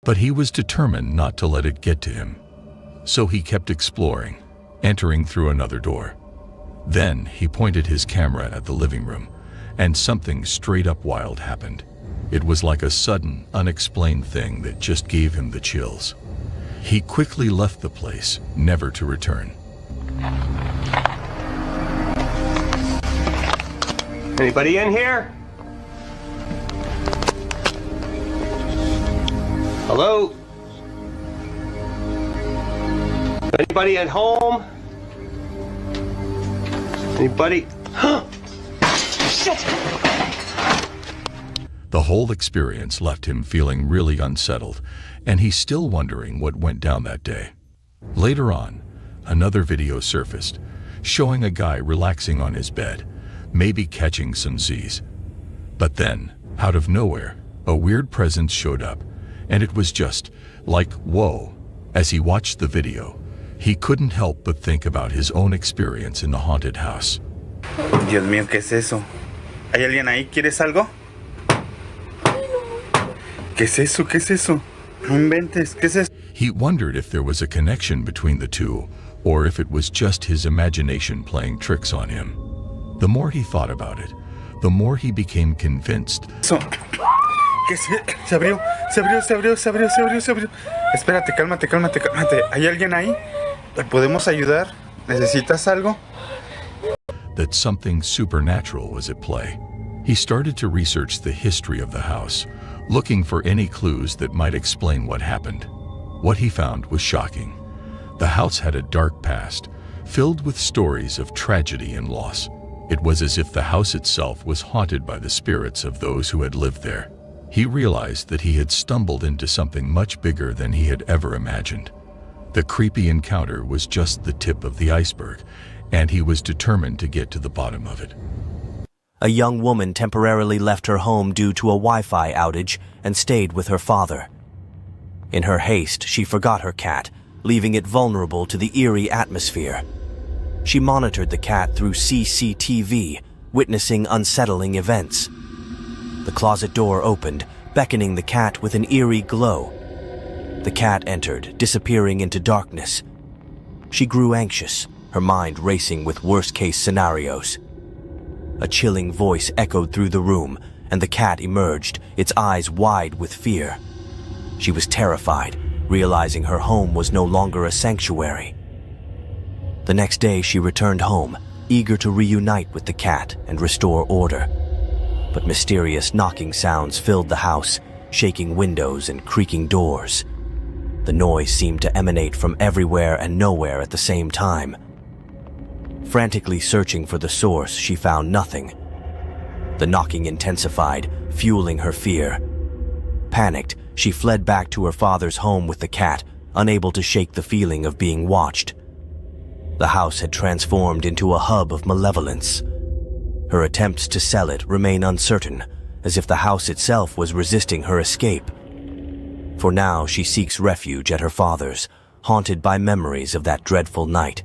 But he was determined not to let it get to him. So he kept exploring, entering through another door. Then he pointed his camera at the living room, and something straight up wild happened. It was like a sudden, unexplained thing that just gave him the chills. He quickly left the place, never to return. Anybody in here? Hello? Anybody at home? Anybody? Shit! The whole experience left him feeling really unsettled, and he's still wondering what went down that day. Later on, another video surfaced, showing a guy relaxing on his bed, maybe catching some Z's. But then, out of nowhere, a weird presence showed up, and it was just like, whoa. As he watched the video, he couldn't help but think about his own experience in the haunted house. Dios mío, ¿qué es eso? ¿Hay alguien ahí? ¿Quieres algo? ¿Qué es eso? ¿Qué es eso? No inventes, ¿qué es eso? He wondered if there was a connection between the two, or if it was just his imagination playing tricks on him. The more he thought about it, the more he became convinced. Eso. ¿Qué se abrió? Se abrió. Espérate, cálmate. ¿Hay alguien ahí? ¿Te podemos ayudar? ¿Necesitas algo? That something supernatural was at play. He started to research the history of the house, looking for any clues that might explain what happened. What he found was shocking. The house had a dark past, filled with stories of tragedy and loss. It was as if the house itself was haunted by the spirits of those who had lived there. He realized that he had stumbled into something much bigger than he had ever imagined. The creepy encounter was just the tip of the iceberg, and he was determined to get to the bottom of it. A young woman temporarily left her home due to a Wi-Fi outage and stayed with her father. In her haste, she forgot her cat, leaving it vulnerable to the eerie atmosphere. She monitored the cat through CCTV, witnessing unsettling events. The closet door opened, beckoning the cat with an eerie glow. The cat entered, disappearing into darkness. She grew anxious, her mind racing with worst-case scenarios. A chilling voice echoed through the room, and the cat emerged, its eyes wide with fear. She was terrified, realizing her home was no longer a sanctuary. The next day she returned home, eager to reunite with the cat and restore order. But mysterious knocking sounds filled the house, shaking windows and creaking doors. The noise seemed to emanate from everywhere and nowhere at the same time. Frantically searching for the source, she found nothing. The knocking intensified, fueling her fear. Panicked, she fled back to her father's home with the cat, unable to shake the feeling of being watched. The house had transformed into a hub of malevolence. Her attempts to sell it remain uncertain, as if the house itself was resisting her escape. For now, she seeks refuge at her father's, haunted by memories of that dreadful night.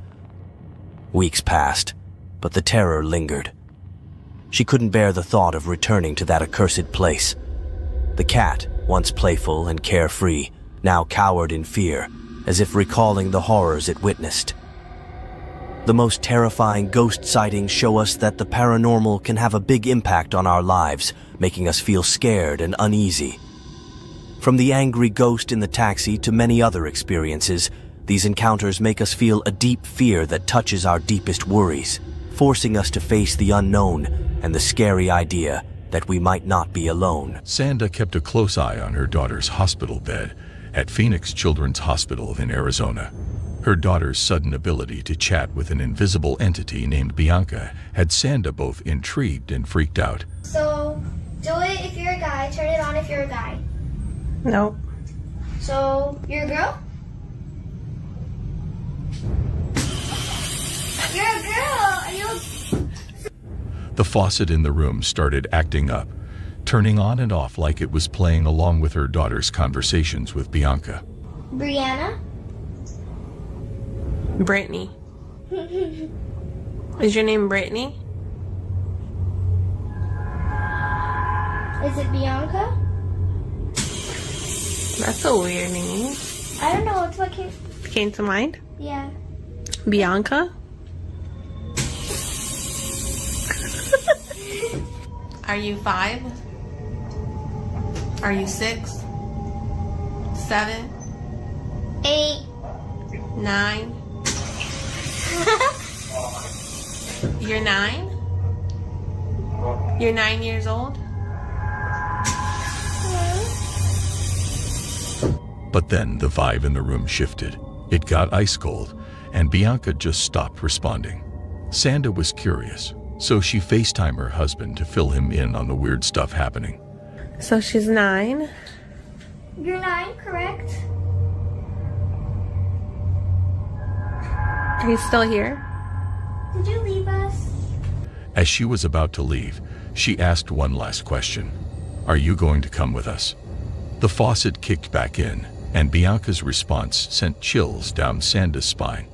Weeks passed, but the terror lingered. She couldn't bear the thought of returning to that accursed place. The cat, once playful and carefree, now cowered in fear, as if recalling the horrors it witnessed. The most terrifying ghost sightings show us that the paranormal can have a big impact on our lives, making us feel scared and uneasy. From the angry ghost in the taxi to many other experiences, these encounters make us feel a deep fear that touches our deepest worries, forcing us to face the unknown and the scary idea that we might not be alone. Sanda kept a close eye on her daughter's hospital bed at Phoenix Children's Hospital in Arizona. Her daughter's sudden ability to chat with an invisible entity named Bianca had Sanda both intrigued and freaked out. So, do it if you're a guy, turn it on if you're a guy. Nope. So, you're a girl? You're a girl! Are you... The faucet in the room started acting up, turning on and off like it was playing along with her daughter's conversations with Bianca. Brianna? Brittany. Is your name Brittany? Is it Bianca? That's a weird name. I don't know. It's what came. Came to mind? Yeah. Bianca? Are you 5? Are you 6? 7? 8. 9? You're 9? You're 9 years old? But then the vibe in the room shifted. It got ice cold, and Bianca just stopped responding. Sanda was curious, so she FaceTimed her husband to fill him in on the weird stuff happening. So she's 9. You're 9, correct? Are you still here? Did you leave us? As she was about to leave, she asked one last question. Are you going to come with us? The faucet kicked back in, and Bianca's response sent chills down Sanda's spine.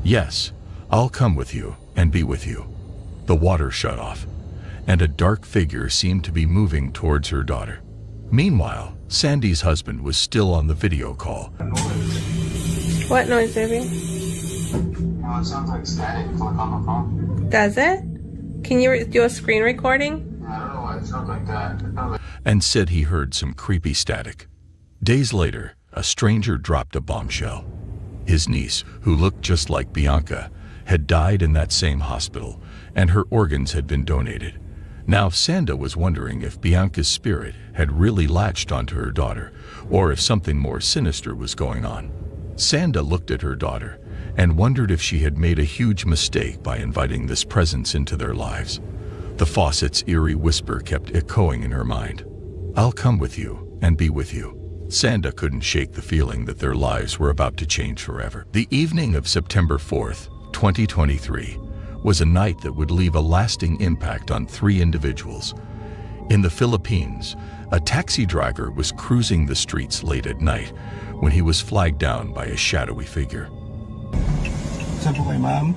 Yes, I'll come with you and be with you. The water shut off, and a dark figure seemed to be moving towards her daughter. Meanwhile, Sandy's husband was still on the video call. What noise, baby? It sounds like static, like on the phone. Does it? Can you do a screen recording? I don't know why it sounds like that. It sounds like And said he heard some creepy static. Days later, a stranger dropped a bombshell. His niece, who looked just like Bianca, had died in that same hospital, and her organs had been donated. Now Sanda was wondering if Bianca's spirit had really latched onto her daughter, or if something more sinister was going on. Sanda looked at her daughter and wondered if she had made a huge mistake by inviting this presence into their lives. The faucet's eerie whisper kept echoing in her mind. I'll come with you and be with you. Sanda couldn't shake the feeling that their lives were about to change forever. The evening of September 4th, 2023, was a night that would leave a lasting impact on 3 individuals. In the Philippines, a taxi driver was cruising the streets late at night when he was flagged down by a shadowy figure. Saan po kayo, ma'am?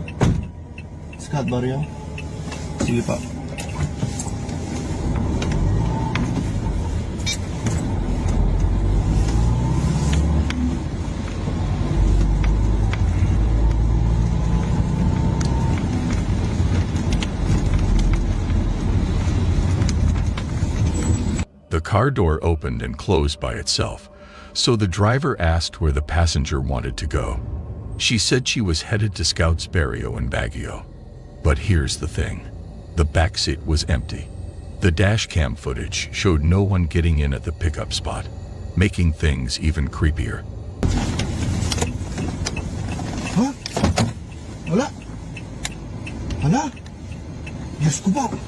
Scott Barrio? Sige pa. The car door opened and closed by itself, so the driver asked where the passenger wanted to go. She said she was headed to Scouts Barrio in Baguio. But here's the thing. The backseat was empty. The dash cam footage showed no one getting in at the pickup spot, making things even creepier. Ha? Wala? Hala? Diyos ko po.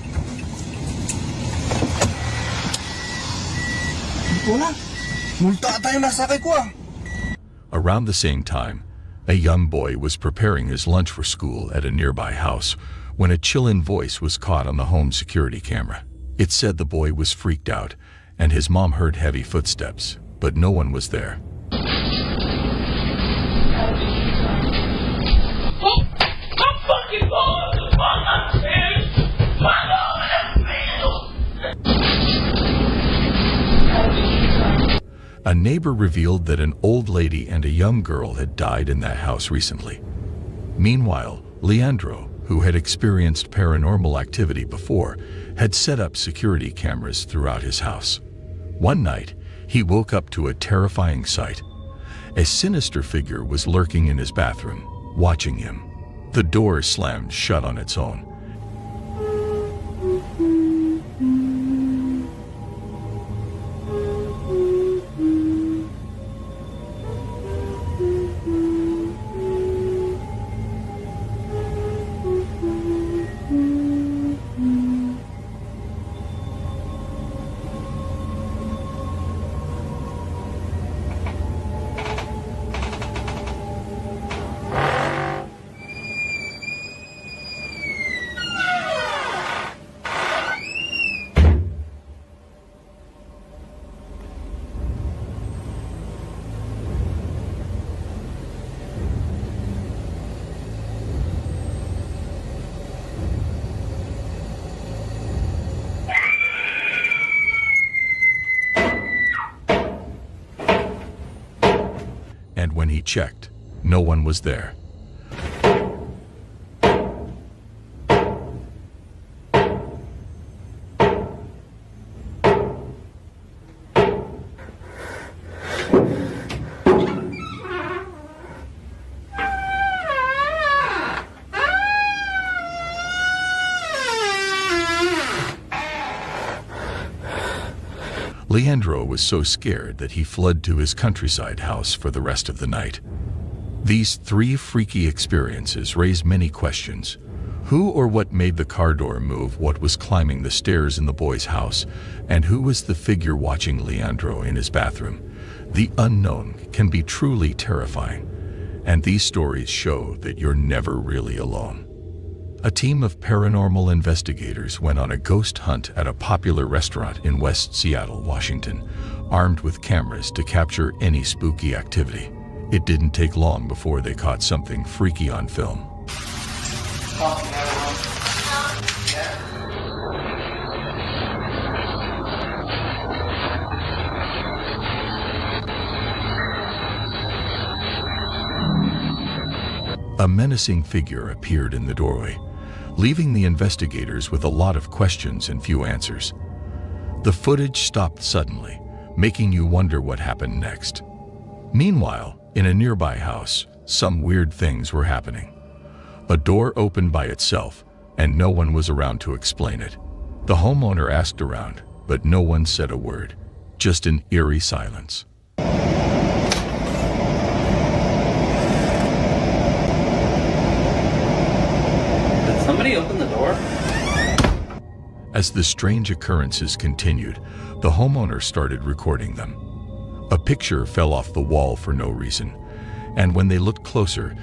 Wala. Multa tayo nasakay ko ah. Around the same time, a young boy was preparing his lunch for school at a nearby house when a chill-in voice was caught on the home security camera. It said the boy was freaked out and his mom heard heavy footsteps, but no one was there. A neighbor revealed that an old lady and a young girl had died in that house recently. Meanwhile, Leandro, who had experienced paranormal activity before, had set up security cameras throughout his house. One night, he woke up to a terrifying sight. A sinister figure was lurking in his bathroom, watching him. The door slammed shut on its own. and when he checked, no one was there. Leandro was so scared that he fled to his countryside house for the rest of the night. These 3 freaky experiences raise many questions. Who or what made the car door move, what was climbing the stairs in the boy's house, and who was the figure watching Leandro in his bathroom? The unknown can be truly terrifying, and these stories show that you're never really alone. A team of paranormal investigators went on a ghost hunt at a popular restaurant in West Seattle, Washington, armed with cameras to capture any spooky activity. It didn't take long before they caught something freaky on film. A menacing figure appeared in the doorway, leaving the investigators with a lot of questions and few answers. The footage stopped suddenly, making you wonder what happened next. Meanwhile, in a nearby house, some weird things were happening. A door opened by itself, and no one was around to explain it. The homeowner asked around, but no one said a word, just an eerie silence. Somebody open the door? As the strange occurrences continued, the homeowner started recording them. A picture fell off the wall for no reason, and when they looked closer...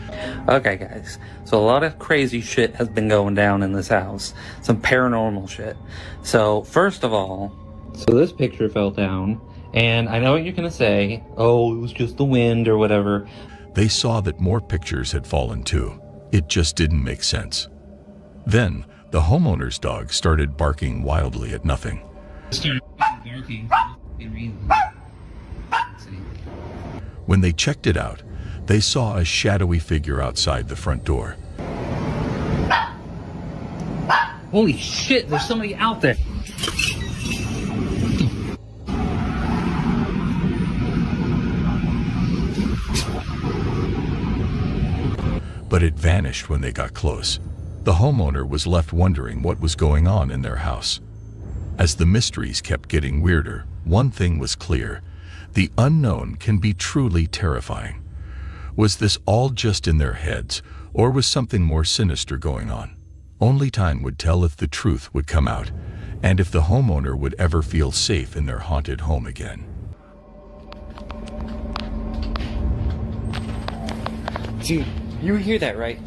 Okay, guys, so a lot of crazy shit has been going down in this house. Some paranormal shit. So, first of all, so this picture fell down, and I know what you're gonna say, oh, it was just the wind or whatever. They saw that more pictures had fallen too. It just didn't make sense. Then, the homeowner's dog started barking wildly at nothing. When they checked it out, they saw a shadowy figure outside the front door. Holy shit, there's somebody out there. But it vanished when they got close. The homeowner was left wondering what was going on in their house. As the mysteries kept getting weirder, one thing was clear: the unknown can be truly terrifying. Was this all just in their heads, or was something more sinister going on? Only time would tell if the truth would come out, and if the homeowner would ever feel safe in their haunted home again. Dude, you hear that, right?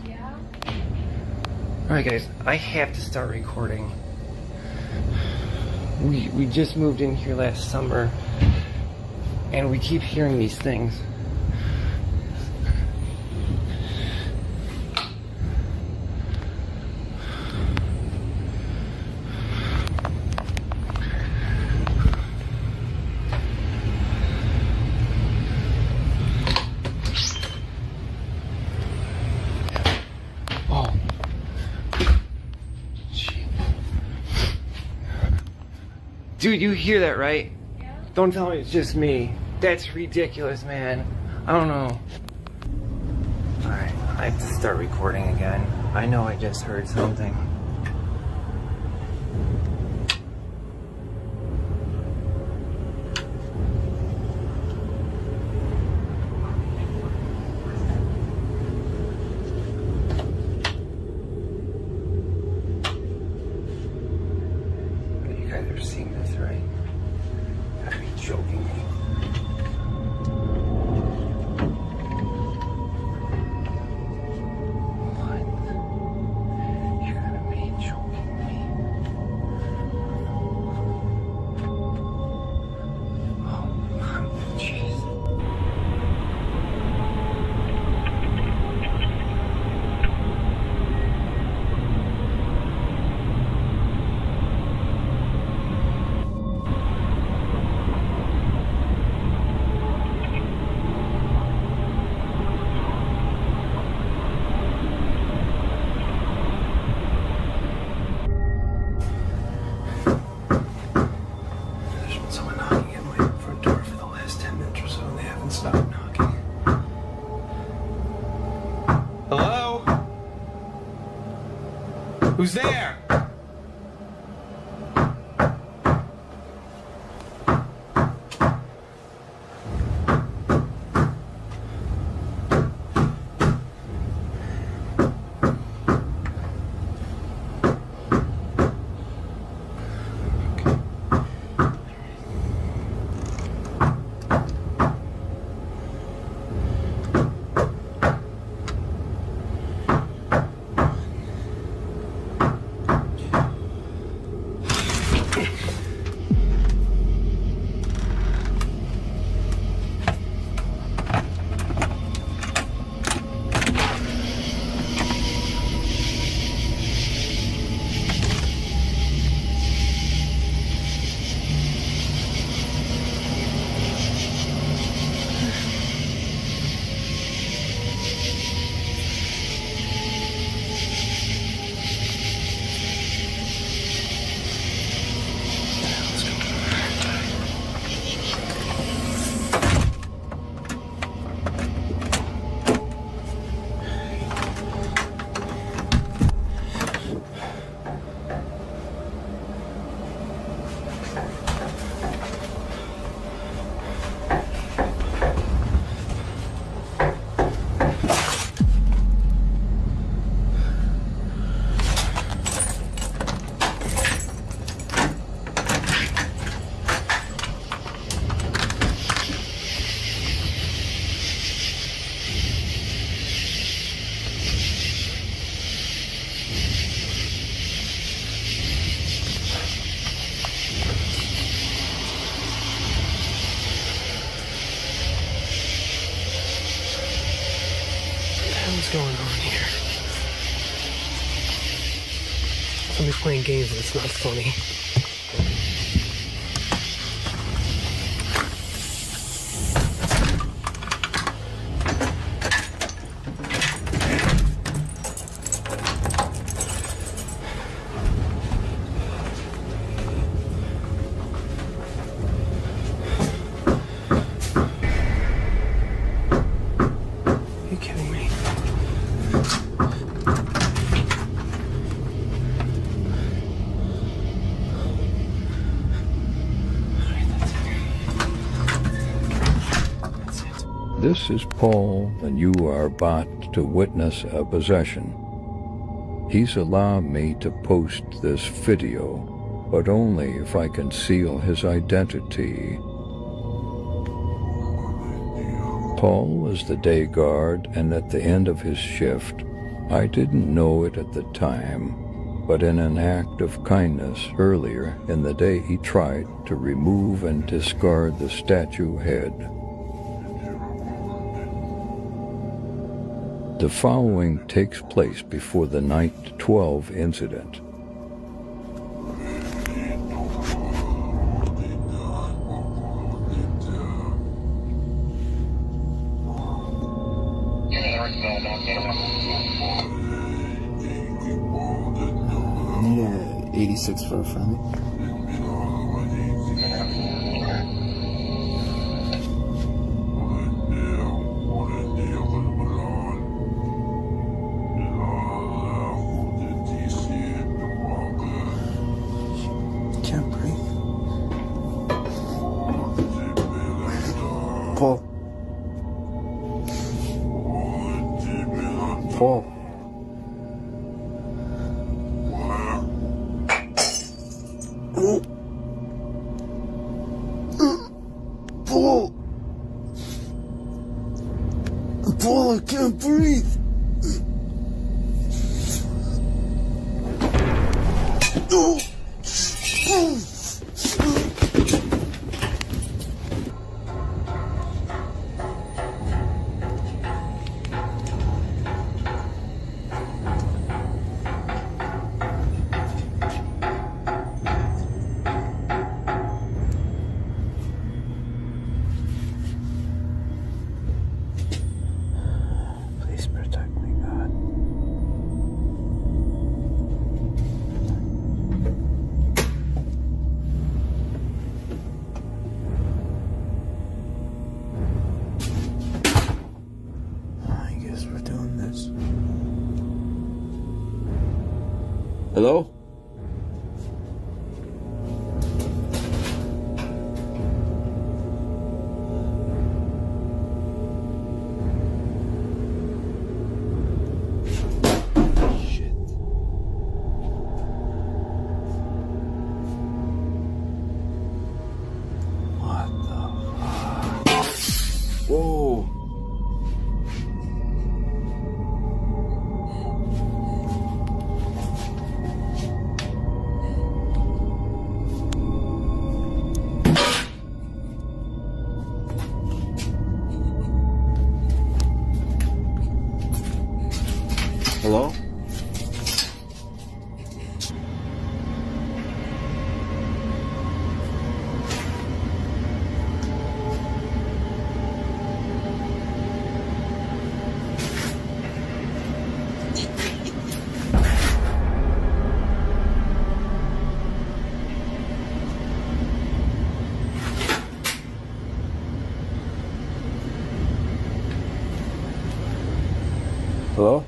Alright guys, I have to start recording. We just moved in here last summer, and we keep hearing these things. Dude, you hear that, right? Yeah. Don't tell me it's just me. That's ridiculous, man. I don't know. Alright, I have to start recording again. I know I just heard something. You guys are seeing this, right? Gotta be joking me. What? You're gonna stop knocking. Hello? Who's there? Going on here? Somebody's playing games and it's not funny. Are you kidding me? This is Paul, and you are about to witness a possession. He's allowed me to post this video, but only if I can seal his identity. Paul is the day guard, and at the end of his shift, I didn't know it at the time, but in an act of kindness earlier in the day he tried to remove and discard the statue head. The following takes place before the Night 12 incident. Yeah, 86 for a friendly. Paul. Paul. Paul. Paul, I can't breathe. Hello? Whoa. Hello? Hello?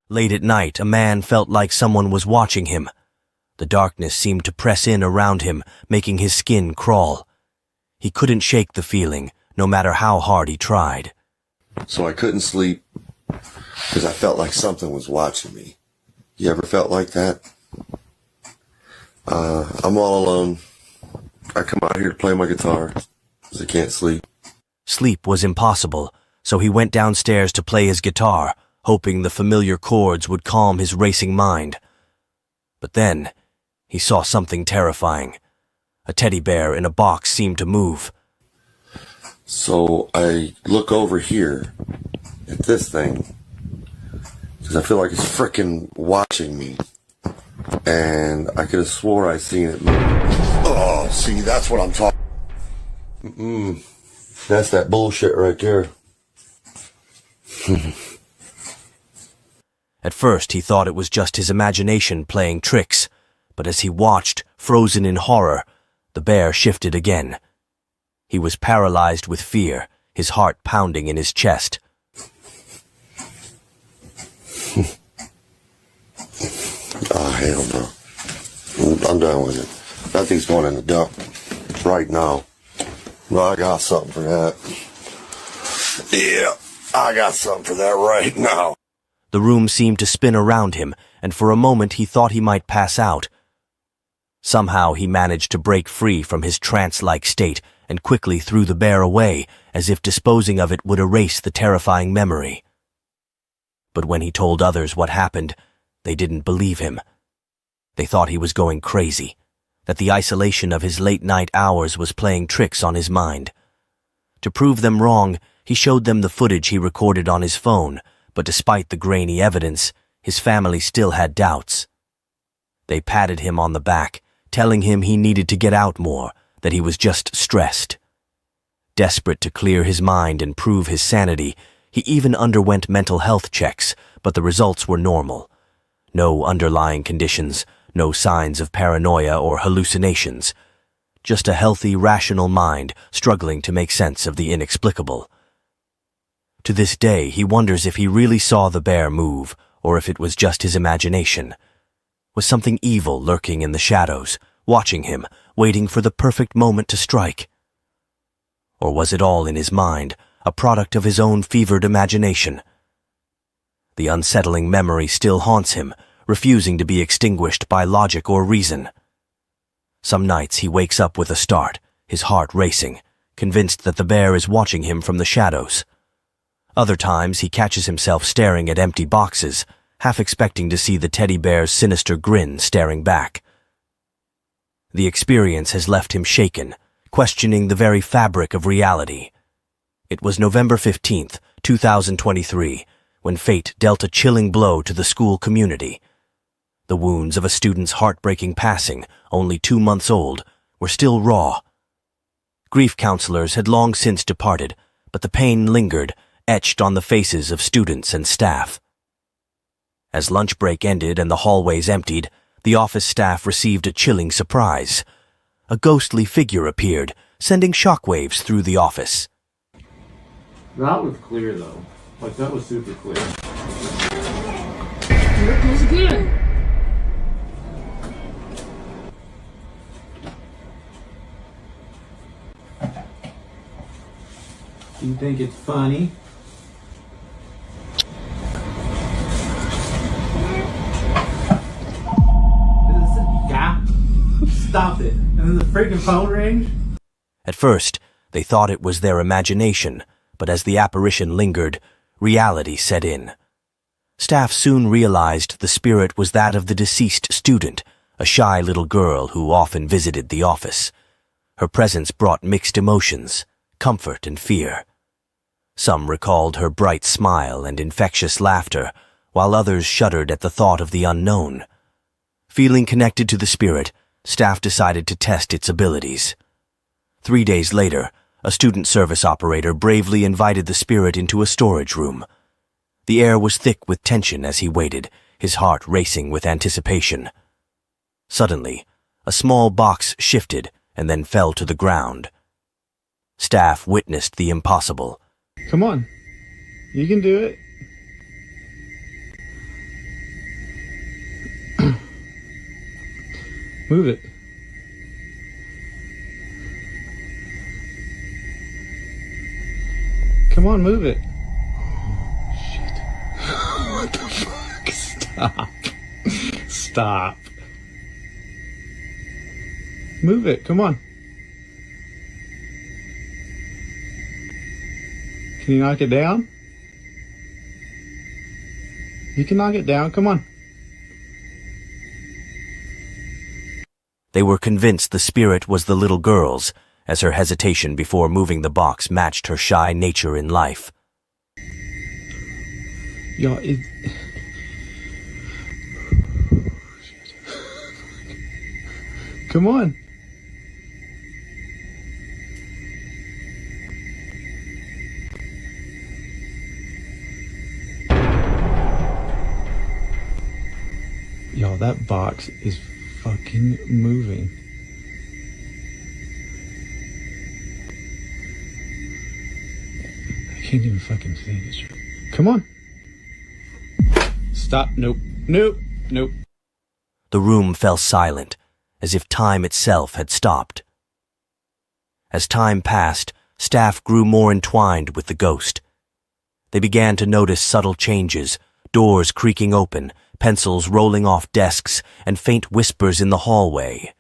Late at night, a man felt like someone was watching him. The darkness seemed to press in around him, making his skin crawl. He couldn't shake the feeling, no matter how hard he tried. So I couldn't sleep because I felt like something was watching me. You ever felt like that? I'm all alone. I come out here to play my guitar because I can't sleep. Sleep was impossible, so he went downstairs to play his guitar, hoping the familiar chords would calm his racing mind. But then, he saw something terrifying. A teddy bear in a box seemed to move. So I look over here at this thing because I feel like it's frickin' watching me. And I could have swore I seen it move. Oh, see, that's what I'm talking. That's that bullshit right there. At first, he thought it was just his imagination playing tricks, but as he watched, frozen in horror, the bear shifted again. He was paralyzed with fear, his heart pounding in his chest. Oh, hell no. I'm done with it. That thing's going in the dump right now. Well, I got something for that. Yeah, I got something for that right now. The room seemed to spin around him, and for a moment he thought he might pass out. Somehow he managed to break free from his trance-like state and quickly threw the bear away, as if disposing of it would erase the terrifying memory. But when he told others what happened, they didn't believe him. They thought he was going crazy, that the isolation of his late-night hours was playing tricks on his mind. To prove them wrong, he showed them the footage he recorded on his phone, but despite the grainy evidence, his family still had doubts. They patted him on the back, telling him he needed to get out more, that he was just stressed. Desperate to clear his mind and prove his sanity, he even underwent mental health checks, but the results were normal. No underlying conditions, no signs of paranoia or hallucinations. Just a healthy, rational mind struggling to make sense of the inexplicable. To this day, he wonders if he really saw the bear move, or if it was just his imagination. Was something evil lurking in the shadows, watching him, waiting for the perfect moment to strike? Or was it all in his mind, a product of his own fevered imagination? The unsettling memory still haunts him, refusing to be extinguished by logic or reason. Some nights he wakes up with a start, his heart racing, convinced that the bear is watching him from the shadows. Other times he catches himself staring at empty boxes, half expecting to see the teddy bear's sinister grin staring back. The experience has left him shaken, questioning the very fabric of reality. It was November 15th, 2023, when fate dealt a chilling blow to the school community. The wounds of a student's heartbreaking passing, only 2 months old, were still raw. Grief counselors had long since departed, but the pain lingered, etched on the faces of students and staff. As lunch break ended and the hallways emptied, the office staff received a chilling surprise. A ghostly figure appeared, sending shockwaves through the office. That was clear, though. Like, that was super clear. Here it goes again. You think it's funny? Yeah. Stop it. And then the freaking phone rings. At first, they thought it was their imagination, but as the apparition lingered, reality set in. Staff soon realized the spirit was that of the deceased student, a shy little girl who often visited the office. Her presence brought mixed emotions, comfort and fear. Some recalled her bright smile and infectious laughter, while others shuddered at the thought of the unknown. Feeling connected to the spirit, staff decided to test its abilities. 3 days later, a student service operator bravely invited the spirit into a storage room. The air was thick with tension as he waited, his heart racing with anticipation. Suddenly, a small box shifted and then fell to the ground. Staff witnessed the impossible. Come on. You can do it. Move it. Come on, move it. Oh, shit. What the fuck? Stop. Stop. Move it. Come on. Can you knock it down? You can knock it down. Come on. They were convinced the spirit was the little girl's, as her hesitation before moving the box matched her shy nature in life. Yo, Come on. Yo, that box is fucking moving. I can't even fucking say this right. Come on. Stop. Nope. Nope. Nope. The room fell silent, as if time itself had stopped. As time passed, staff grew more entwined with the ghost. They began to notice subtle changes, doors creaking open, pencils rolling off desks, and faint whispers in the hallway.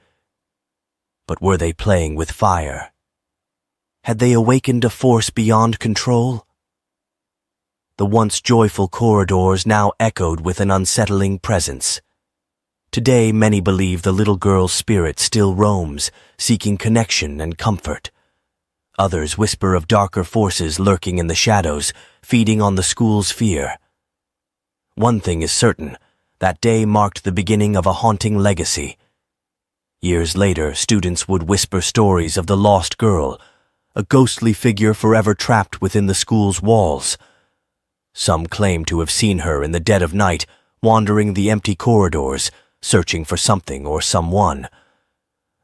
But were they playing with fire? Had they awakened a force beyond control? The once joyful corridors now echoed with an unsettling presence. Today, many believe the little girl's spirit still roams, seeking connection and comfort. Others whisper of darker forces lurking in the shadows, feeding on the school's fear. One thing is certain, that day marked the beginning of a haunting legacy. Years later, students would whisper stories of the lost girl, a ghostly figure forever trapped within the school's walls. Some claim to have seen her in the dead of night, wandering the empty corridors, searching for something or someone.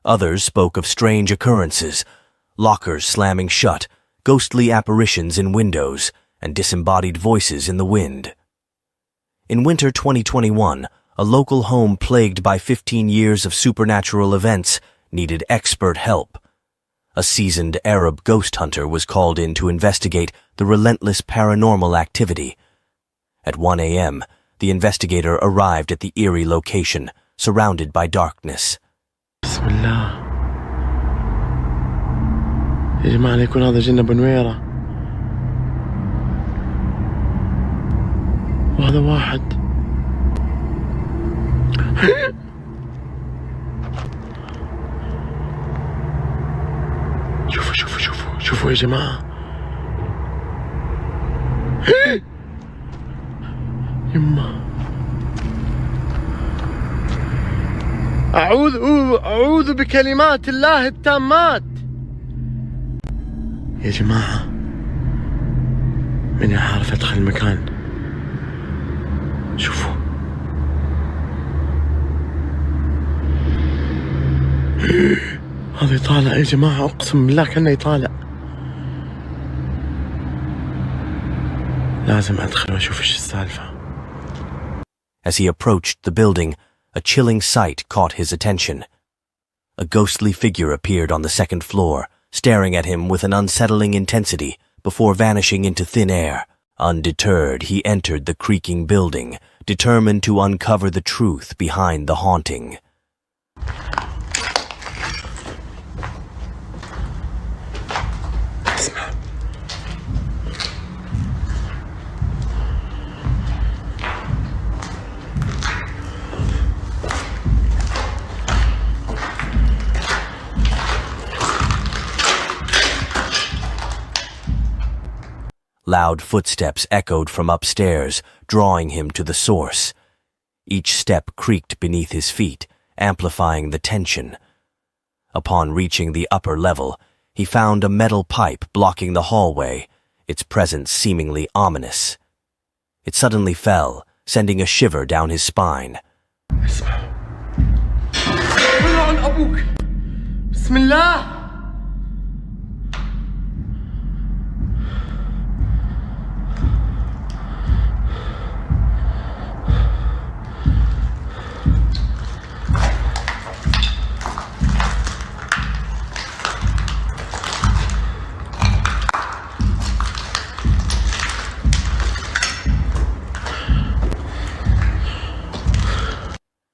Others spoke of strange occurrences, lockers slamming shut, ghostly apparitions in windows, and disembodied voices in the wind. In winter 2021, a local home plagued by 15 years of supernatural events needed expert help. A seasoned Arab ghost hunter was called in to investigate the relentless paranormal activity. At 1 a.m., the investigator arrived at the eerie location, surrounded by darkness. Bismillah. يا جماعة لا يكون هذا جنة بنويرة. وهذا واحد. شوفوا يا جماعة. يما. أعوذ بكلمات الله التامات. يا جماعة ماني عارف أدخل المكان. شوفوا هذا يطالع يا جماعة، أقسم بالله كأنه يطالع. لازم أدخل وأشوف إيش السالفة. As he approached the building, a chilling sight caught his attention. A ghostly figure appeared on the second floor, staring at him with an unsettling intensity before vanishing into thin air. Undeterred, he entered the creaking building, determined to uncover the truth behind the haunting. Loud footsteps echoed from upstairs, drawing him to the source. Each step creaked beneath his feet, amplifying the tension. Upon reaching the upper level, he found a metal pipe blocking the hallway, its presence seemingly ominous. It suddenly fell, sending a shiver down his spine. Bismillah.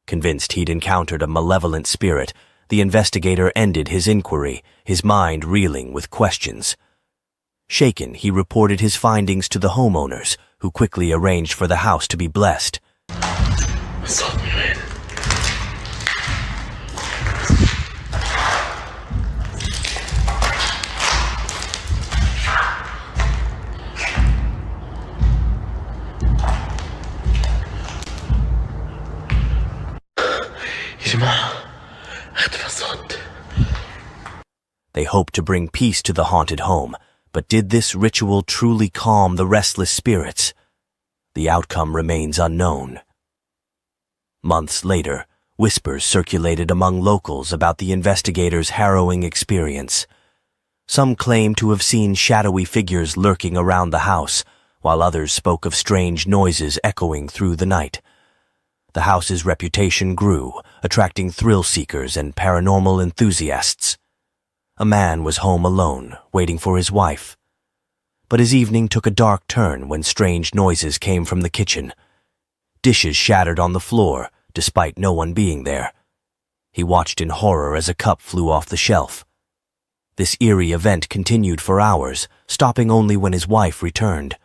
Convinced he'd encountered a malevolent spirit, the investigator ended his inquiry, his mind reeling with questions. Shaken, he reported his findings to the homeowners, who quickly arranged for the house to be blessed. They hoped to bring peace to the haunted home, but did this ritual truly calm the restless spirits? The outcome remains unknown. Months later, whispers circulated among locals about the investigators' harrowing experience. Some claimed to have seen shadowy figures lurking around the house, while others spoke of strange noises echoing through the night. The house's reputation grew, attracting thrill-seekers and paranormal enthusiasts. A man was home alone, waiting for his wife. But his evening took a dark turn when strange noises came from the kitchen. Dishes shattered on the floor, despite no one being there. He watched in horror as a cup flew off the shelf. This eerie event continued for hours, stopping only when his wife returned.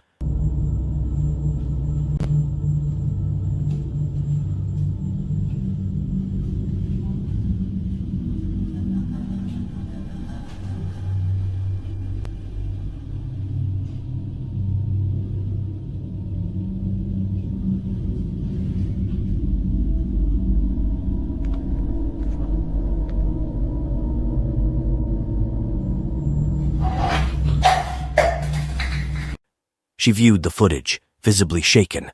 She viewed the footage, visibly shaken.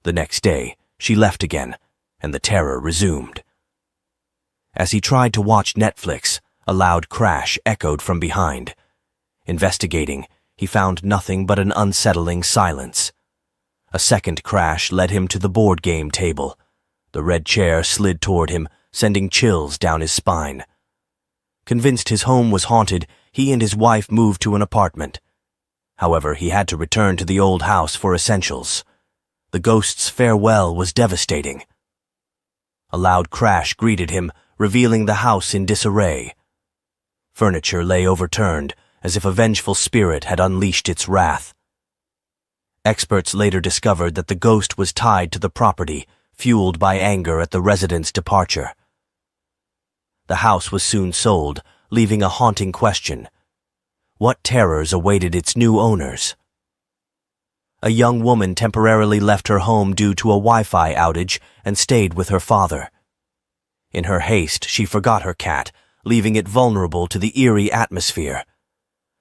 The next day, she left again, and the terror resumed. As he tried to watch Netflix, a loud crash echoed from behind. Investigating, he found nothing but an unsettling silence. A second crash led him to the board game table. The red chair slid toward him, sending chills down his spine. Convinced his home was haunted, he and his wife moved to an apartment. However, he had to return to the old house for essentials. The ghost's farewell was devastating. A loud crash greeted him, revealing the house in disarray. Furniture lay overturned, as if a vengeful spirit had unleashed its wrath. Experts later discovered that the ghost was tied to the property, fueled by anger at the residents' departure. The house was soon sold, leaving a haunting question. What terrors awaited its new owners? A young woman temporarily left her home due to a Wi-Fi outage and stayed with her father. In her haste, she forgot her cat, leaving it vulnerable to the eerie atmosphere.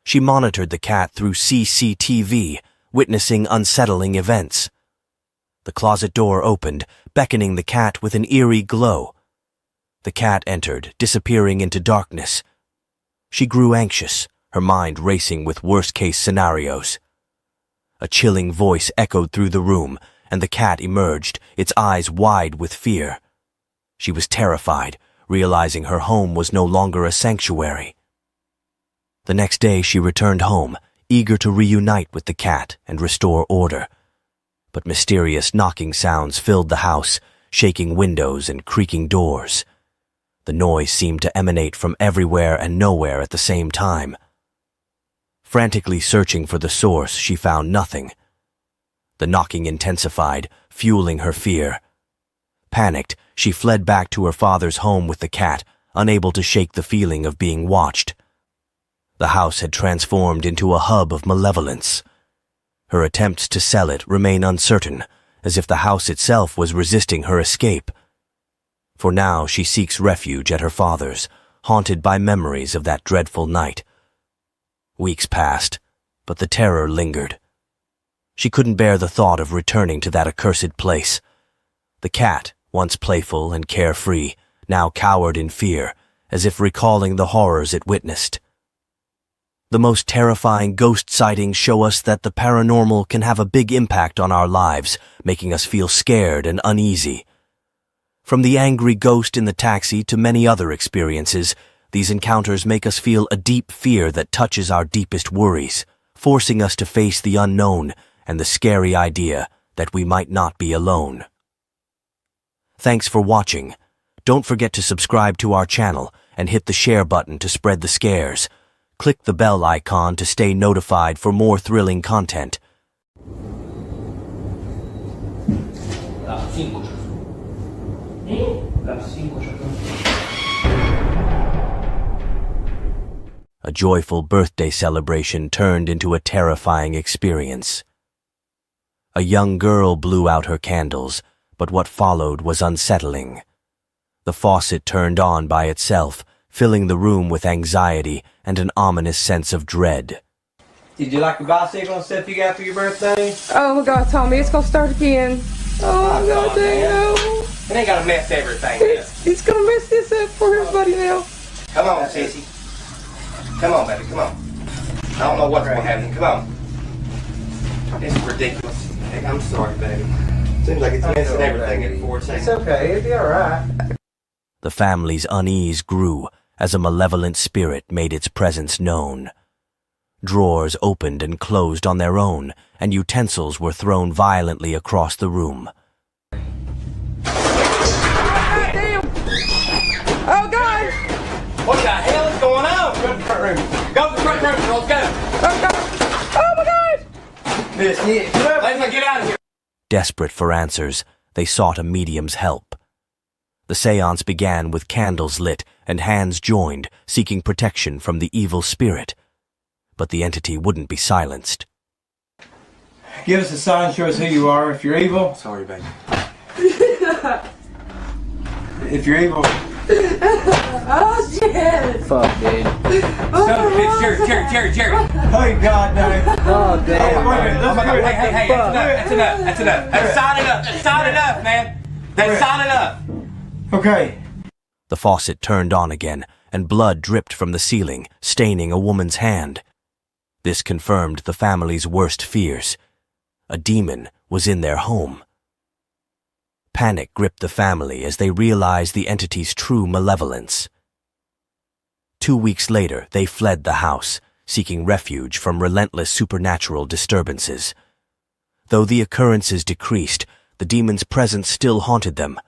She monitored the cat through CCTV, witnessing unsettling events. The closet door opened, beckoning the cat with an eerie glow. The cat entered, disappearing into darkness. She grew anxious, her mind racing with worst-case scenarios. A chilling voice echoed through the room, and the cat emerged, its eyes wide with fear. She was terrified, realizing her home was no longer a sanctuary. The next day she returned home, eager to reunite with the cat and restore order. But mysterious knocking sounds filled the house, shaking windows and creaking doors. The noise seemed to emanate from everywhere and nowhere at the same time. Frantically searching for the source, she found nothing. The knocking intensified, fueling her fear. Panicked, she fled back to her father's home with the cat, unable to shake the feeling of being watched. The house had transformed into a hub of malevolence. Her attempts to sell it remain uncertain, as if the house itself was resisting her escape. For now she seeks refuge at her father's, haunted by memories of that dreadful night. Weeks passed, but the terror lingered. She couldn't bear the thought of returning to that accursed place. The cat, once playful and carefree, now cowered in fear, as if recalling the horrors it witnessed. The most terrifying ghost sightings show us that the paranormal can have a big impact on our lives, making us feel scared and uneasy. From the angry ghost in the taxi to many other experiences, these encounters make us feel a deep fear that touches our deepest worries, forcing us to face the unknown and the scary idea that we might not be alone. Thanks for watching. Don't forget to subscribe to our channel and hit the share button to spread the scares. Click the bell icon to stay notified for more thrilling content. A joyful birthday celebration turned into a terrifying experience. A young girl blew out her candles, but what followed was unsettling. The faucet turned on by itself, filling the room with anxiety and an ominous sense of dread. Did you like the bicycle and stuff you got for your birthday? Oh my God, Tommy, it's gonna start again. Oh my God, dang. It ain't gonna mess everything up. It's gonna mess this up for everybody now. Come on, sissy. Come on, baby, come on. I don't know what's gonna happen. Come on. This is ridiculous. Hey, I'm sorry, baby. Seems like it's messing everything at 4 seconds. It's okay, it'll be alright. The family's unease grew as a malevolent spirit made its presence known. Drawers opened and closed on their own, and utensils were thrown violently across the room. Damn! Oh God! What the hell is going on? Go to the front room. Go to the front room, girls, go. Oh God! Oh my God! Miss, let me get out of here. Desperate for answers, they sought a medium's help. The seance began with candles lit and hands joined, seeking protection from the evil spirit. But the entity wouldn't be silenced. Give us a sign, show us who you are. If you're evil... Sorry, baby. If you're evil... Oh shit! Fuck, dude. Jared. Oh, God, no. Oh, damn. Hey, that's enough. That's solid enough, man. That's solid enough. Okay. The faucet turned on again, and blood dripped from the ceiling, staining a woman's hand. This confirmed the family's worst fears. A demon was in their home. Panic gripped the family as they realized the entity's true malevolence. 2 weeks later, they fled the house, seeking refuge from relentless supernatural disturbances. Though the occurrences decreased, the demon's presence still haunted them.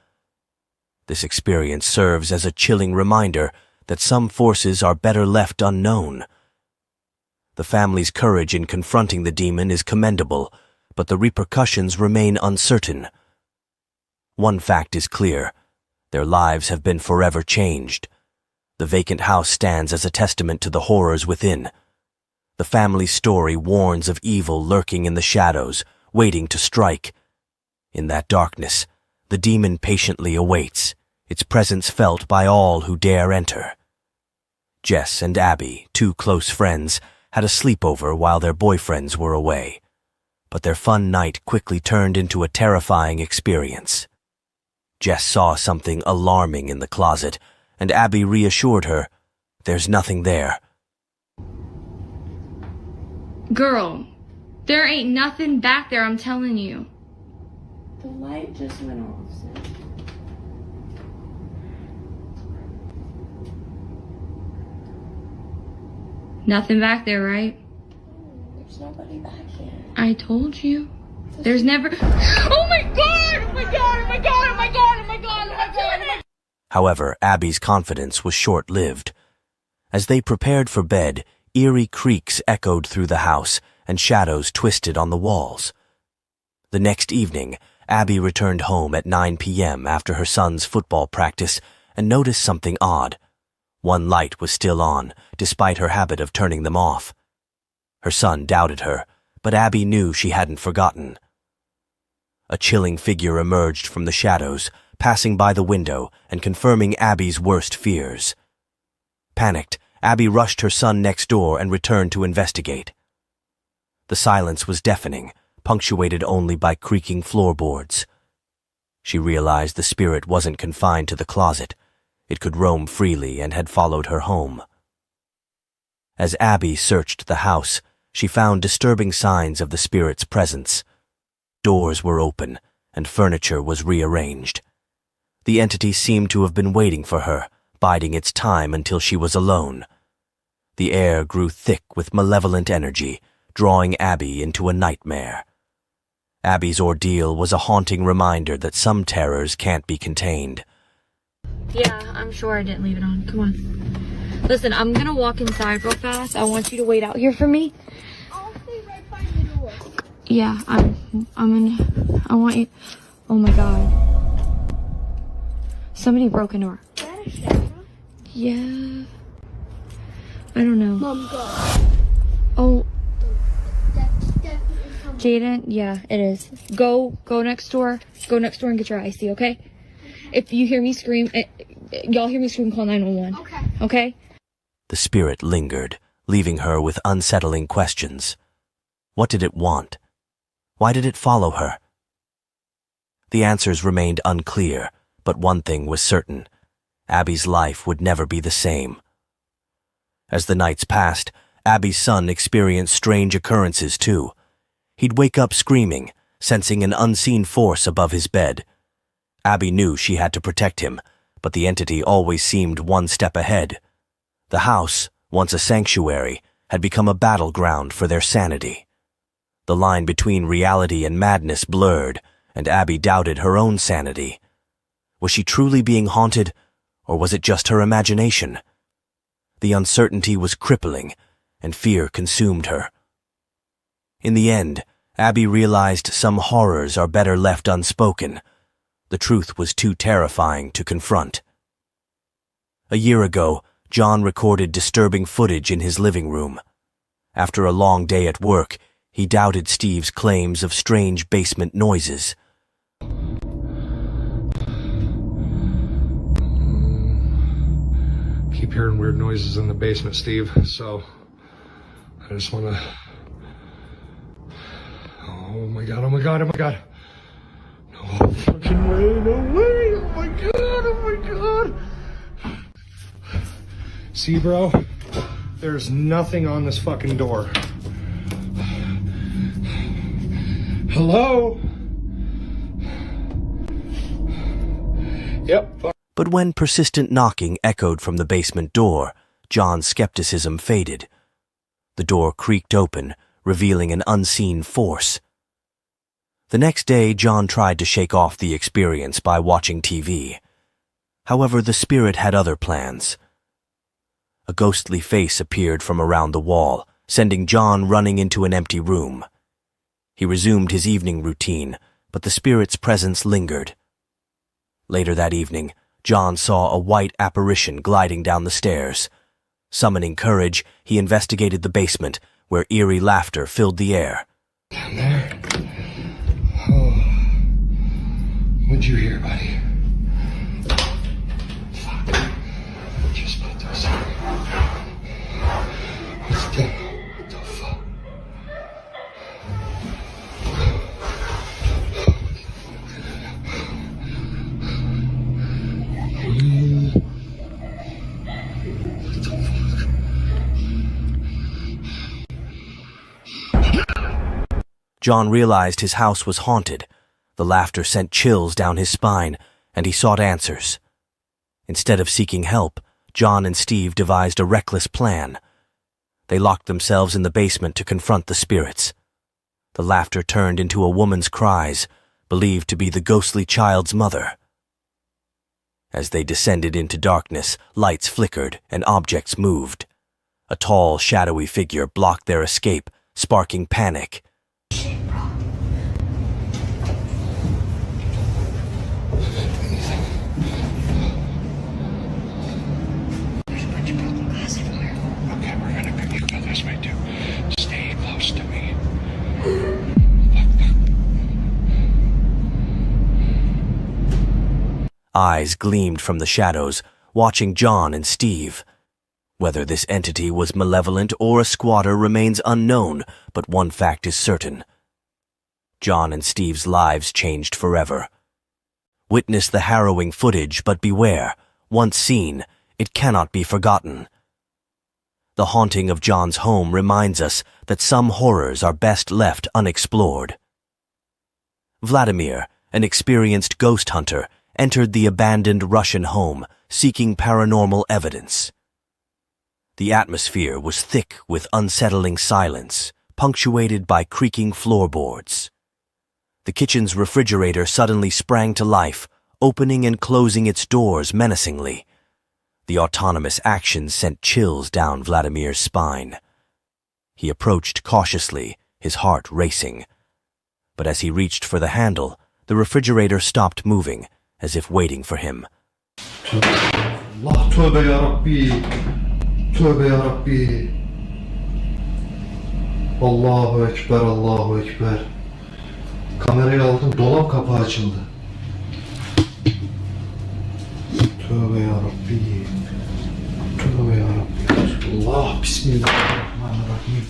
This experience serves as a chilling reminder that some forces are better left unknown. The family's courage in confronting the demon is commendable, but the repercussions remain uncertain. One fact is clear: their lives have been forever changed. The vacant house stands as a testament to the horrors within. The family's story warns of evil lurking in the shadows, waiting to strike. In that darkness, the demon patiently awaits, its presence felt by all who dare enter. Jess and Abby, two close friends, had a sleepover while their boyfriends were away. But their fun night quickly turned into a terrifying experience. Jess saw something alarming in the closet, and Abby reassured her, "There's nothing there." Girl, there ain't nothing back there, I'm telling you. The light just went off, sis. Nothing back there, right? There's nobody back here. I told you. There's never... Oh my god! Oh my god! Oh my god! Oh my god! Oh my god! Oh my god! However, Abby's confidence was short-lived. As they prepared for bed, eerie creaks echoed through the house, and shadows twisted on the walls. The next evening, Abby returned home at 9 p.m. after her son's football practice and noticed something odd. One light was still on, despite her habit of turning them off. Her son doubted her, but Abby knew she hadn't forgotten. A chilling figure emerged from the shadows, passing by the window and confirming Abby's worst fears. Panicked, Abby rushed her son next door and returned to investigate. The silence was deafening, punctuated only by creaking floorboards. She realized the spirit wasn't confined to the closet. It could roam freely and had followed her home. As Abby searched the house, she found disturbing signs of the spirit's presence. Doors were open, and furniture was rearranged. The entity seemed to have been waiting for her, biding its time until she was alone. The air grew thick with malevolent energy, drawing Abby into a nightmare. Abby's ordeal was a haunting reminder that some terrors can't be contained. Yeah, I'm sure I didn't leave it on. Come on. Listen, I'm gonna walk inside real fast. I want you to wait out here for me. I'll stay right by the door. Yeah, I want you. Oh my god. Somebody broke into our... Is that a shadow? Yeah. I don't know. Mom, go. Oh, That's definitely something. Jaden, yeah, it is. Go next door. Go next door and get your icy, okay? If you hear me scream, y'all hear me scream, call 911. Okay. Okay? The spirit lingered, leaving her with unsettling questions. What did it want? Why did it follow her? The answers remained unclear, but one thing was certain: Abby's life would never be the same. As the nights passed, Abby's son experienced strange occurrences too. He'd wake up screaming, sensing an unseen force above his bed. Abby knew she had to protect him, but the entity always seemed one step ahead. The house, once a sanctuary, had become a battleground for their sanity. The line between reality and madness blurred, and Abby doubted her own sanity. Was she truly being haunted, or was it just her imagination? The uncertainty was crippling, and fear consumed her. In the end, Abby realized some horrors are better left unspoken. The truth was too terrifying to confront. A year ago, John recorded disturbing footage in his living room. After a long day at work, he doubted Steve's claims of strange basement noises. keep hearing weird noises in the basement, Steve, so I just want to... Oh my god, oh my god, oh my god. No fucking way, no way, oh my god, oh my god. See, bro, there's nothing on this fucking door. Hello? Yep. But when persistent knocking echoed from the basement door, John's skepticism faded. The door creaked open, revealing an unseen force. The next day, John tried to shake off the experience by watching TV. However, the spirit had other plans. A ghostly face appeared from around the wall, sending John running into an empty room. He resumed his evening routine, but the spirit's presence lingered. Later that evening, John saw a white apparition gliding down the stairs. Summoning courage, he investigated the basement, where eerie laughter filled the air. Down there? Oh. What'd you hear, buddy? Fuck. Just put those in. What's that? What the fuck? John realized his house was haunted. The laughter sent chills down his spine, and he sought answers. Instead of seeking help, John and Steve devised a reckless plan. They locked themselves in the basement to confront the spirits. The laughter turned into a woman's cries, believed to be the ghostly child's mother. As they descended into darkness, lights flickered and objects moved. A tall, shadowy figure blocked their escape, sparking panic. Eyes gleamed from the shadows, watching John and Steve. Whether this entity was malevolent or a squatter remains unknown, but one fact is certain. John and Steve's lives changed forever. Witness the harrowing footage, but beware. Once seen, it cannot be forgotten. The haunting of John's home reminds us that some horrors are best left unexplored. Vladimir, an experienced ghost hunter, entered the abandoned Russian home, seeking paranormal evidence. The atmosphere was thick with unsettling silence, punctuated by creaking floorboards. The kitchen's refrigerator suddenly sprang to life, opening and closing its doors menacingly. The autonomous action sent chills down Vladimir's spine. He approached cautiously, his heart racing. But as he reached for the handle, the refrigerator stopped moving, as if waiting for him. Allah, tövbe ya Rabbi. Tövbe ya Rabbi. Allahu Ekber, Allahu Ekber. Kamerayı aldım, dolap kapağı açıldı. Tövbe ya Rabbi. Tövbe ya Rabbi. Allah, Bismillahirrahmanirrahim.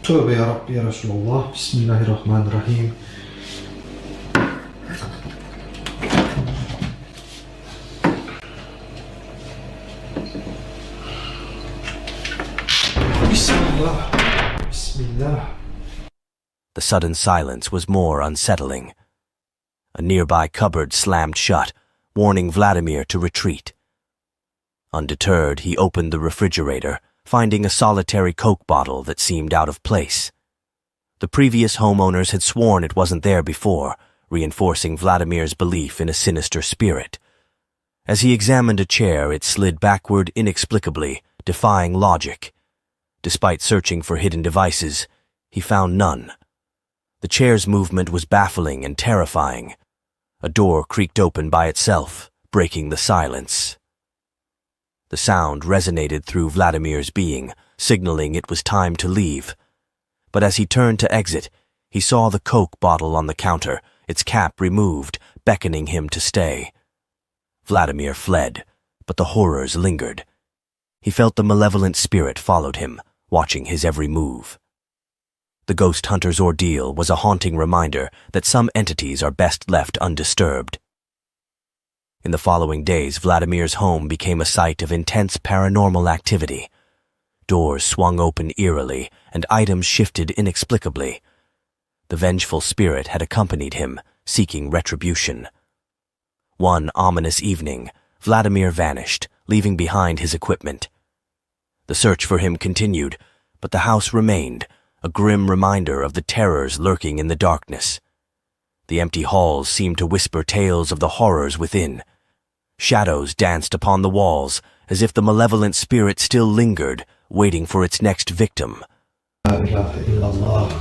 Tövbe ya Rabbi ya Resulullah. Bismillahirrahmanirrahim. Bismillah. Bismillah. The sudden silence was more unsettling. A nearby cupboard slammed shut, warning Vladimir to retreat. Undeterred, he opened the refrigerator, finding a solitary Coke bottle that seemed out of place. The previous homeowners had sworn it wasn't there before, reinforcing Vladimir's belief in a sinister spirit. As he examined a chair, it slid backward inexplicably, defying logic. Despite searching for hidden devices, he found none. The chair's movement was baffling and terrifying. A door creaked open by itself, breaking the silence. The sound resonated through Vladimir's being, signaling it was time to leave. But as he turned to exit, he saw the Coke bottle on the counter, its cap removed, beckoning him to stay. Vladimir fled, but the horrors lingered. He felt the malevolent spirit followed him, watching his every move. The ghost hunter's ordeal was a haunting reminder that some entities are best left undisturbed. In the following days, Vladimir's home became a site of intense paranormal activity. Doors swung open eerily, and items shifted inexplicably. The vengeful spirit had accompanied him, seeking retribution. One ominous evening, Vladimir vanished, leaving behind his equipment. The search for him continued, but the house remained, a grim reminder of the terrors lurking in the darkness. The empty halls seemed to whisper tales of the horrors within. Shadows danced upon the walls, as if the malevolent spirit still lingered, waiting for its next victim. La ilahe illallah.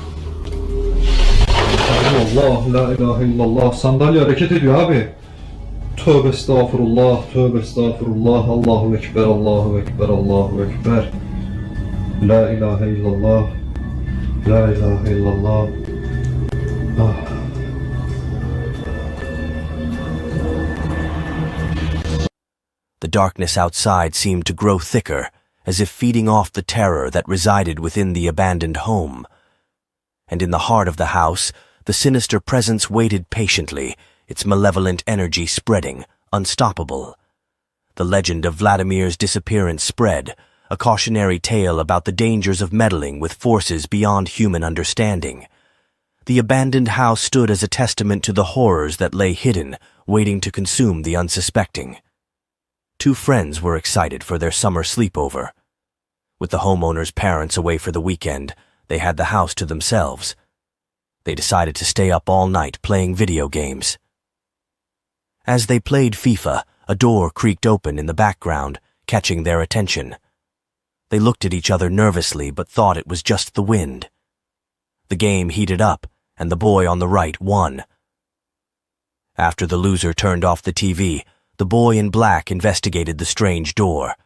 Allah, la ilahe illallah. Sandalye hareket ediyor abi. Tövbe estağfurullah, tövbe estağfurullah. Allahu ekber, Allahu ekber, Allahu ekber. La ilahe illallah. La ilahe illallah. Ah. The darkness outside seemed to grow thicker, as if feeding off the terror that resided within the abandoned home. And in the heart of the house, the sinister presence waited patiently, its malevolent energy spreading, unstoppable. The legend of Vladimir's disappearance spread, a cautionary tale about the dangers of meddling with forces beyond human understanding. The abandoned house stood as a testament to the horrors that lay hidden, waiting to consume the unsuspecting. Two friends were excited for their summer sleepover. With the homeowner's parents away for the weekend, they had the house to themselves. They decided to stay up all night playing video games. As they played FIFA, a door creaked open in the background, catching their attention. They looked at each other nervously but thought it was just the wind. The game heated up, and the boy on the right won. After the loser turned off the TV, the boy in black investigated the strange door.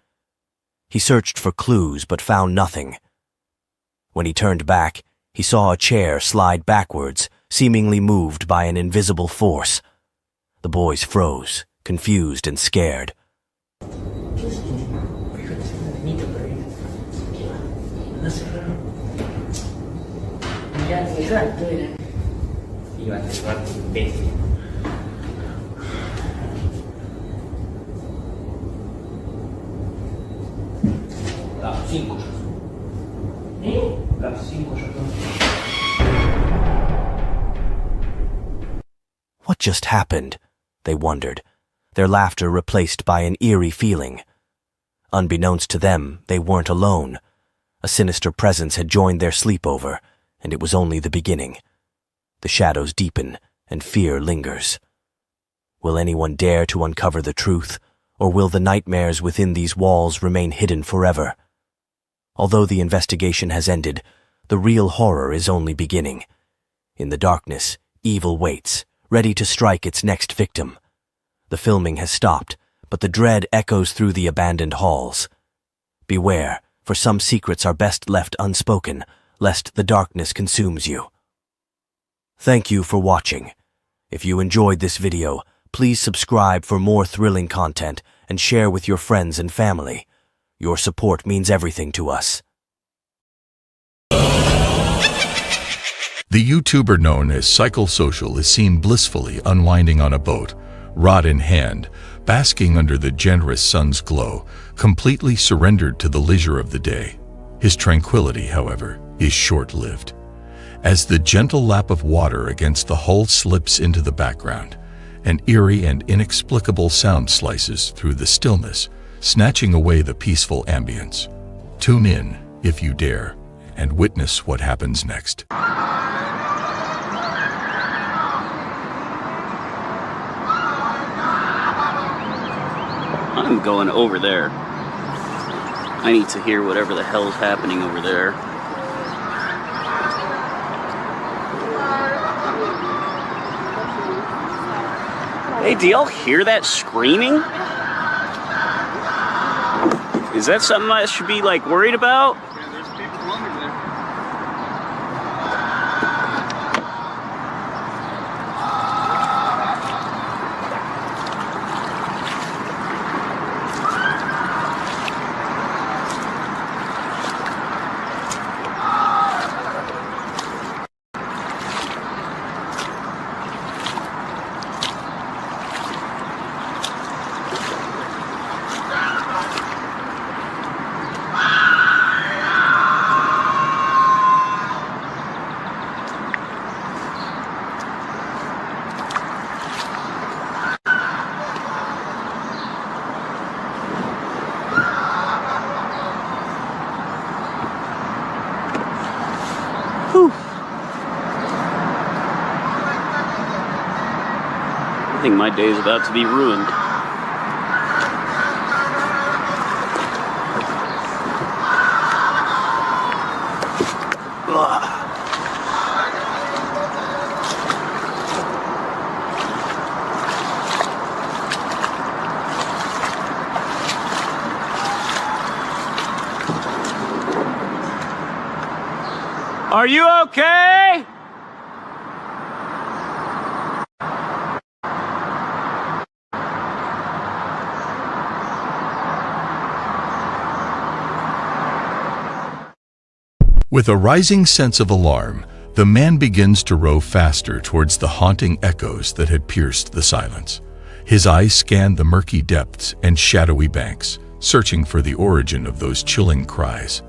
He searched for clues but found nothing. When he turned back, he saw a chair slide backwards, seemingly moved by an invisible force. The boys froze, confused and scared. What just happened? They wondered, their laughter replaced by an eerie feeling. Unbeknownst to them, they weren't alone. A sinister presence had joined their sleepover, and it was only the beginning. The shadows deepen, and fear lingers. Will anyone dare to uncover the truth, or will the nightmares within these walls remain hidden forever? Although the investigation has ended, the real horror is only beginning. In the darkness, evil waits, ready to strike its next victim. The filming has stopped, but the dread echoes through the abandoned halls. Beware, for some secrets are best left unspoken, lest the darkness consumes you. Thank you for watching. If you enjoyed this video, please subscribe for more thrilling content and share with your friends and family. Your support means everything to us. The YouTuber known as Psychosocial is seen blissfully unwinding on a boat, rod in hand, basking under the generous sun's glow, completely surrendered to the leisure of the day. His tranquility, however, is short-lived. As the gentle lap of water against the hull slips into the background, an eerie and inexplicable sound slices through the stillness, snatching away the peaceful ambience. Tune in, if you dare, and witness what happens next. I'm going over there. I need to hear whatever the hell's happening over there. Hey, do y'all hear that screaming? Is that something I should be, like, worried about? Yeah, there's people under there. I think my day is about to be ruined. Are you okay? With a rising sense of alarm, the man begins to row faster towards the haunting echoes that had pierced the silence. His eyes scan the murky depths and shadowy banks, searching for the origin of those chilling cries.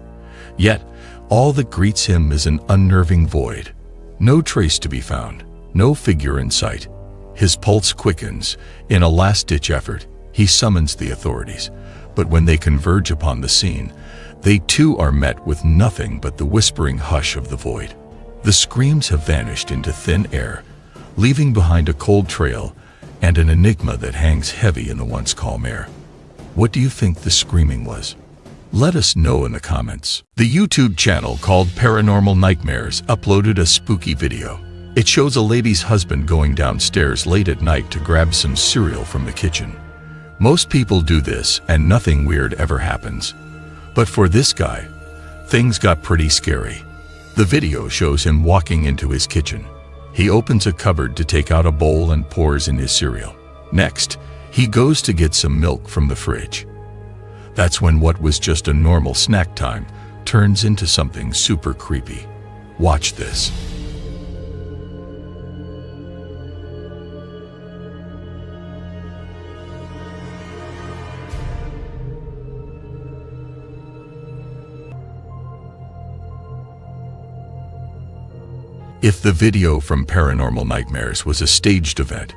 Yet, all that greets him is an unnerving void. No trace to be found, no figure in sight. His pulse quickens. In a last-ditch effort, he summons the authorities. But when they converge upon the scene, they too are met with nothing but the whispering hush of the void. The screams have vanished into thin air, leaving behind a cold trail and an enigma that hangs heavy in the once calm air. What do you think the screaming was? Let us know in the comments. The YouTube channel called Paranormal Nightmares uploaded a spooky video. It shows a lady's husband going downstairs late at night to grab some cereal from the kitchen. Most people do this and nothing weird ever happens. But for this guy, things got pretty scary. The video shows him walking into his kitchen. He opens a cupboard to take out a bowl and pours in his cereal. Next, he goes to get some milk from the fridge. That's when what was just a normal snack time turns into something super creepy. Watch this. If the video from Paranormal Nightmares was a staged event,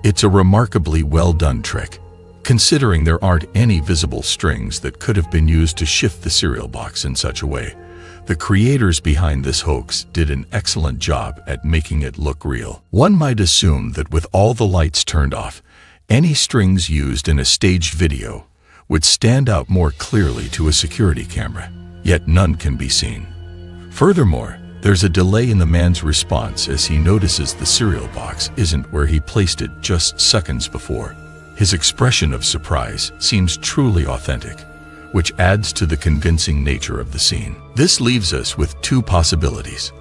it's a remarkably well-done trick, considering there aren't any visible strings that could have been used to shift the cereal box in such a way. The creators behind this hoax did an excellent job at making it look real. One might assume that with all the lights turned off, any strings used in a staged video would stand out more clearly to a security camera, yet none can be seen. Furthermore, there's a delay in the man's response as he notices the cereal box isn't where he placed it just seconds before. His expression of surprise seems truly authentic, which adds to the convincing nature of the scene. This leaves us with two possibilities.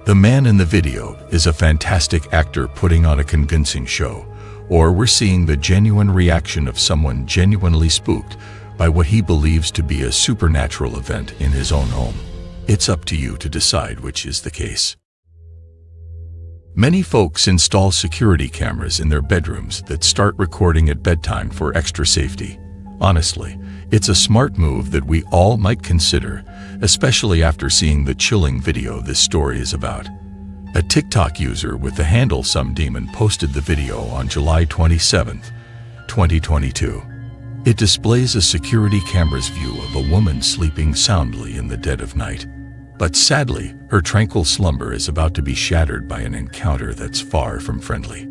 The man in the video is a fantastic actor putting on a convincing show, or we're seeing the genuine reaction of someone genuinely spooked by what he believes to be a supernatural event in his own home. It's up to you to decide which is the case. Many folks install security cameras in their bedrooms that start recording at bedtime for extra safety. Honestly, it's a smart move that we all might consider, especially after seeing the chilling video this story is about. A TikTok user with the handle SomeDemon posted the video on July 27, 2022. It displays a security camera's view of a woman sleeping soundly in the dead of night. But sadly, her tranquil slumber is about to be shattered by an encounter that's far from friendly.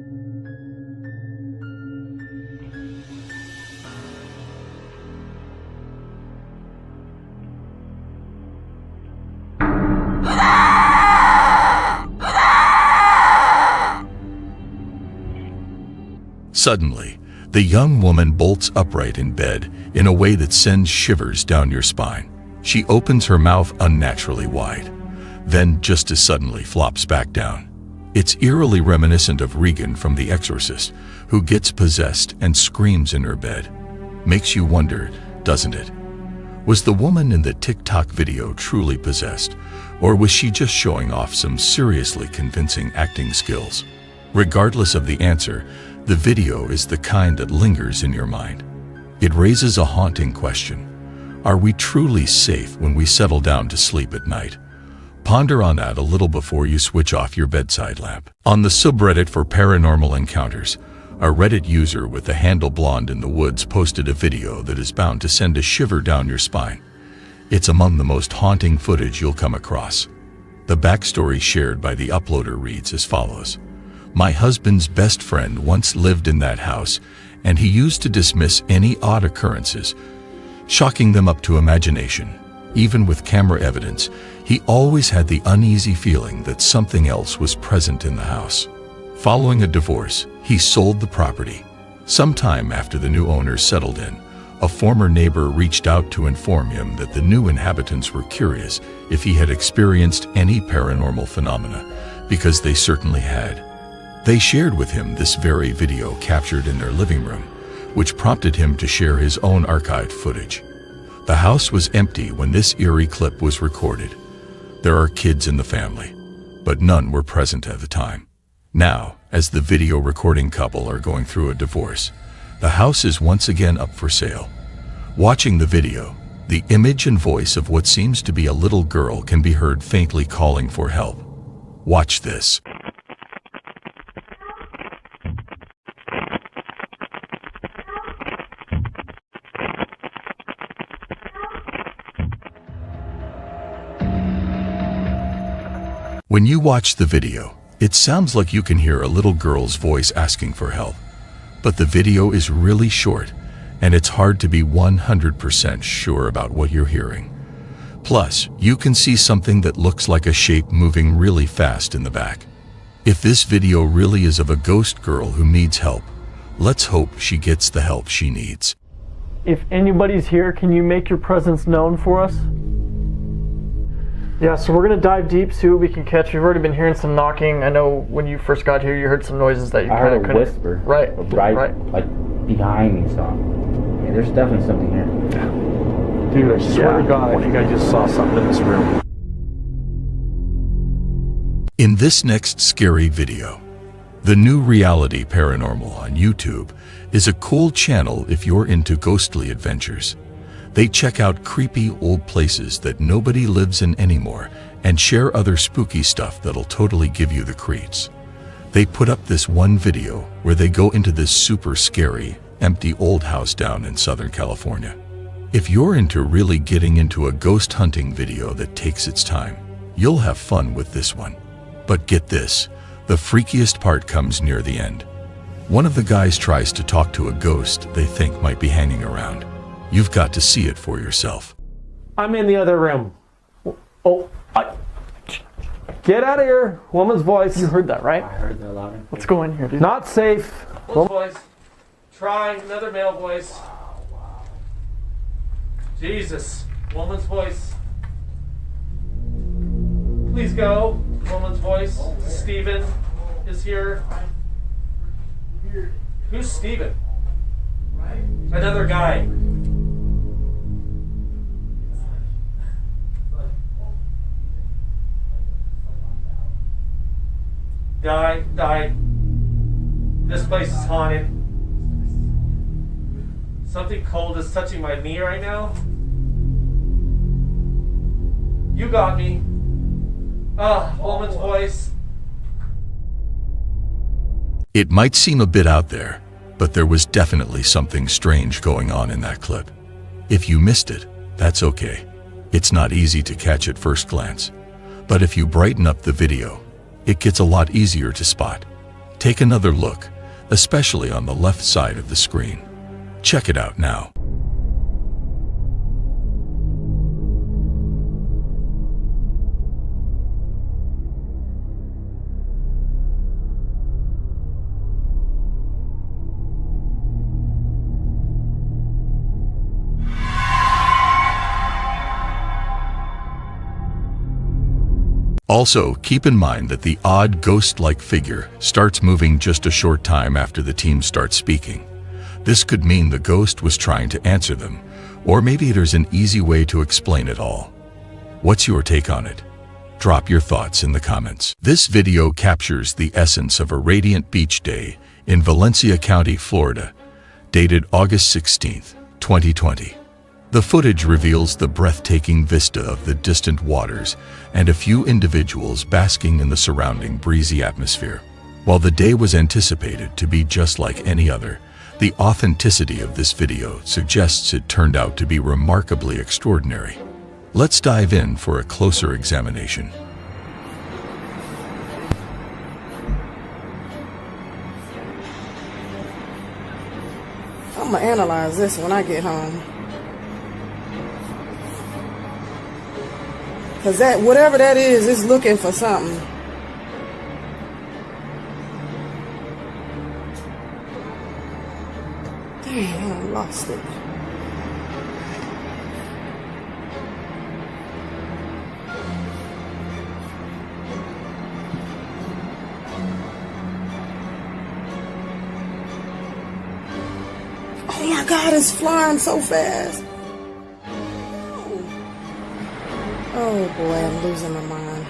Suddenly, the young woman bolts upright in bed in a way that sends shivers down your spine. She opens her mouth unnaturally wide, then just as suddenly flops back down. It's eerily reminiscent of Regan from The Exorcist, who gets possessed and screams in her bed. Makes you wonder, doesn't it? Was the woman in the TikTok video truly possessed, or was she just showing off some seriously convincing acting skills? Regardless of the answer, the video is the kind that lingers in your mind. It raises a haunting question. Are we truly safe when we settle down to sleep at night? Ponder on that a little before you switch off your bedside lamp. On the subreddit for paranormal encounters, a Reddit user with the handle Blonde in the Woods posted a video that is bound to send a shiver down your spine. It's among the most haunting footage you'll come across. The backstory shared by the uploader reads as follows. My husband's best friend once lived in that house, and he used to dismiss any odd occurrences, chalking them up to imagination. Even with camera evidence, he always had the uneasy feeling that something else was present in the house. Following a divorce, he sold the property. Sometime after the new owners settled in, a former neighbor reached out to inform him that the new inhabitants were curious if he had experienced any paranormal phenomena, because they certainly had. They shared with him this very video captured in their living room, which prompted him to share his own archived footage. The house was empty when this eerie clip was recorded. There are kids in the family, but none were present at the time. Now, as the video recording couple are going through a divorce, the house is once again up for sale. Watching the video, the image and voice of what seems to be a little girl can be heard faintly calling for help. Watch this. When you watch the video, it sounds like you can hear a little girl's voice asking for help. But the video is really short, and it's hard to be 100% sure about what you're hearing. Plus, you can see something that looks like a shape moving really fast in the back. If this video really is of a ghost girl who needs help, let's hope she gets the help she needs. If anybody's here, can you make your presence known for us? Yeah, so we're going to dive deep, see what we can catch. We've already been hearing some knocking. I know when you first got here, you heard some noises that you kind of couldn't... I heard a whisper. Right. Like, behind me, so... Yeah, there's definitely something here. Dude, I swear to God, I think I just saw something in this room. In this next scary video, the New Reality Paranormal on YouTube is a cool channel if you're into ghostly adventures. They check out creepy old places that nobody lives in anymore and share other spooky stuff that'll totally give you the creeps. They put up this one video where they go into this super scary, empty old house down in Southern California. If you're into really getting into a ghost hunting video that takes its time, you'll have fun with this one. But get this, the freakiest part comes near the end. One of the guys tries to talk to a ghost they think might be hanging around. You've got to see it for yourself. I'm in the other room. Get out of here. Woman's voice. You heard that, right? I heard that loud. Let's go in here, dude. Not safe. Woman's voice. Try another male voice. Jesus. Woman's voice. Please go. Woman's voice. Steven is here. Who's Steven? Another guy. Guy died. This place is haunted. Something cold is touching my knee right now. You got me. Woman's voice. It might seem a bit out there, but there was definitely something strange going on in that clip. If you missed it, that's okay. It's not easy to catch at first glance. But if you brighten up the video, it gets a lot easier to spot. Take another look, especially on the left side of the screen. Check it out now. Also, keep in mind that the odd ghost-like figure starts moving just a short time after the team starts speaking. This could mean the ghost was trying to answer them, or maybe there's an easy way to explain it all. What's your take on it? Drop your thoughts in the comments. This video captures the essence of a radiant beach day in Valencia County, Florida, dated August 16, 2020. The footage reveals the breathtaking vista of the distant waters and a few individuals basking in the surrounding breezy atmosphere. While the day was anticipated to be just like any other, the authenticity of this video suggests it turned out to be remarkably extraordinary. Let's dive in for a closer examination. I'm gonna analyze this when I get home. Cause that, whatever that is looking for something. Damn, I lost it. Oh my God, it's flying so fast. Oh boy, I'm losing my mind.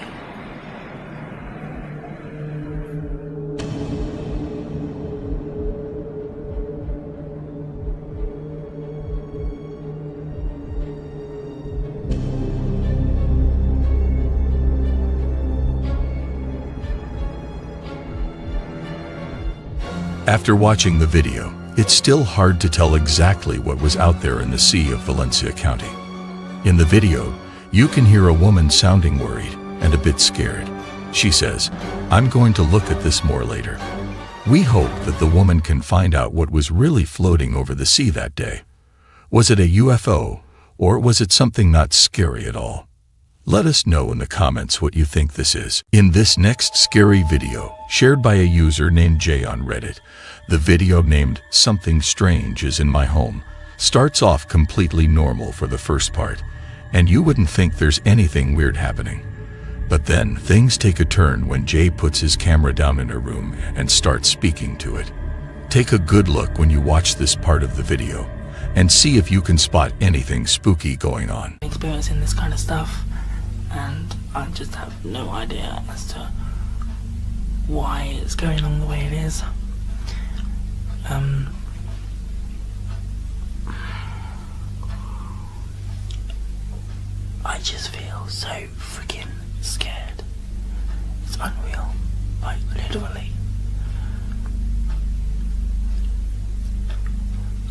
After watching the video, it's still hard to tell exactly what was out there in the sea of Valencia County. In the video, you can hear a woman sounding worried and a bit scared. She says, "I'm going to look at this more later." We hope that the woman can find out what was really floating over the sea that day. Was it a UFO, or was it something not scary at all? Let us know in the comments what you think this is. In this next scary video, shared by a user named Jay on Reddit, the video named "Something Strange is in My Home" starts off completely normal for the first part, and you wouldn't think there's anything weird happening. But then things take a turn when Jay puts his camera down in her room and starts speaking to it. Take a good look when you watch this part of the video and see if you can spot anything spooky going on. Experiencing this kind of stuff, and I just have no idea as to why it's going on the way it is. I just feel so freaking scared. It's unreal, like literally.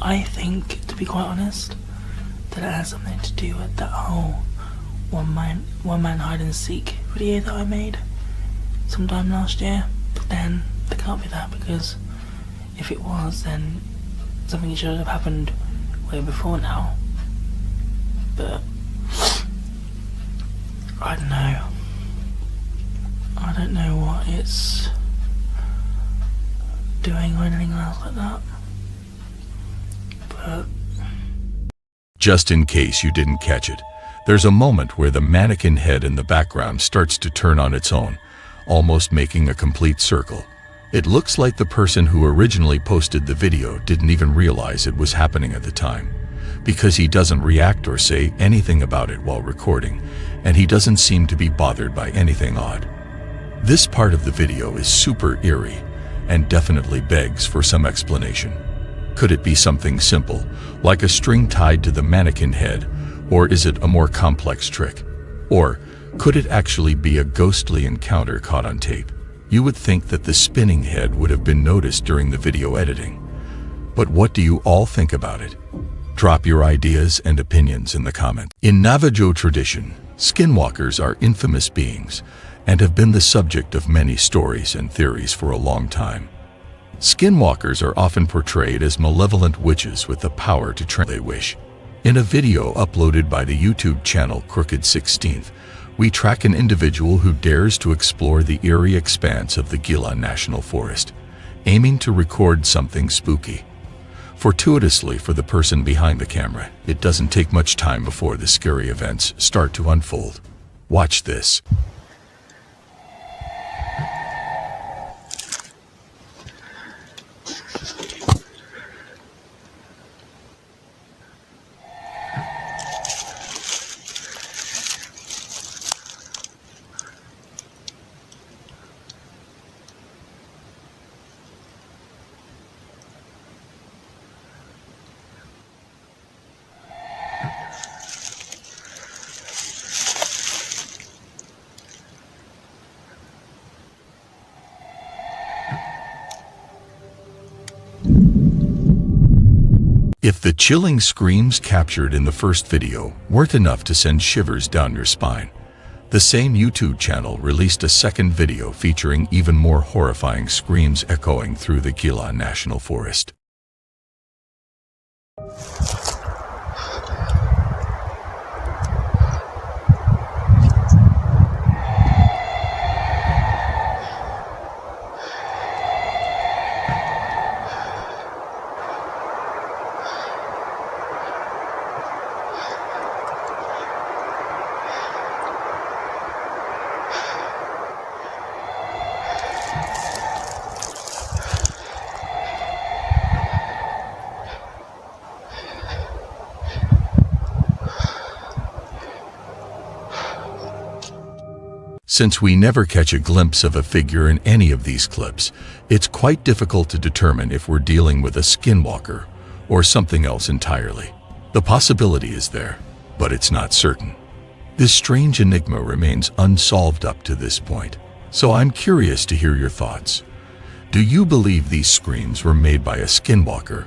I think, to be quite honest, that it has something to do with that whole one man hide and seek video that I made sometime last year. But then there can't be that, because if it was, then something should have happened way before now. But I don't know. I don't know what it's doing or anything else like that. But just in case you didn't catch it, there's a moment where the mannequin head in the background starts to turn on its own, almost making a complete circle. It looks like the person who originally posted the video didn't even realize it was happening at the time, because he doesn't react or say anything about it while recording, and he doesn't seem to be bothered by anything odd. This part of the video is super eerie and definitely begs for some explanation. Could it be something simple, like a string tied to the mannequin head, or is it a more complex trick? Or could it actually be a ghostly encounter caught on tape? You would think that the spinning head would have been noticed during the video editing. But what do you all think about it? Drop your ideas and opinions in the comments. In Navajo tradition, skinwalkers are infamous beings and have been the subject of many stories and theories for a long time. Skinwalkers are often portrayed as malevolent witches with the power to try they wish. In a video uploaded by the YouTube channel Crooked 16th, we track an individual who dares to explore the eerie expanse of the Gila National Forest, aiming to record something spooky. Fortuitously for the person behind the camera, it doesn't take much time before the scary events start to unfold. Watch this. If the chilling screams captured in the first video weren't enough to send shivers down your spine, the same YouTube channel released a second video featuring even more horrifying screams echoing through the Gila National Forest. Since we never catch a glimpse of a figure in any of these clips, it's quite difficult to determine if we're dealing with a skinwalker or something else entirely. The possibility is there, but it's not certain. This strange enigma remains unsolved up to this point, so I'm curious to hear your thoughts. Do you believe these screams were made by a skinwalker,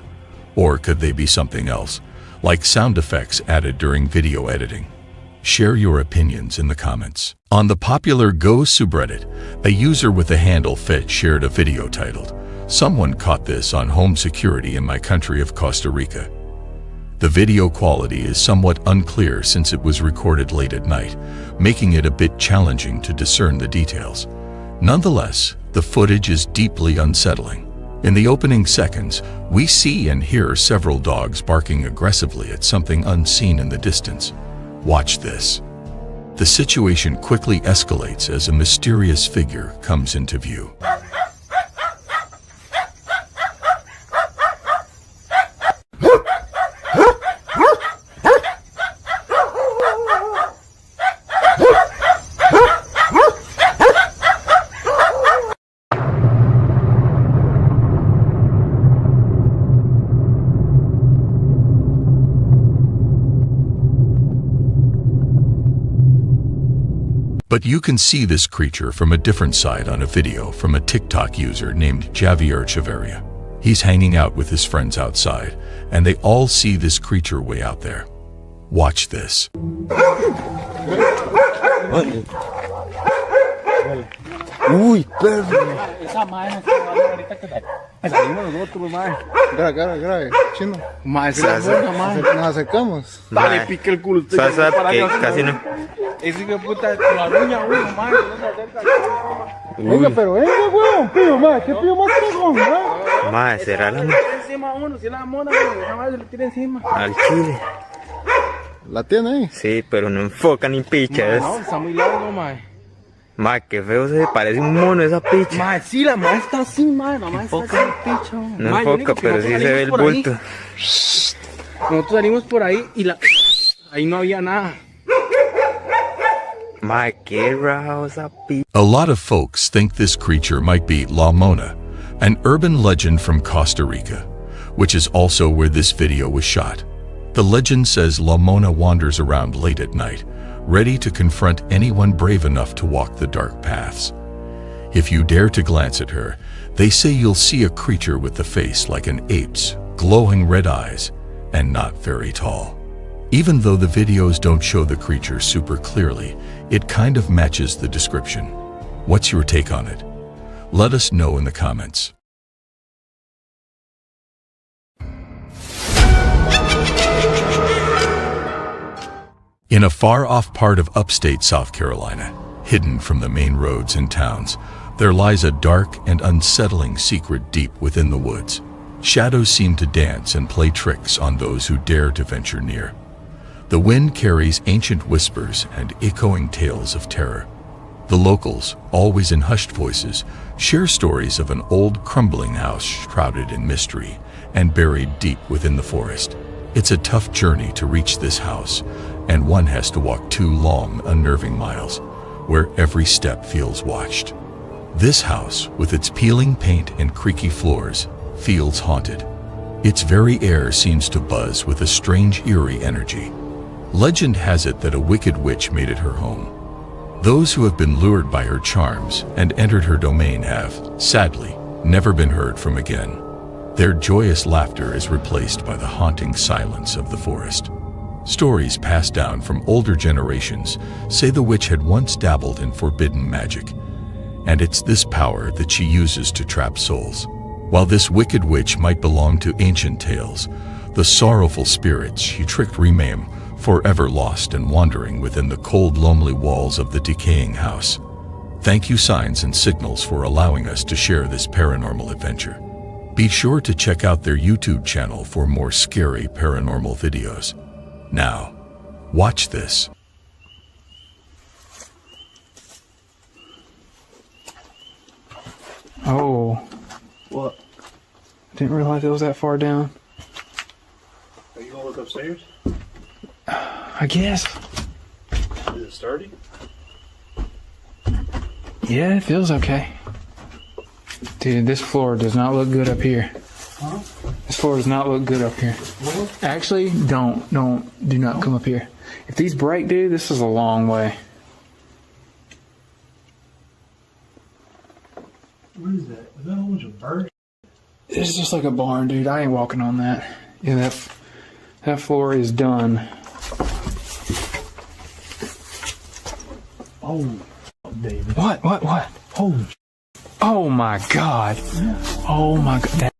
or could they be something else, like sound effects added during video editing? Share your opinions in the comments. On the popular Go subreddit, a user with the handle Fit shared a video titled, "Someone caught this on home security in my country of Costa Rica." The video quality is somewhat unclear since it was recorded late at night, making it a bit challenging to discern the details. Nonetheless, the footage is deeply unsettling. In the opening seconds, we see and hear several dogs barking aggressively at something unseen in the distance. Watch this. The situation quickly escalates as a mysterious figure comes into view. But you can see this creature from a different side on a video from a TikTok user named Javier Chavarria. He's hanging out with his friends outside, and they all see this creature way out there. Watch this. Uy, perro. Esa madre nos está dando ahorita que salimos nosotros, madre. Grave, chino. Madre, se la boca, madre. Nos acercamos. Dale, pica el culo. Casi no. Ese hijo de puta, con la uña, uno, madre. No se acerca. Venga, pero venga, weón, pío, madre. ¿Qué pío más cagón, madre? Madre, será la... encima uno, si es la mona, esa madre se le tira encima. Al chile. ¿La tiene ahí? Sí, pero no enfoca ni pichas. No, está muy largo, madre. Madre, qué feo se parece un mono esa picha. Madre, sí, la madre está así, madre. La madre está así, picha. No enfoca, pero sí se ve el bulto. Nosotros salimos por ahí y ahí no había nada. Madre, qué raro esa picha. A lot of folks think this creature might be La Mona, an urban legend from Costa Rica, which is also where this video was shot. The legend says La Mona wanders around late at night, ready to confront anyone brave enough to walk the dark paths. If you dare to glance at her, they say you'll see a creature with the face like an ape's, glowing red eyes, and not very tall. Even though the videos don't show the creature super clearly, it kind of matches the description. What's your take on it? Let us know in the comments. In a far-off part of upstate South Carolina, hidden from the main roads and towns, there lies a dark and unsettling secret deep within the woods. Shadows seem to dance and play tricks on those who dare to venture near. The wind carries ancient whispers and echoing tales of terror. The locals, always in hushed voices, share stories of an old crumbling house shrouded in mystery and buried deep within the forest. It's a tough journey to reach this house, and one has to walk 2 long, unnerving miles, where every step feels watched. This house, with its peeling paint and creaky floors, feels haunted. Its very air seems to buzz with a strange, eerie energy. Legend has it that a wicked witch made it her home. Those who have been lured by her charms and entered her domain have, sadly, never been heard from again. Their joyous laughter is replaced by the haunting silence of the forest. Stories passed down from older generations say the witch had once dabbled in forbidden magic, and it's this power that she uses to trap souls. While this wicked witch might belong to ancient tales, the sorrowful spirits she tricked remain forever lost and wandering within the cold, lonely walls of the decaying house. Thank you, Signs and Signals, for allowing us to share this paranormal adventure. Be sure to check out their YouTube channel for more scary paranormal videos. Now, watch this. Oh. What? Didn't realize it was that far down. Are you gonna look upstairs? I guess. Is it sturdy? Yeah, it feels okay. Dude, this floor does not look good up here. Huh? This floor does not look good up here. What? Actually, do not come up here. If these break, dude, this is a long way. What is that? Is that a bunch of birds? It's just like a barn, dude. I ain't walking on that. Yeah, that floor is done. Oh, David. What? Holy. Oh my God. Oh my God.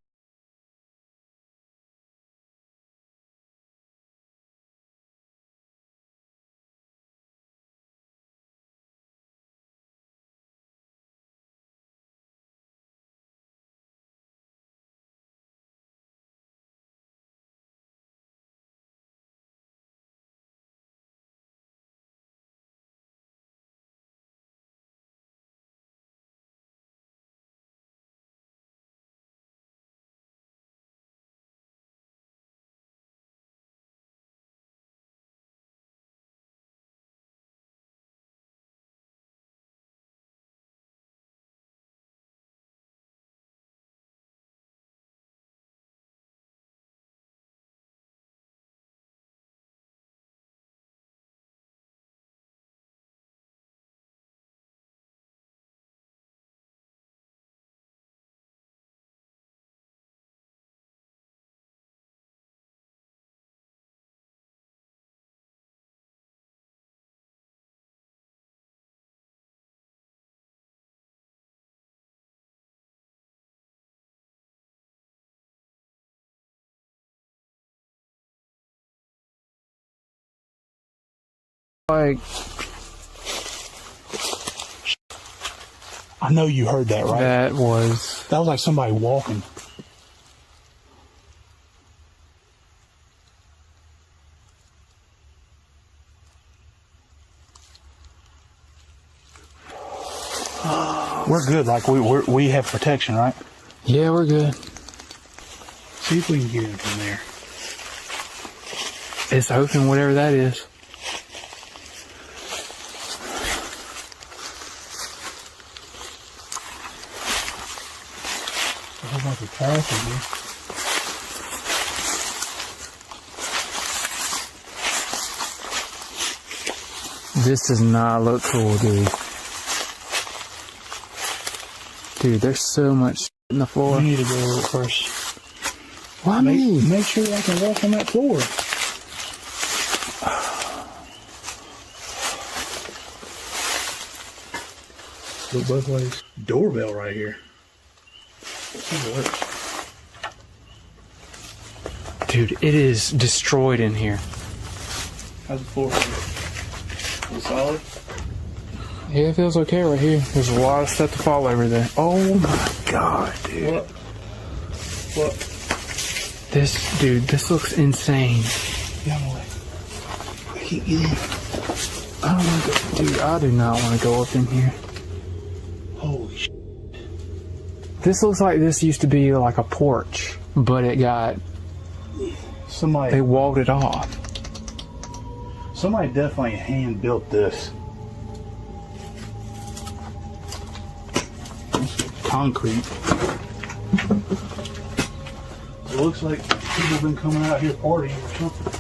Like, I know you heard that, right? That was like somebody walking. We're good. Like we have protection, right? Yeah, we're good. See if we can get in from there. It's open, whatever that is. A whole bunch of trash in here. This does not look cool, dude. Dude, there's so much in the floor. We need to go over it first. Why me? Make sure I can walk on that floor. Look both ways. Doorbell right here. Dude, it is destroyed in here. How's the floor? Is it solid? Yeah, it feels okay right here. There's a lot of stuff to fall over there. Oh my God, dude. What? This looks insane. Get out of the way. I can't get in. I don't want to go, dude, I do not want to go up in here. Holy shit. This looks like this used to be like a porch, but it got... They walled it off. Somebody definitely hand built this. Concrete. It looks like people have been coming out here partying or something.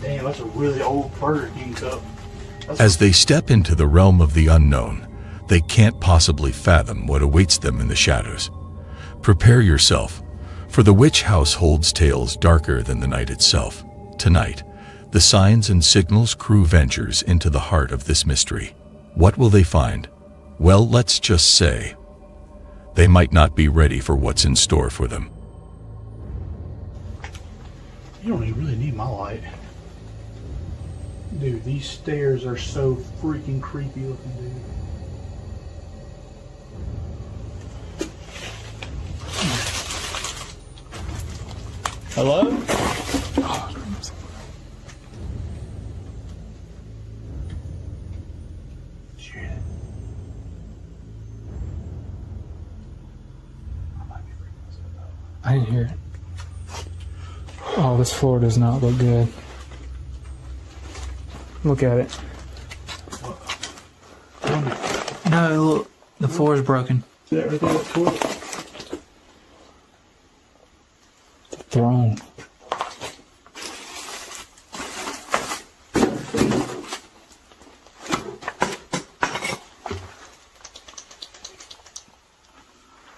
Damn, that's a really old Burger King cup. As they step into the realm of the unknown, they can't possibly fathom what awaits them in the shadows. Prepare yourself, for the witch house holds tales darker than the night itself. Tonight, the Signs and Signals crew ventures into the heart of this mystery. What will they find? Well, let's just say, they might not be ready for what's in store for them. You don't even really need my light. Dude, these stairs are so freaking creepy looking, dude. Hello? I didn't hear it. Oh, this floor does not look good. Look at it. No, look. The floor is broken. Is that right there? That toilet? The throne.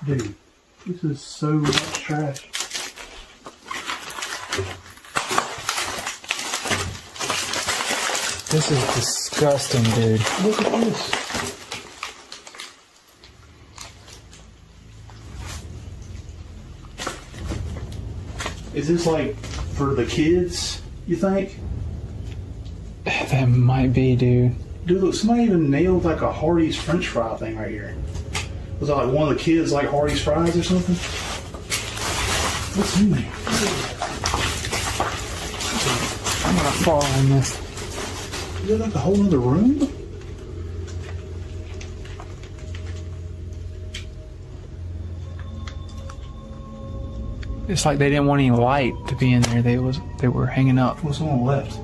Dude, this is so much trash. This is disgusting, dude. Look at this. Is this like for the kids, you think? That might be, dude. Dude, look, somebody even nailed like a Hardee's French fry thing right here. Was that like one of the kids like Hardee's fries or something? What's in there? I'm gonna fall on this. Is it like a whole other room? It's like they didn't want any light to be in there. They were hanging up. What's on the left?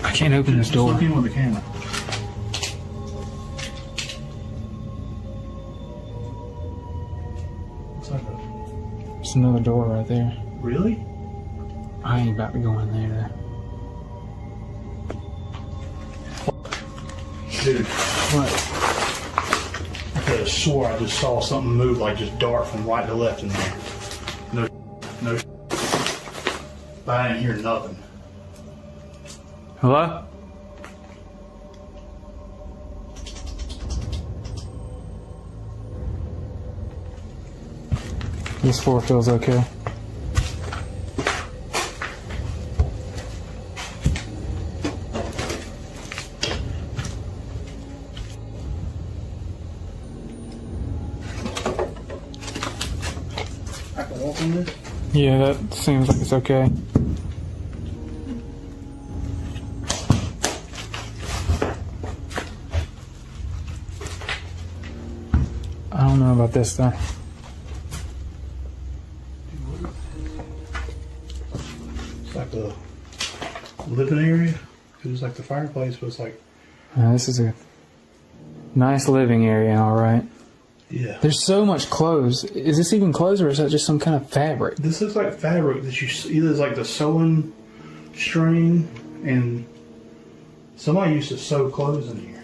I can't open this door. Look in with the camera. Looks like There's another door right there. Really? I ain't about to go in there. Dude. What? I could have swore I just saw something move like just dart from right to left in there. No. But I didn't hear nothing. Hello? This floor feels okay. I can walk in this? Yeah, that seems like it's okay. I don't know about this though. It's like a living area. It was like the fireplace, but it's like... This is a nice living area, alright. Yeah. There's so much clothes. Is this even clothes or is that just some kind of fabric? This looks like fabric that you either is like the sewing string, and somebody used to sew clothes in here.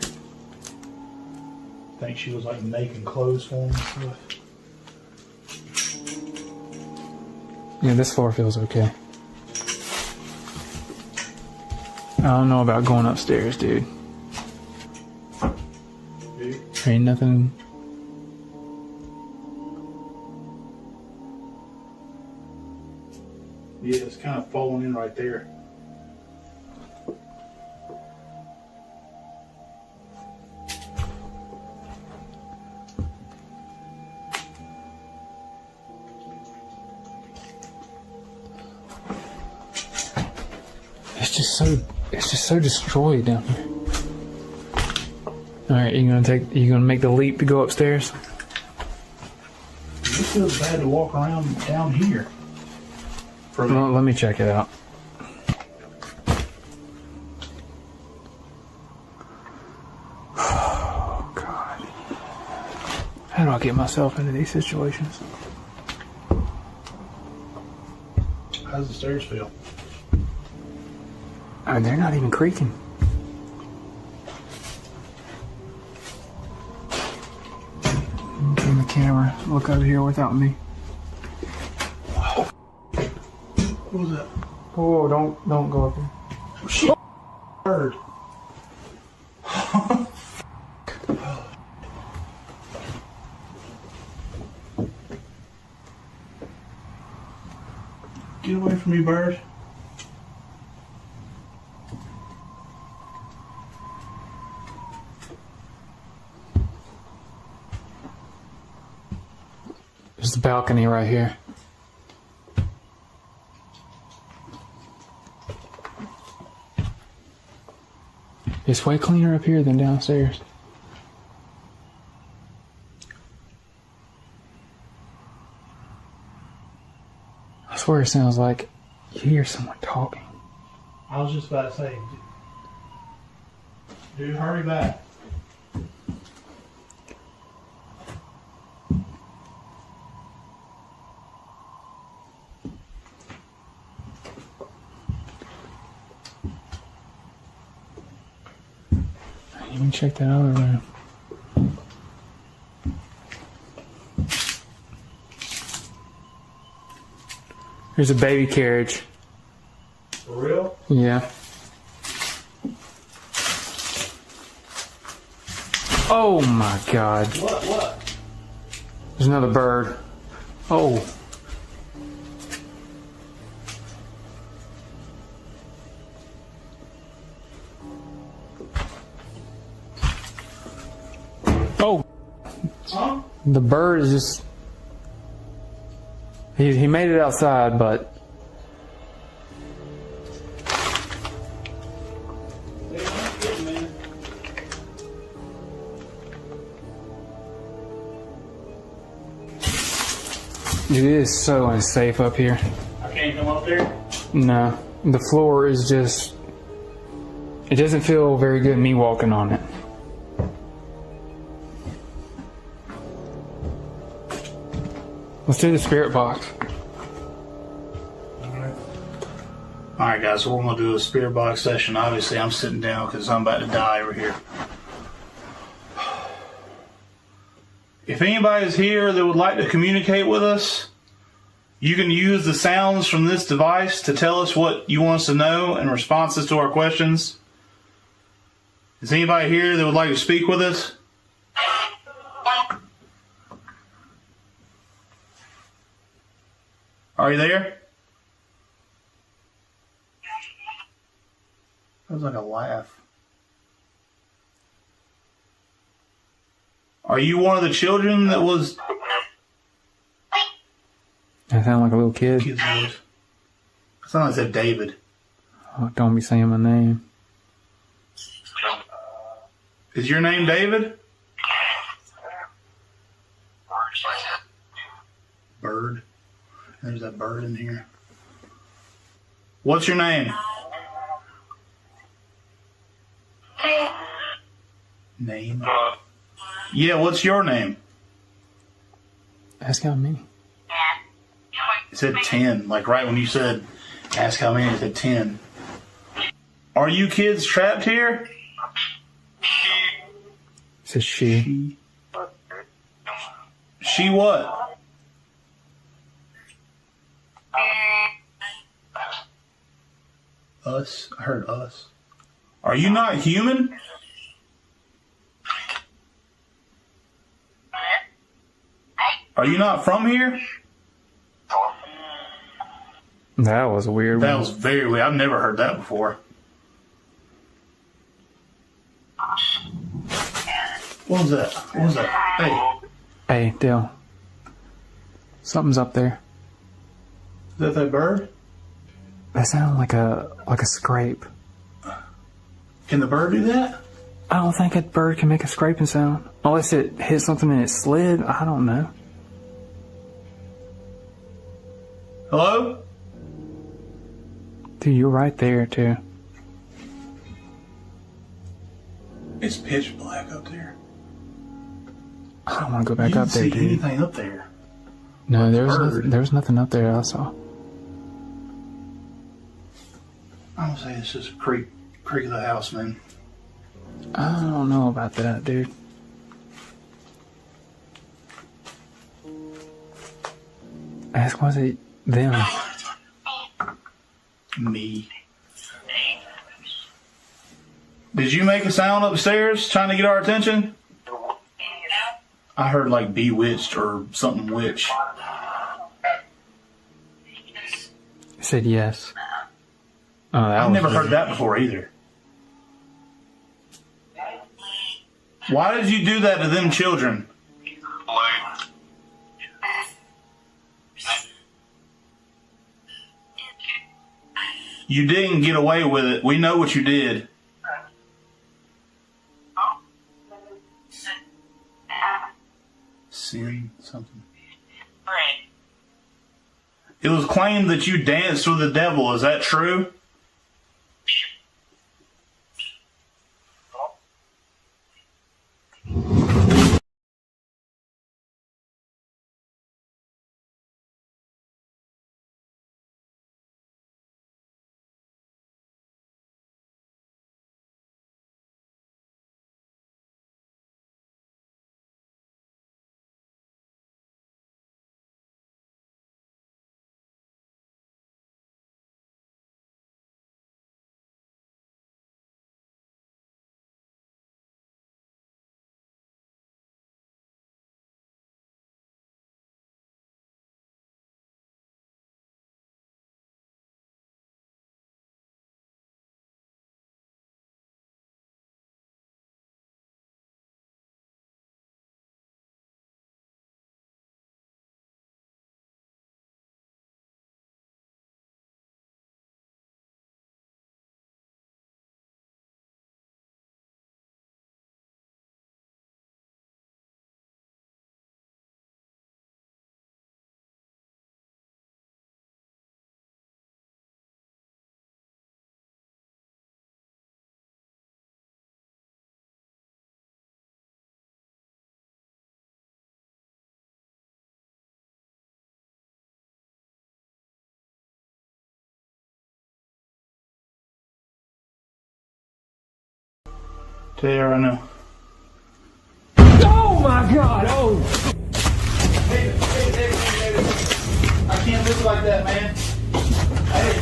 I think she was like making clothes for them and stuff. Yeah, this floor feels okay. I don't know about going upstairs, dude. There ain't nothing. Yeah, it's kind of falling in right there. It's just so destroyed down here. Alright, you gonna make the leap to go upstairs? It feels bad to walk around down here. Well, let me check it out. Oh, God. How do I get myself into these situations? How does the stairs feel? I mean, they're not even creaking. Turn the camera. Look over here without me. What was that? Whoa, don't go up here. Oh, shit. Bird. Get away from me, bird. There's the balcony right here. It's way cleaner up here than downstairs. I swear it sounds like you hear someone talking. I was just about to say, dude, hurry back. You can check that other room. There's a baby carriage. For real? Yeah. Oh my god. What? There's another bird. Oh. Oh. Huh? The bird is just... He made it outside, but... It is so unsafe up here. I can't come up there? No. The floor is just... It doesn't feel very good me walking on it. Let's do the spirit box. Alright guys, so we're going to do a spirit box session. Obviously I'm sitting down because I'm about to die over here. If anybody's here that would like to communicate with us, you can use the sounds from this device to tell us what you want us to know in responses to our questions. Is anybody here that would like to speak with us? Are you there? That was like a laugh. Are you one of the children that was... I sound like a little kid. Kid's voice. It sounded like it said David. Oh, don't be saying my name. Is your name David? Bird. There's that bird in here. What's your name? Name? Yeah, what's your name? Ask how many. It said 10. Like right when you said, ask how many, it said 10. Are you kids trapped here? It says she. She what? Us? I heard us. Are you not human? Are you not from here? That was a weird one. That was very weird. I've never heard that before. What was that? What was that? Hey. Hey, Dale. Something's up there. Is that bird? That sounded like a scrape. Can the bird do that? I don't think a bird can make a scraping sound. Unless it hit something and it slid. I don't know. Hello? Dude, you're right there, too. It's pitch black up there. I don't want to go back up there, You didn't dude. see anything up there. No, there was nothing up there I saw. I'm gonna say it's just a creak of the house, man. I don't know about that, dude. Ask, was it them? Me. Did you make a sound upstairs trying to get our attention? I heard like bewitched or something witch. said yes. Oh, that I've was never weird. heard that before either. Why did you do that to them children? You didn't get away with it. We know what you did. Sin something. It was claimed that you danced with the devil. Is that true? Tell you right now. Oh my god! Oh! Hey, I can't live like that, man. Hey.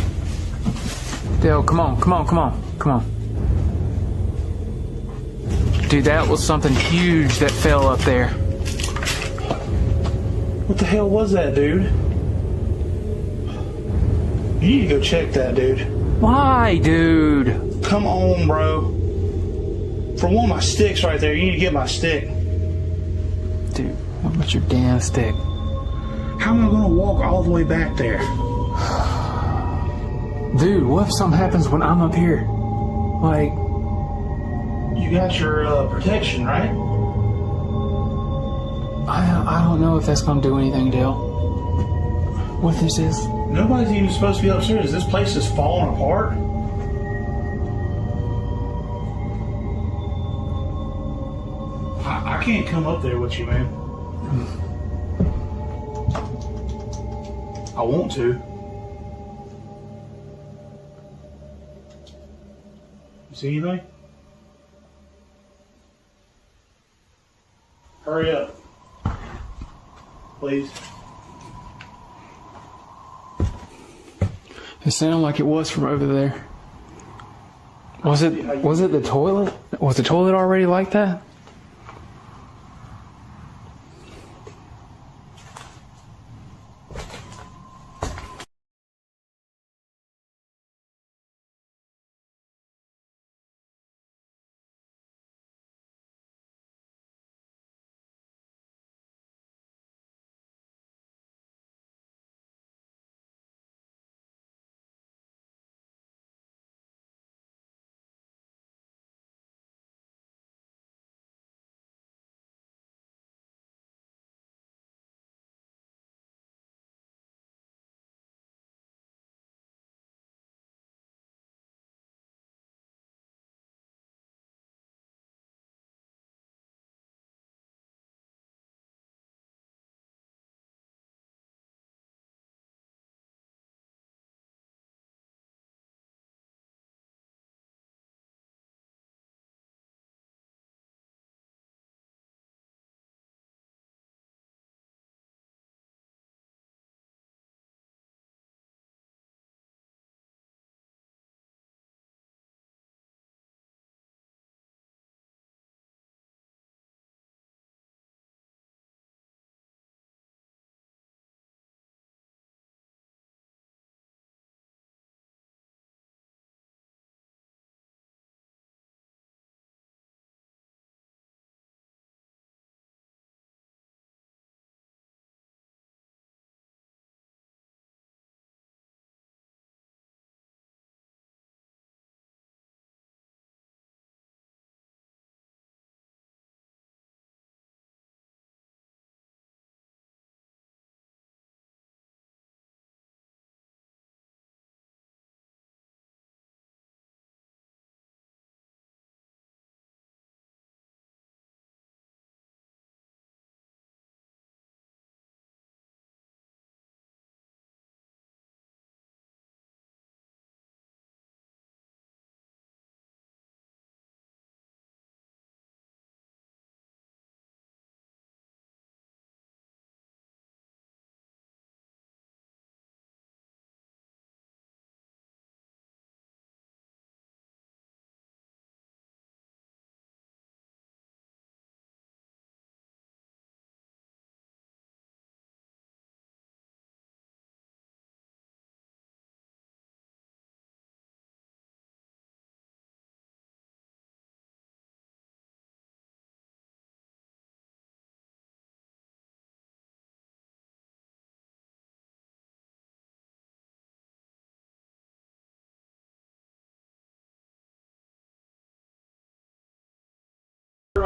Dale, come on. Dude, that was something huge that fell up there. What the hell was that, dude? You need to go check that, dude. Why, dude? Come on, bro. For one, my stick's right there. You need to get my stick. Dude, what about your damn stick? How am I going to walk all the way back there? Dude, what if something happens when I'm up here? Like... You got your protection, right? I don't know if that's going to do anything, Dale. What this is? Nobody's even supposed to be upstairs. This place is falling apart. I can't come up there with you, man. I want to. You see anything? Hurry up. Please. It sounded like it was from over there. Was it the toilet? Was the toilet already like that?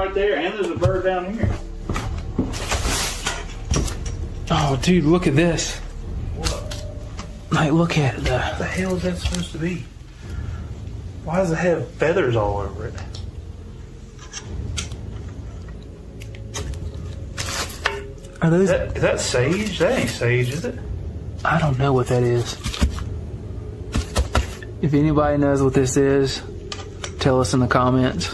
right there, and there's a bird down here. Oh, dude, look at this. What? Like, look at it. What the hell is that supposed to be? Why does it have feathers all over it? Are those? Is that sage? That ain't sage, is it? I don't know what that is. If anybody knows what this is, tell us in the comments.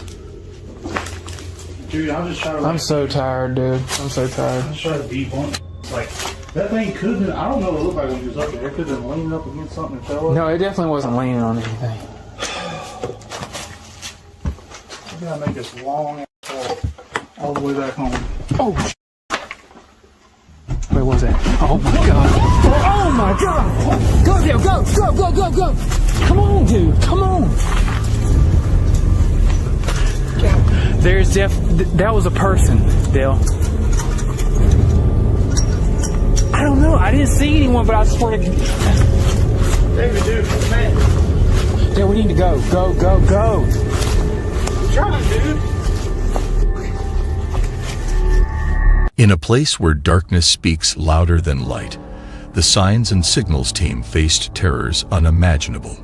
Dude, I'm just trying to. I'm so tired, dude. I'm so tired. I'm just trying to debunk. Like, that thing could have been. I don't know what it looked like when he was up there. It could have been leaning up against something and fell up. No, it definitely wasn't leaning on anything. We gotta make this long ass walk all the way back home. Oh, where was that? Oh my god. Oh my god. Go, Dale, go, go, go, go, go. Come on, dude. Come on. There's that was a person, Dale. I don't know. I didn't see anyone, but I swear to God. David, dude, man. Dale, we need to go. Go, go, go. I'm trying, dude. In a place where darkness speaks louder than light, the Signs and Signals team faced terrors unimaginable.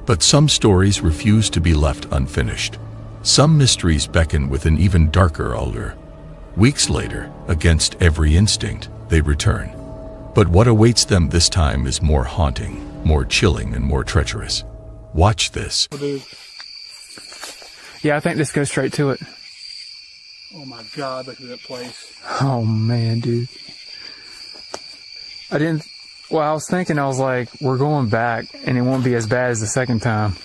But some stories refuse to be left unfinished. Some mysteries beckon with an even darker allure. Weeks later, against every instinct, they return. But what awaits them this time is more haunting, more chilling, and more treacherous. Watch this. Yeah, I think this goes straight to it. Oh my god, look at that place. Oh man, dude. I was thinking, I was like, we're going back and it won't be as bad as the second time.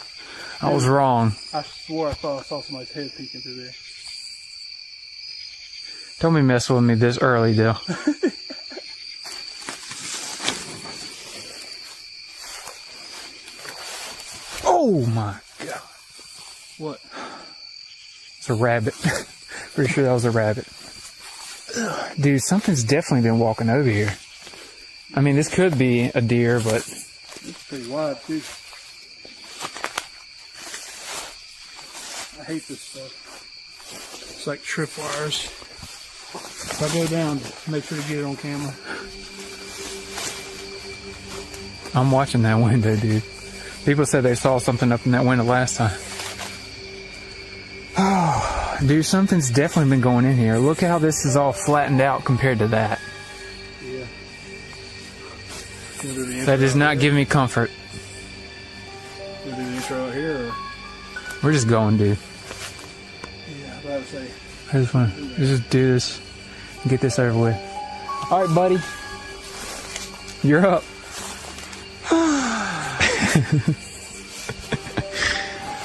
I was wrong. I swore I thought I saw somebody's head peeking through there. Don't be messing with me this early, Dale. Oh my god. What? It's a rabbit. Pretty sure that was a rabbit. Ugh, dude, something's definitely been walking over here. I mean, this could be a deer, but... It's pretty wide, too. I hate this stuff. It's like tripwires. If I go down, make sure to get it on camera. I'm watching that window, dude. People said they saw something up in that window last time. Oh, dude, something's definitely been going in here. Look how this is all flattened out compared to that. Yeah. That does not give me comfort. We'll do the intro out here, or? We're just going, dude. Yeah, I was about to say. I just want to just do this and get this over with. All right, buddy. You're up.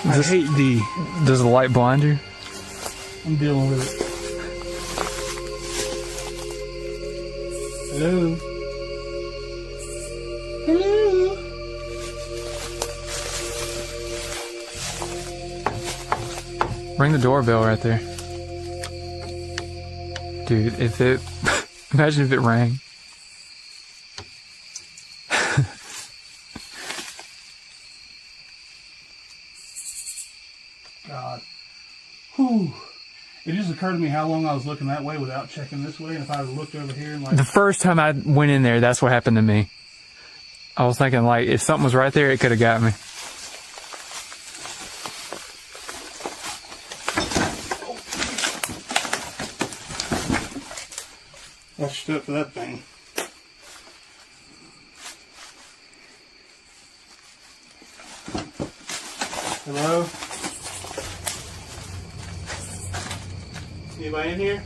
I hate D. Does the light blind you? I'm dealing with it. Hello? Hello? Ring the doorbell right there. Dude, if it... imagine if it rang. God. Whew. It just occurred to me how long I was looking that way without checking this way, and if I had looked over here and like... The first time I went in there, that's what happened to me. I was thinking, like, if something was right there, it could have got me. I stood up for that thing. Hello? Anybody in here?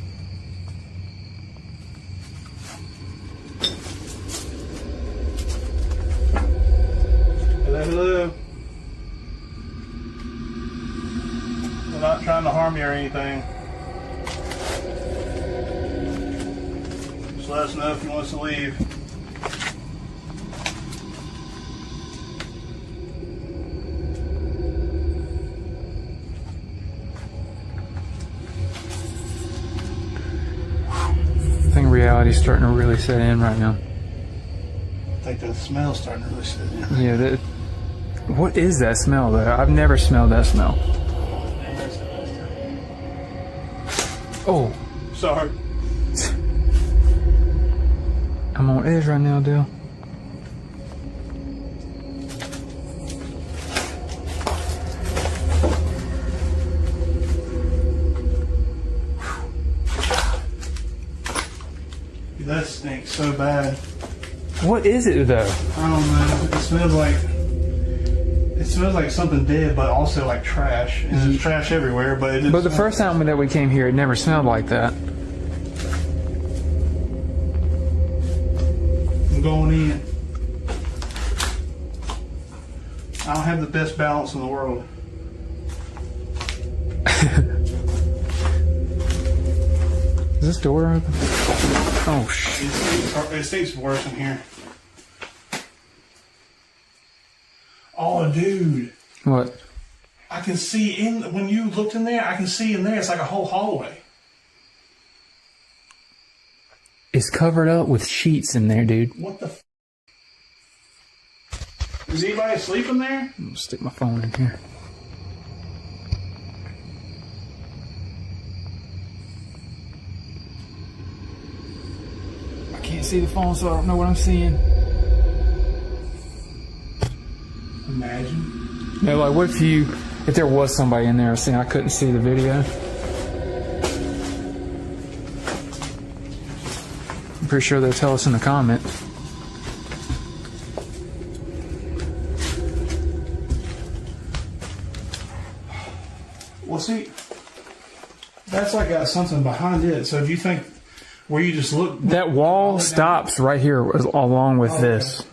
Hello, hello. We're not trying to harm you or anything. Just let us know if you want us to leave. I think reality's starting to really set in right now. I think the smell's starting to really set in. Yeah, what is that smell though? I've never smelled that smell. Oh. Sorry. I'm on edge right now, Dale. That stinks so bad. What is it though? I don't know. It smells like something dead, but also like trash. And there's trash everywhere. But the first time that we came here, it never smelled like that. I'm going in. I don't have the best balance in the world. Is this door open? Oh shit! It stinks worse in here. Oh, dude. What? I can see when you looked in there, I can see in there, it's like a whole hallway. It's covered up with sheets in there, dude. What the Is anybody asleep in there? I'm gonna stick my phone in here. I can't see the phone, so I don't know what I'm seeing. Imagine. Yeah, like what if there was somebody in there saying I couldn't see the video? I'm pretty sure they'll tell us in the comments. Well, see, that's like got something behind it. So do you think where you just look? That wall stops right here along with this.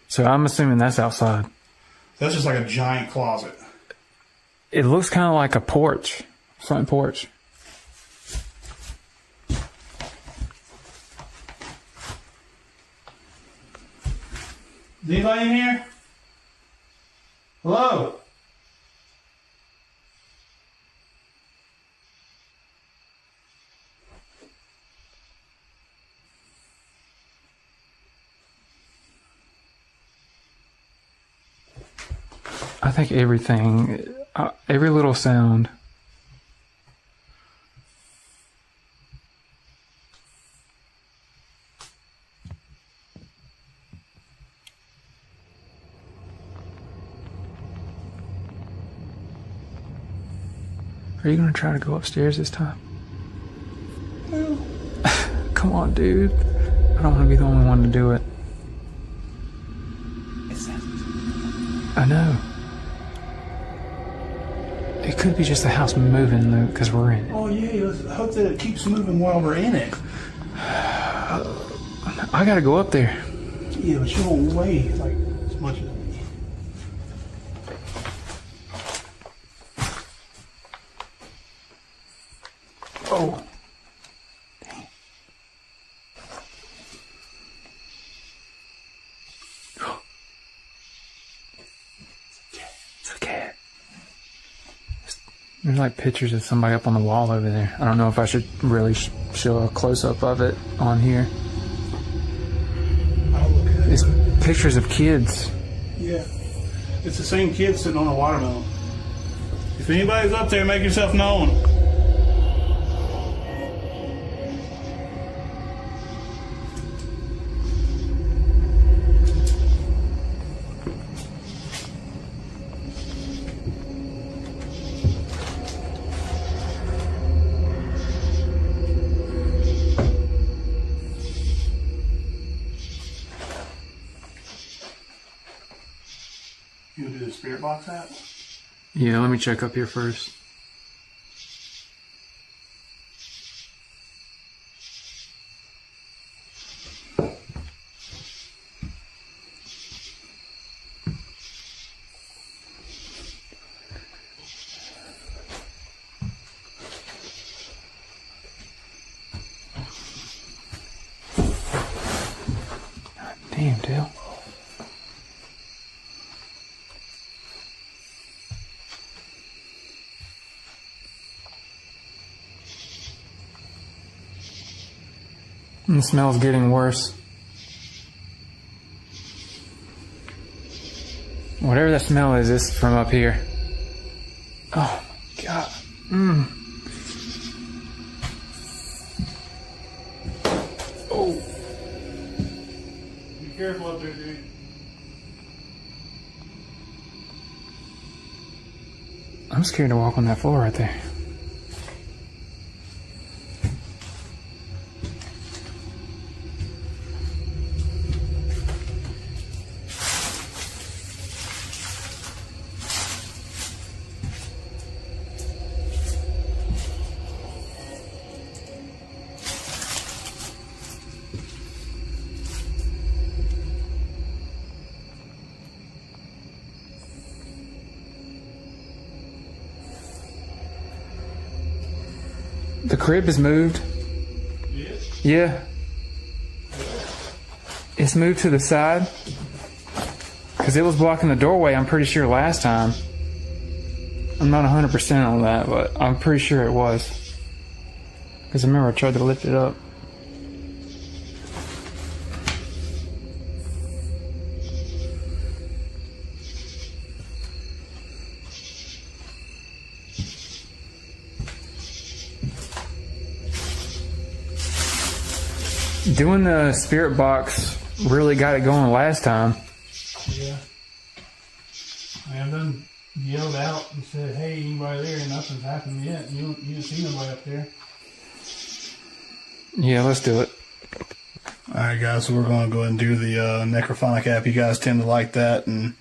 So I'm assuming that's outside. That's just like a giant closet. It looks kind of like a porch, front porch. Is anybody in here? Hello? I think everything, every little sound. Are you going to try to go upstairs this time? No. Come on, dude. I don't want to be the only one to do it. I know. It could be just the house moving, though, because we're in it. Oh, yeah. Let's hope that it keeps moving while we're in it. I gotta go up there. Yeah, but you won't weigh like as much as me. Oh. It's a cat. There's like pictures of somebody up on the wall over there. I don't know if I should really show a close-up of it on here. I'll look at it. It's pictures of kids. Yeah. It's the same kid sitting on a watermelon. If anybody's up there, make yourself known. You do the spirit box app? Yeah, let me check up here first. God damn, Dale. And the smell's getting worse. Whatever that smell is, it's from up here. Oh my god. I'm scared to walk on that floor right there. The crib is moved. Yes. Yeah. It's moved to the side. Because it was blocking the doorway, I'm pretty sure, last time. I'm not 100% on that, but I'm pretty sure it was. Because I remember I tried to lift it up. Doing the spirit box really got it going last time. Yeah. I done yelled out and said, hey, anybody there? And nothing's happened yet. You didn't see nobody up there. Yeah, let's do it. Alright guys, so we're going to go ahead and do the necrophonic app. You guys tend to like that, and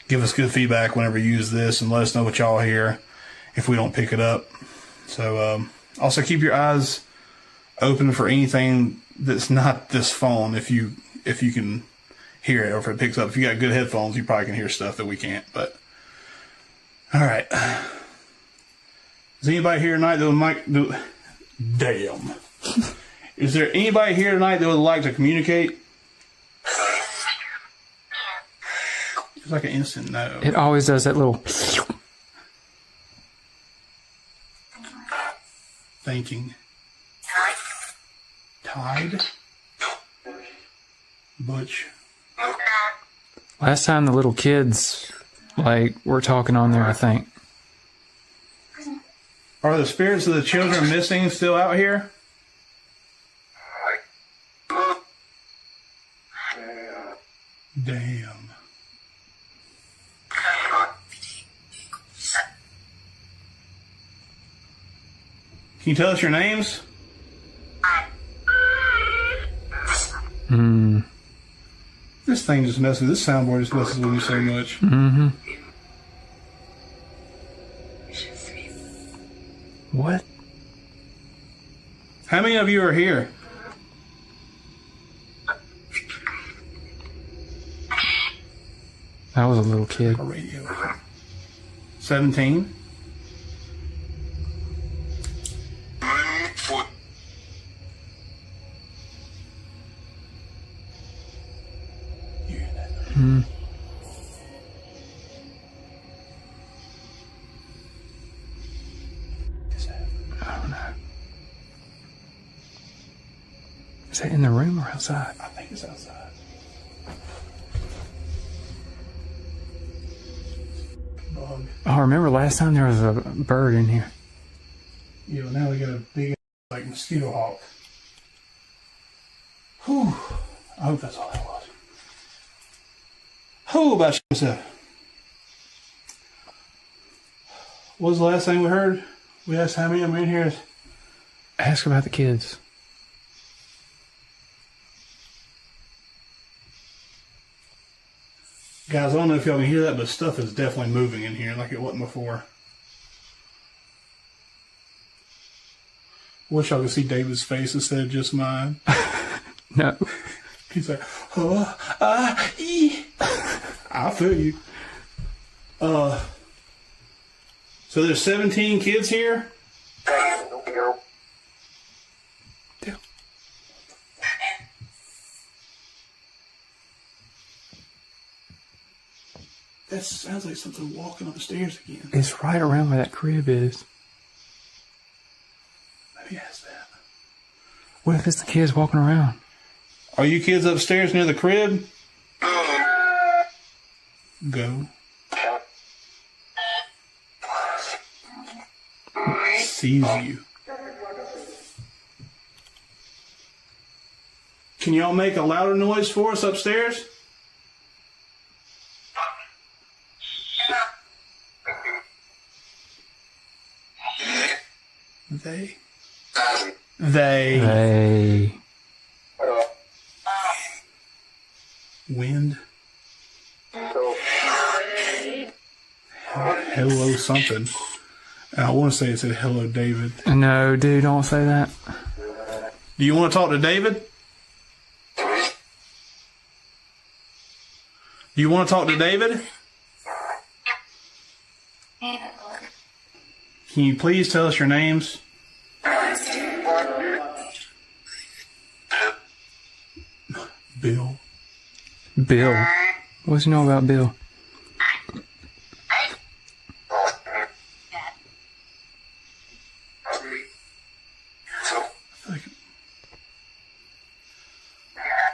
give us good feedback whenever you use this, and let us know what y'all hear if we don't pick it up. So also keep your eyes open for anything that's not this phone, if you can hear it, or if it picks up. If you got good headphones, you probably can hear stuff that we can't. But all right, is anybody here tonight that would damn? Is there anybody here tonight that would like to communicate? It's like an instant no. It always does that little thinking. Tide. Butch. Last time the little kids, were talking on there, I think. Are the spirits of the children missing still out here? Damn. Can you tell us your names? This thing just messes. This soundboard just messes with me so much. Mm-hmm. What? How many of you are here? That was a little kid. A radio. 17. Hmm. I don't know. Is that in the room or outside? I think it's outside. Bug. Oh, remember last time there was a bird in here? Yeah, now we got a big mosquito hawk. Whew. I hope that's all that was. Oh, about yourself. What was the last thing we heard? We asked how many of them in here. Ask about the kids. Guys, I don't know if y'all can hear that, but stuff is definitely moving in here like it wasn't before. Wish y'all could see David's face instead of just mine. No. He's like, I feel you. So there's 17 kids here? Damn. That sounds like something walking up the stairs again. It's right around where that crib is. Maybe ask that. What if it's the kids walking around? Are you kids upstairs near the crib? Go. Sees you. Can y'all make a louder noise for us upstairs? They. Wind. Hello something. I want to say it said hello David. No, dude, don't say that. Do you want to talk to David? Do you want to talk to David? Can you please tell us your names? Bill. Bill. What do you know about Bill?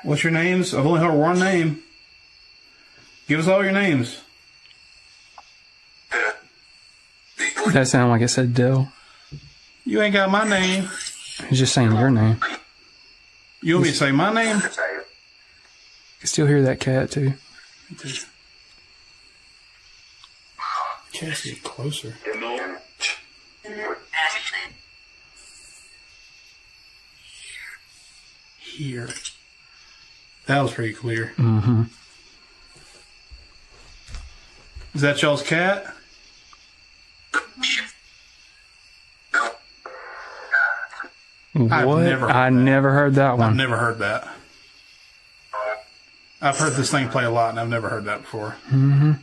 What's your names? I've only heard one name. Give us all your names. That sounded like it said Dill. You ain't got my name. He's just saying your name. You want me to say my name? I can still hear that cat too. Cat's get closer. Here. That was pretty clear. Mm-hmm. Is that y'all's cat? What? I never heard that one. I've never heard that. I've heard this thing play a lot, and I've never heard that before. Mm-hmm.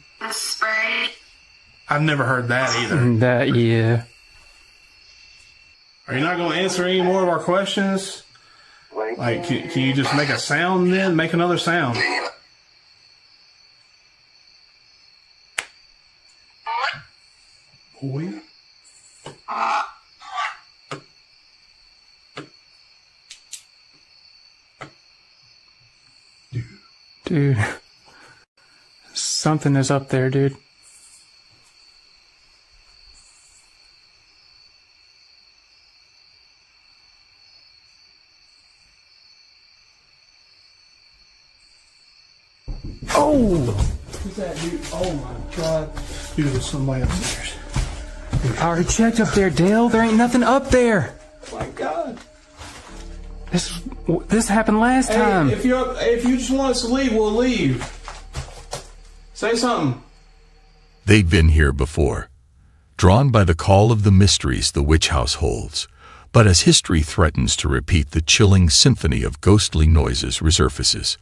I've never heard that either. That, yeah. Are you not going to answer any more of our questions? Like, can you just make a sound then? Make another sound. Boy. Dude. Something is up there, dude. Oh! Who's that, dude? Oh my god. Dude, there's somebody upstairs. I already checked up there, Dale. There ain't nothing up there. Oh my god. This happened last time. If you just want us to leave, we'll leave. Say something. They'd been here before, drawn by the call of the mysteries the witch house holds. But as history threatens to repeat, the chilling symphony of ghostly noises resurfaces.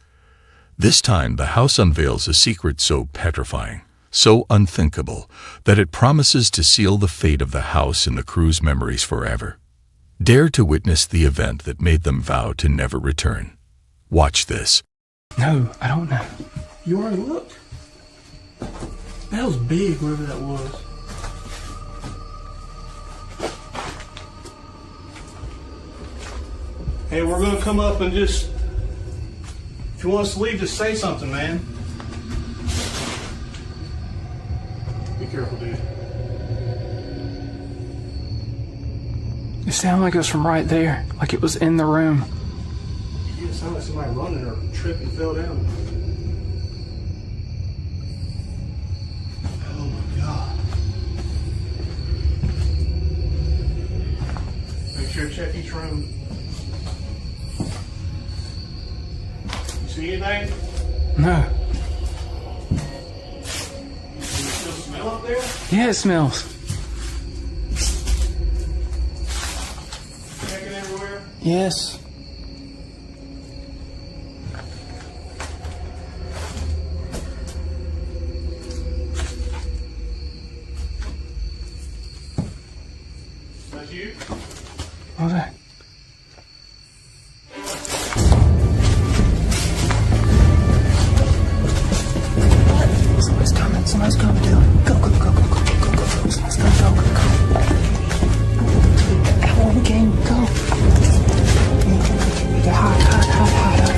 This time, the house unveils a secret so petrifying, so unthinkable, that it promises to seal the fate of the house in the crew's memories forever. Dare to witness the event that made them vow to never return. Watch this. No, I don't know. You already looked? That was big, wherever that was. Hey, we're going to come up and just... If you want us to leave, just say something, man. Be careful, dude. It sounded like it was from right there. Like it was in the room. It sounded like somebody running or tripped and fell down. Oh my god. Make sure to check each room. You see anything? No. Can you still smell up there? Yeah, it smells. Checking everywhere? Yes. That's you? Okay. Somebody's coming. Somebody's coming, Dylan. Go, go, go, go, go, go, go, go. Somebody's coming. Go, go, go. Come on, game. Go. Hide, hide, hide, hide.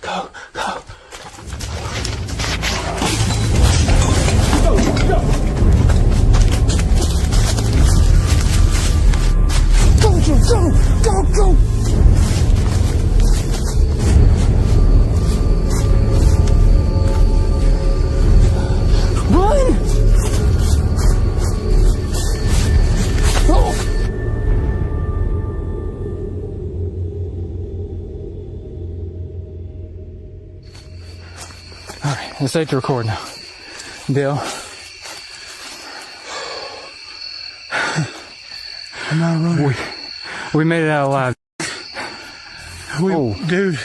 Go, go. Go! Run! Oh! Alright, it's safe to record now. Dale. I'm not running. We made it out alive. Dude,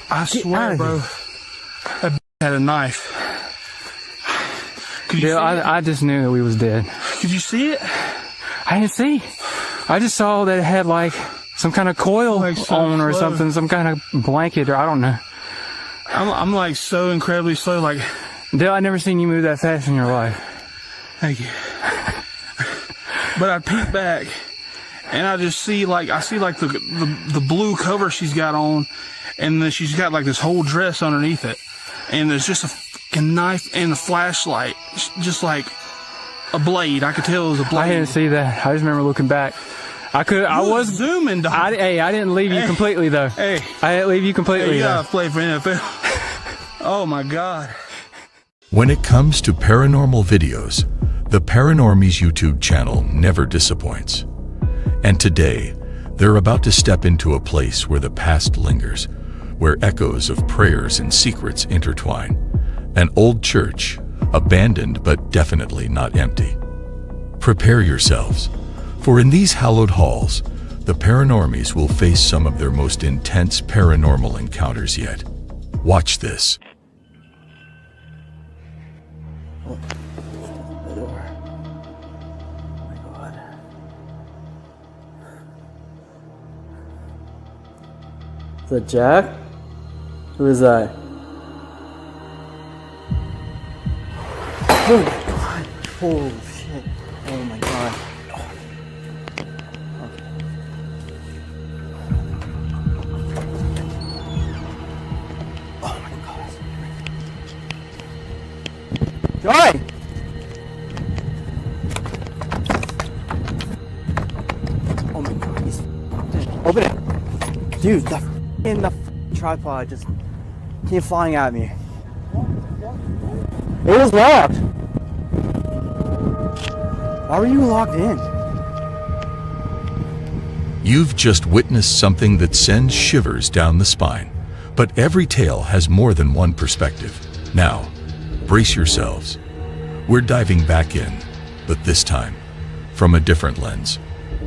I swear, bro, that had a knife. Dale, I just knew that we was dead. Could you see it? I didn't see. I just saw that it had like some kind of coil on or something, some kind of blanket, or I don't know. I'm like so incredibly slow, like. Dale, I never seen you move that fast in your life. Thank you. But I peek back, and I just see like the blue cover she's got on, and then she's got like this whole dress underneath it, and there's just a fucking knife and a flashlight, just like a blade. I could tell it was a blade. I didn't see that. I just remember looking back. I was zooming. Dog. I didn't leave you completely though. Hey, I didn't leave you completely. You gotta play for NFL. Oh my God. When it comes to paranormal videos, the Paranormies YouTube channel never disappoints. And today, they're about to step into a place where the past lingers, where echoes of prayers and secrets intertwine. An old church, abandoned but definitely not empty. Prepare yourselves, for in these hallowed halls, the Paranormies will face some of their most intense paranormal encounters yet. Watch this. The door. Oh my God. Is that Jack? Who is that? Oh my God. Holy shit. Oh my God. Joy! Oh my God, he's open it. Dude, the tripod just came flying at me. It was locked. Why were you locked in? You've just witnessed something that sends shivers down the spine. But every tale has more than one perspective. Now, brace yourselves. We're diving back in, but this time, from a different lens.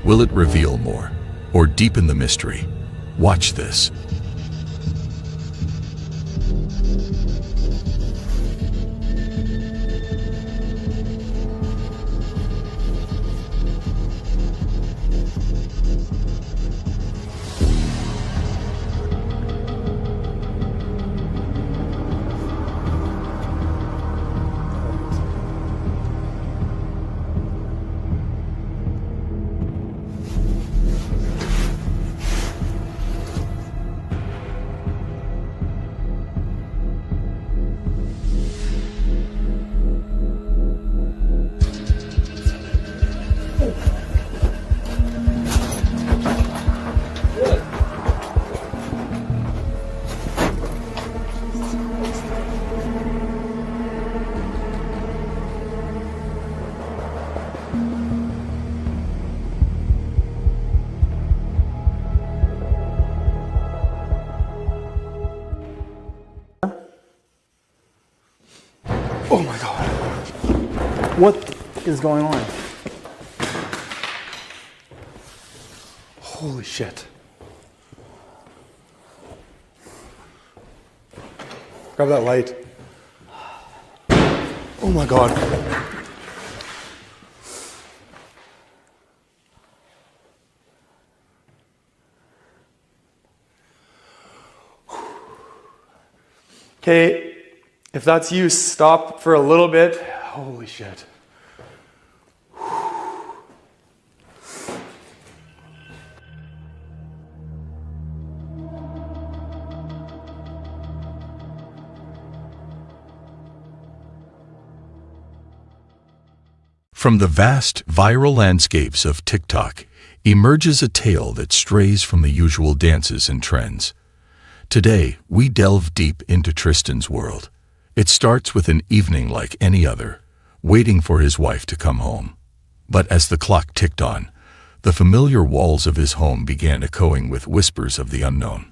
Will it reveal more, or deepen the mystery? Watch this. Oh my God. What is going on? Holy shit. Grab that light. Oh my God. Okay. If that's you, stop for a little bit. Holy shit. From the vast viral landscapes of TikTok emerges a tale that strays from the usual dances and trends. Today, we delve deep into Tristan's world. It starts with an evening like any other, waiting for his wife to come home. But as the clock ticked on, the familiar walls of his home began echoing with whispers of the unknown.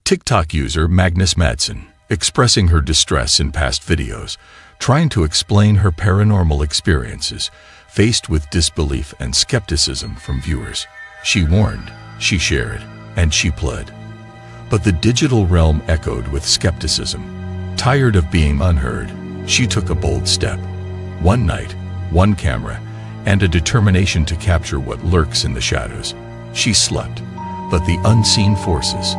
TikTok user Magnus Madsen, expressing her distress in past videos, trying to explain her paranormal experiences, faced with disbelief and skepticism from viewers. She warned, she shared, and she pled. But the digital realm echoed with skepticism. Tired of being unheard, she took a bold step. One night, one camera, and a determination to capture what lurks in the shadows. She slept, but the unseen forces,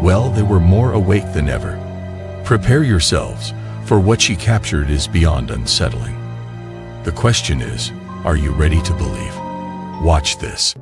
well, they were more awake than ever. Prepare yourselves, for what she captured is beyond unsettling. The question is, are you ready to believe? Watch this.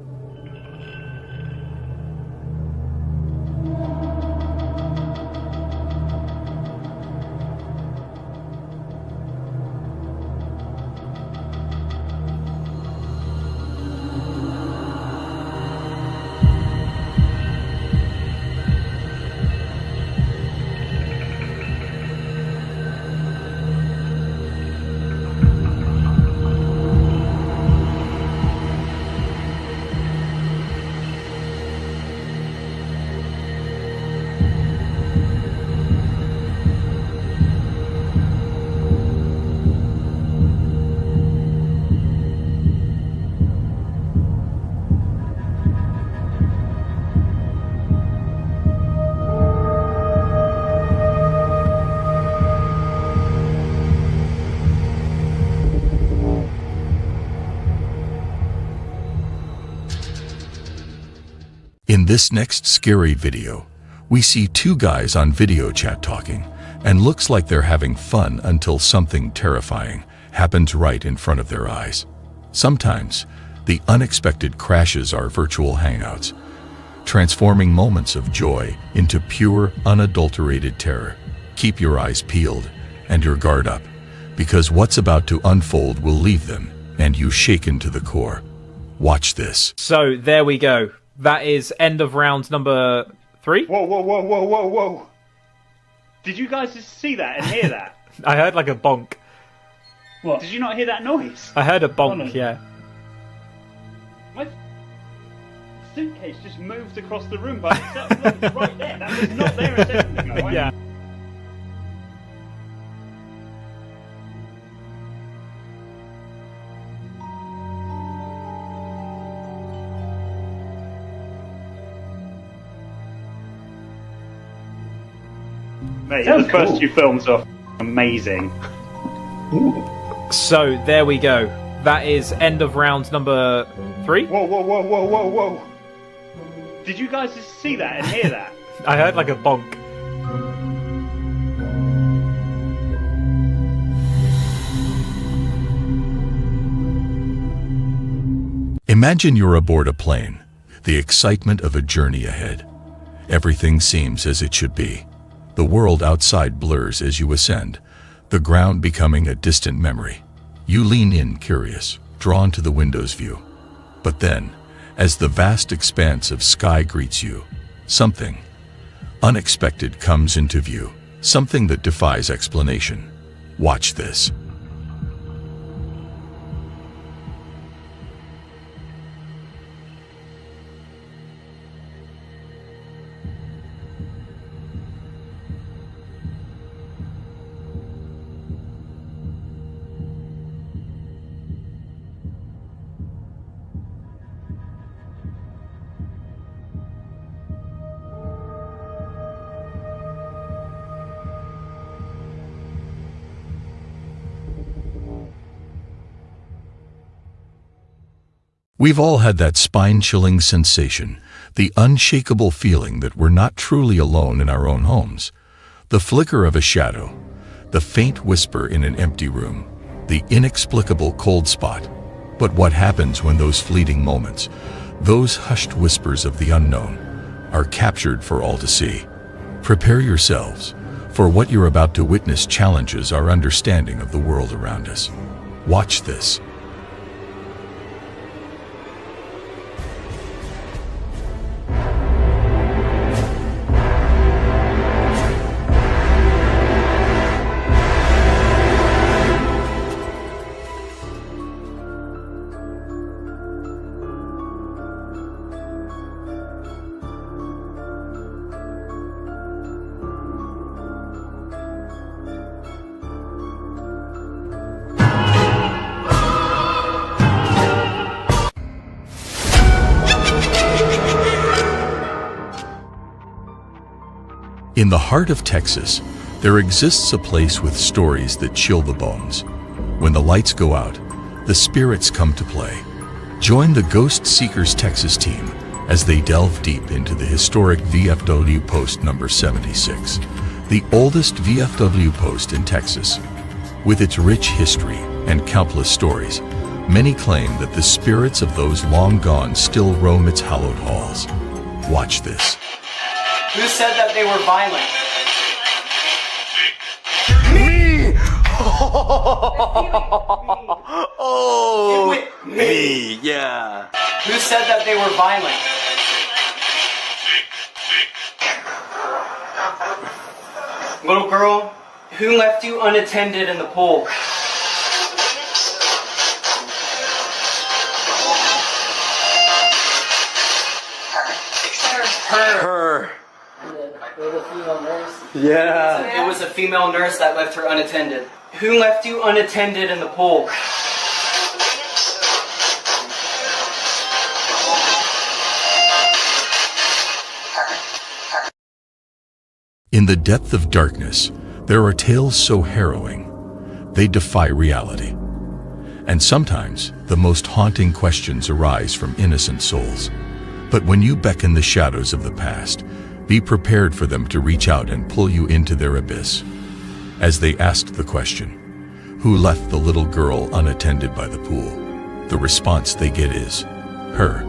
In this next scary video, we see two guys on video chat talking, and looks like they're having fun until something terrifying happens right in front of their eyes. Sometimes, the unexpected crashes our virtual hangouts, transforming moments of joy into pure, unadulterated terror. Keep your eyes peeled and your guard up, because what's about to unfold will leave them and you shaken to the core. Watch this. So there we go. That is end of round number 3. Whoa, whoa, whoa, whoa, whoa, whoa. Did you guys just see that and hear that? I heard like a bonk. What? Did you not hear that noise? I heard a bonk, yeah. My suitcase just moved across the room by itself. Look, it's right there. That was not there a second ago. Right? Yeah. Mate, the first two films are amazing. So there we go. That is end of round number 3. Whoa, whoa, whoa, whoa, whoa, whoa. Did you guys just see that and hear that? I heard like a bonk. Imagine you're aboard a plane, the excitement of a journey ahead. Everything seems as it should be. The world outside blurs as you ascend, the ground becoming a distant memory. You lean in, curious, drawn to the window's view. But then, as the vast expanse of sky greets you, something unexpected comes into view, something that defies explanation. Watch this. We've all had that spine-chilling sensation, the unshakable feeling that we're not truly alone in our own homes. The flicker of a shadow, the faint whisper in an empty room, the inexplicable cold spot. But what happens when those fleeting moments, those hushed whispers of the unknown, are captured for all to see? Prepare yourselves, for what you're about to witness challenges our understanding of the world around us. Watch this. In the heart of Texas, there exists a place with stories that chill the bones. When the lights go out, the spirits come to play. Join the Ghost Seekers Texas team as they delve deep into the historic VFW Post number 76, the oldest VFW post in Texas. With its rich history and countless stories, many claim that the spirits of those long gone still roam its hallowed halls. Watch this. Who said that they were violent? Me! Oh, me, yeah. Who said that they were violent? Little girl, who left you unattended in the pool? Her. Yeah. It was a female nurse that left her unattended. Who left you unattended in the pool? In the depth of darkness, there are tales so harrowing, they defy reality. And sometimes, the most haunting questions arise from innocent souls. But when you beckon the shadows of the past, be prepared for them to reach out and pull you into their abyss. As they asked the question, who left the little girl unattended by the pool? The response they get is, her.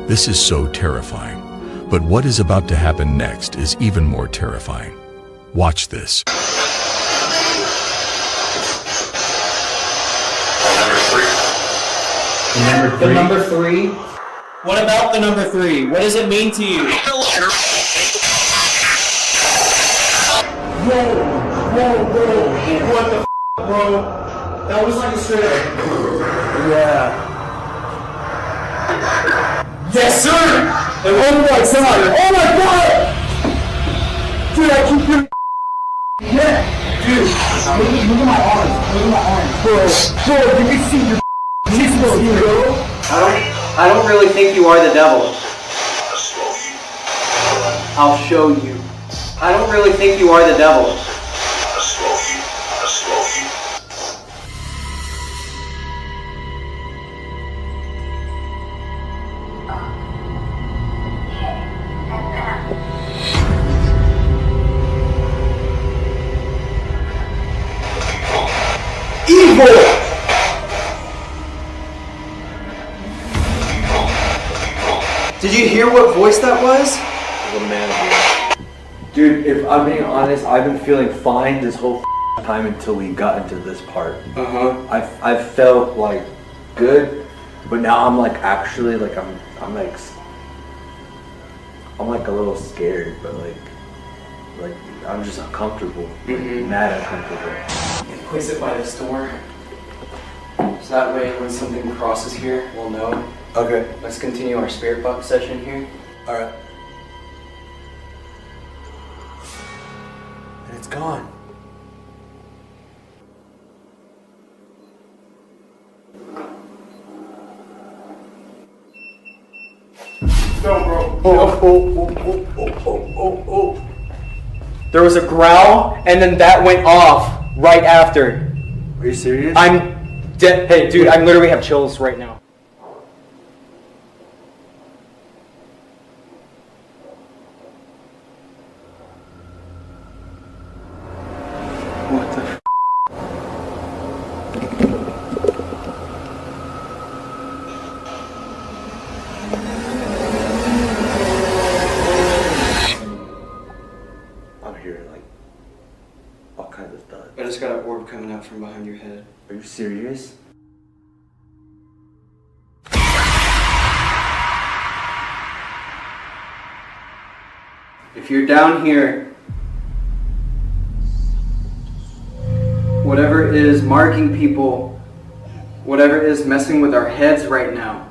This is so terrifying. But what is about to happen next is even more terrifying. Watch this. The number three? What about the number three? What does it mean to you? Whoa, what the bro? That was like a straight up. Yeah. Yes, sir! Oh my god! Oh my god! Dude, I keep getting. Yeah! Dude, look at my arms. Look at my arms. Bro, you can see your. I don't really think you are the devil. I'll show you. I don't really think you are the devil. Evil! Did you hear what voice that was? The man. Dude, if I'm being honest, I've been feeling fine this whole time until we got into this part. Uh-huh. I felt like good, but now I'm like actually like I'm like a little scared, but like I'm just uncomfortable. Mad uncomfortable. Place it by this door. So that way when something crosses here, we'll know. Okay. Let's continue our spirit box session here. Alright. And it's gone. No, bro. Oh. There was a growl, and then that went off right after. Are you serious? I'm dead. Hey, dude, I literally have chills right now. What the f? I'm hearing like all kinds of stuff. I just got an orb coming out from behind your head. Are you serious? If you're down here, whatever is marking people, whatever is messing with our heads right now,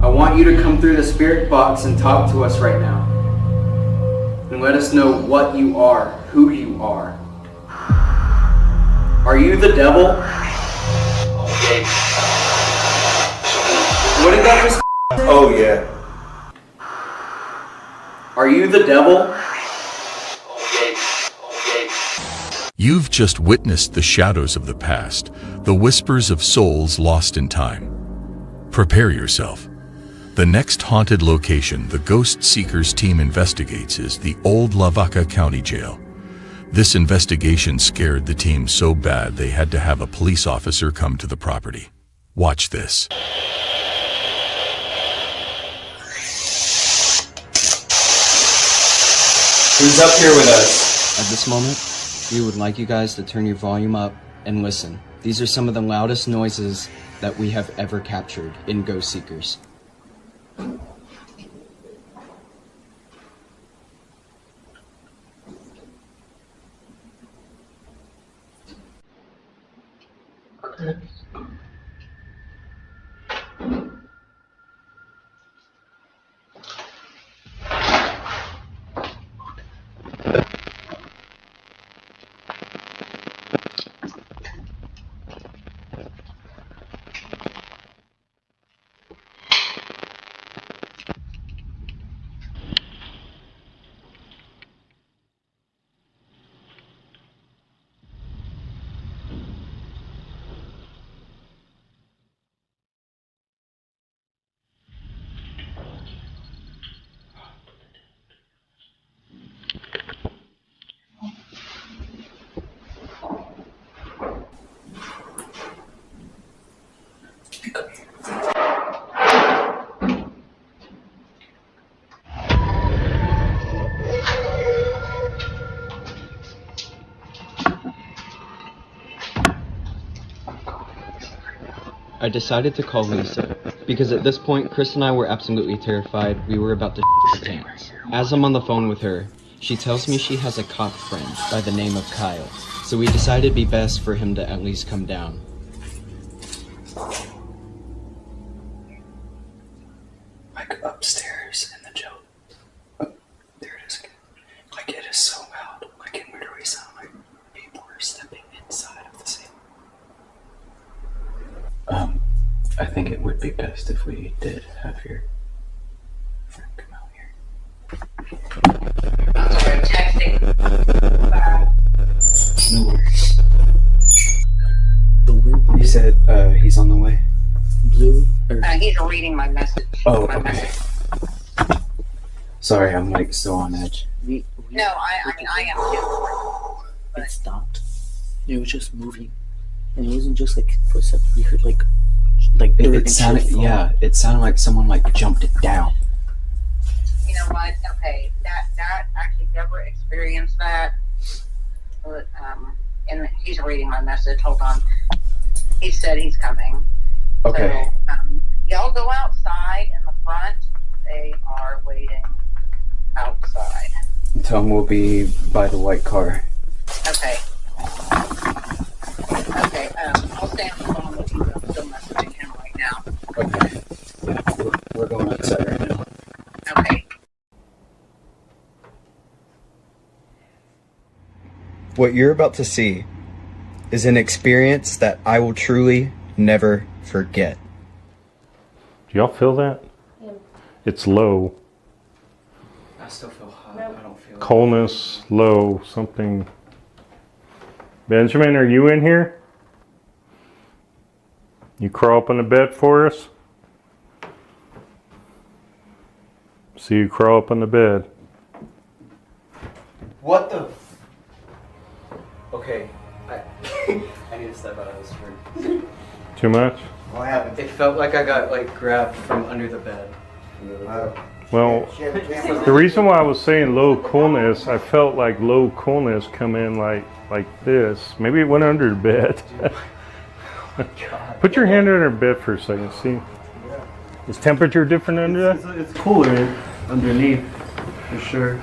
I want you to come through the spirit box and talk to us right now. And let us know what you are, who you are. Are you the devil? What did that just Oh yeah. Are you the devil? You've just witnessed the shadows of the past, the whispers of souls lost in time. Prepare yourself. The next haunted location the Ghost Seekers team investigates is the old Valencia County Jail. This investigation scared the team so bad they had to have a police officer come to the property. Watch this. Who's up here with us? At this moment, we would like you guys to turn your volume up and listen. These are some of the loudest noises that we have ever captured in Ghost Seekers. I decided to call Lisa, because at this point, Chris and I were absolutely terrified. We were about to shit the pants. As I'm on the phone with her, she tells me she has a cop friend by the name of Kyle, so we decided it'd be best for him to at least come down. Like upstairs in the jail. Oh, there it is again. Like it is so loud. Like it literally sounds like people are stepping inside of the cell. I think it would be best if we did have your friend come out here. Sorry, I'm texting. No worries. You said he's on the way? Blue? He's reading my message. Oh, my okay. message. Sorry, I'm like still on edge. No, I mean, I am too. But It stopped. It was just moving. And it wasn't just like footsteps. We heard like dirt It and sounded, shit fall. yeah, it sounded like someone like jumped it down. you know what? Okay, that actually Deborah experienced that. but and he's reading my message. Hold on. He said he's coming. Okay. So, y'all go outside in the front. They are waiting outside. Tell him we'll be by the white car. Okay. Okay. I'll stay on the phone with you. I'm still messaging him right now. Okay. Yeah, we're going outside right now. Okay. What you're about to see is an experience that I will truly never forget. Do y'all feel that? Yeah. It's low. I still feel hot. I don't feel Coldness, low, something. Benjamin, are you in here? You crawl up on the bed for us? See you crawl up on the bed. What the? Okay, I need to step out of this room. Too much? What happened? It felt like I got like grabbed from under the bed. Well, the reason why I was saying low coolness, I felt like low coolness come in like this. Maybe it went under the bed. Put your hand under the bed for a second. See, is temperature different under that? It's cooler underneath, for sure.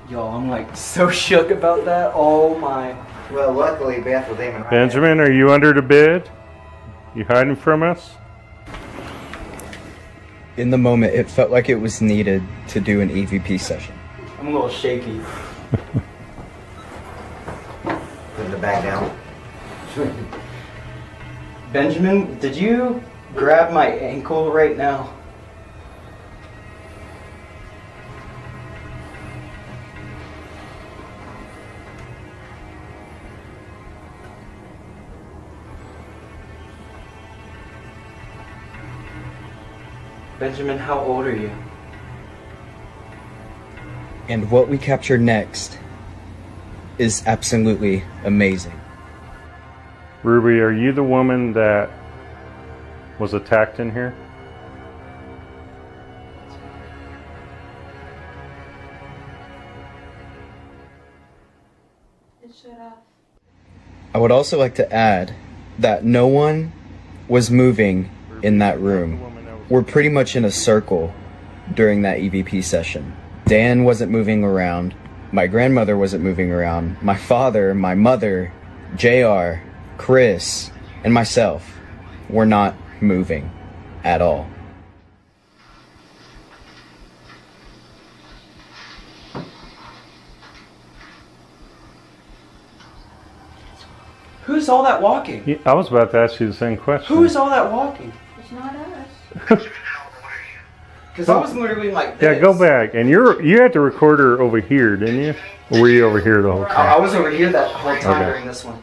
Yo, I'm like so shook about that. Oh my. Well, luckily Beth was aiming right Benjamin, are you under the bed? You hiding from us? In the moment, it felt like it was needed to do an EVP session. I'm a little shaky. Put the bag down. Benjamin, did you grab my ankle right now? Benjamin, how old are you? And what we capture next is absolutely amazing. Ruby, are you the woman that was attacked in here? I would also like to add that no one was moving in that room. We're pretty much in a circle during that EVP session. Dan wasn't moving around. My grandmother wasn't moving around. My father, my mother, JR, Chris, and myself were not moving at all. Who's all that walking? Yeah, I was about to ask you the same question. Who's all that walking? It's not us. Because I was literally like this. Yeah, go back. And you had the recorder over here, didn't you? Or were you over here the whole time? I was over here that whole time Okay. during this one.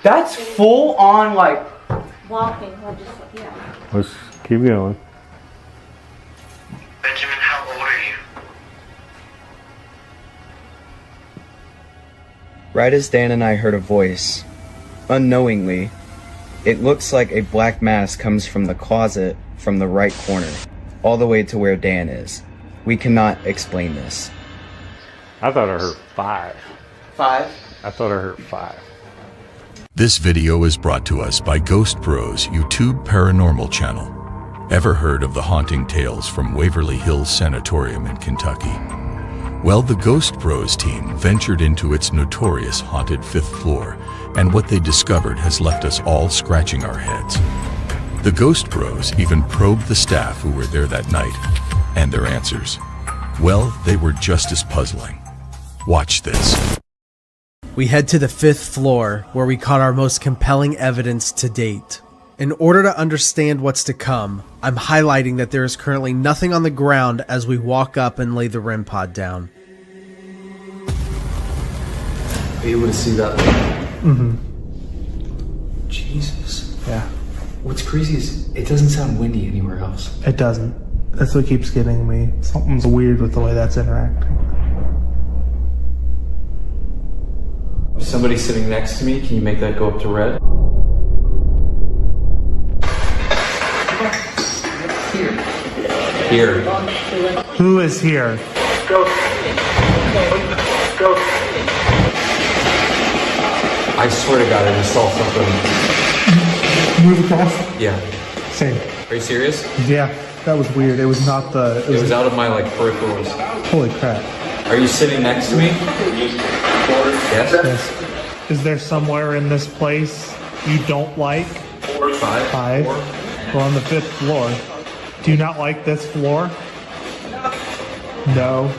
That's full on like Walking. We'll just, yeah. Let's keep going. Benjamin, how old are you? right as Dan and I heard a voice. Unknowingly, it looks like a black mass comes from the closet from the right corner, all the way to where Dan is. We cannot explain this. I thought I heard 5. 5? I thought I heard 5. This video is brought to us by Ghost Bros YouTube Paranormal channel. Ever heard of the haunting tales from Waverly Hills Sanatorium in Kentucky? Well, the Ghost Bros team ventured into its notorious haunted 5th floor, and what they discovered has left us all scratching our heads. The Ghost Bros even probed the staff who were there that night, and their answers, well, they were just as puzzling. Watch this. We head to the 5th floor, where we caught our most compelling evidence to date. In order to understand what's to come, I'm highlighting that there is currently nothing on the ground as we walk up and lay the REM pod down. Are you able to see that? Mm-hmm. Jesus. Yeah. What's crazy is it doesn't sound windy anywhere else. It doesn't. That's what keeps getting me. Something's weird with the way that's interacting. Somebody sitting next to me, can you make that go up to red? Here. Who Who is here? Ghost. Ghost. I swear to God, I just saw something. Move across? Yeah. Same. Are you serious? Yeah, that was weird. It was not the... It was out of my, like, peripherals. Holy crap. Are you sitting next to me? Yes. Yes. Is there somewhere in this place you don't like? 5. We're on the 5th floor. Do you not like this floor? No.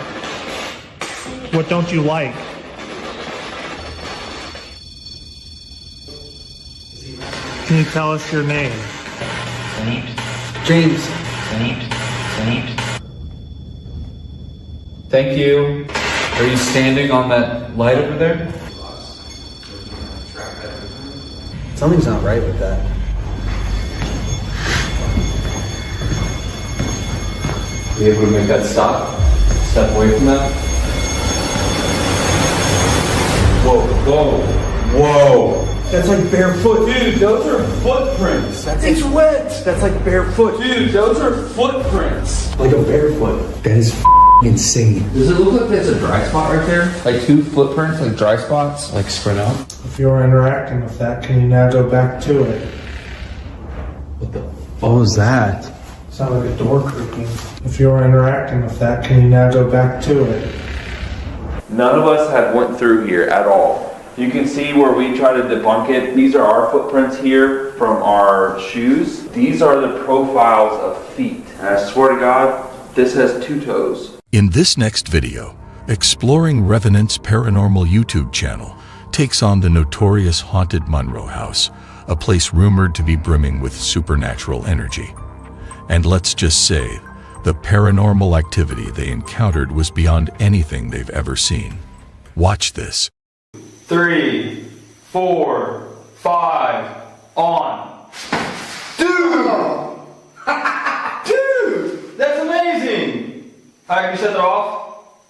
What don't you like? Can you tell us your name? James. Thank you. Are you standing on that light over there? Something's not right with that. Be able to make that stop? Step away from that? Whoa. That's like barefoot. Dude, those are footprints. It's wet. That's like barefoot. Dude, those are footprints. Like a barefoot. That is insane. Does it look like there's a dry spot right there? Like 2 footprints, like dry spots? Like spread out? If you're interacting with that, can you now go back to it? What was that? Sounded like a door creaking. If you're interacting with that, can you now go back to it? None of us have went through here at all. You can see where we try to debunk it. These are our footprints here from our shoes. These are the profiles of feet. And I swear to God, this has 2 toes. In this next video, Exploring Revenant's Paranormal YouTube channel takes on the notorious haunted Monroe House, a place rumored to be brimming with supernatural energy. And let's just say, the paranormal activity they encountered was beyond anything they've ever seen. Watch this. 3, 4, 5, on. Dude! Dude! That's amazing! Alright, can you shut that off?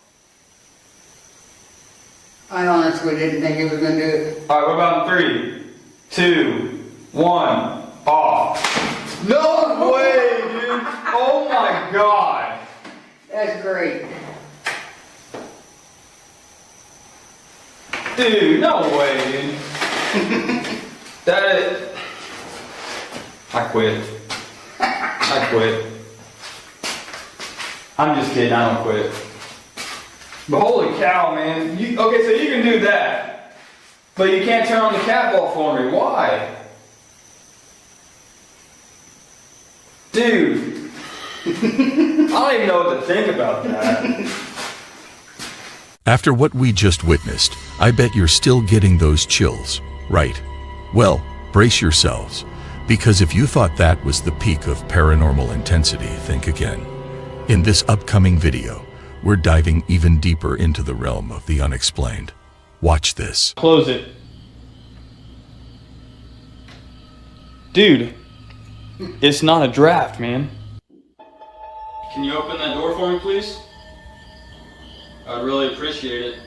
I honestly didn't think he was gonna do it. Alright, what about 3, 2, 1, off? No way, dude! Oh my God! That's great. Dude, no way, dude. I quit. I'm just kidding, I don't quit. But holy cow, man. Okay, so you can do that. But you can't turn on the cat ball for me. Why? Dude. I don't even know what to think about that. After what we just witnessed, I bet you're still getting those chills, right? Well, brace yourselves, because if you thought that was the peak of paranormal intensity, think again. In this upcoming video, we're diving even deeper into the realm of the unexplained. Watch this. Close it. Dude, it's not a draft, man. Can you open that door for me, please? I'd really appreciate it.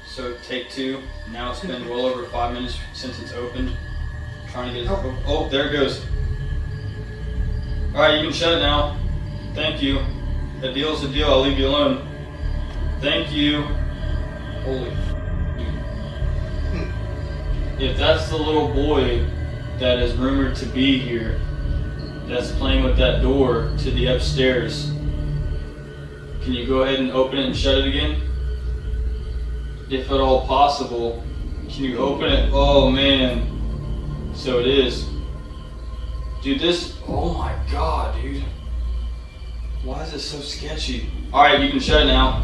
So take 2. Now it's been well over 5 minutes since it's opened. Trying to get it open. Oh, there it goes. Alright, you can shut it now. Thank you. A deal's a deal, I'll leave you alone. Thank you. Holy If that's the little boy that is rumored to be here, that's playing with that door to the upstairs, can you go ahead and open it and shut it again? If at all possible, can you open it? Oh man. So it is. Dude, this, oh my God, dude. Why is this so sketchy? Alright, you can shut it now.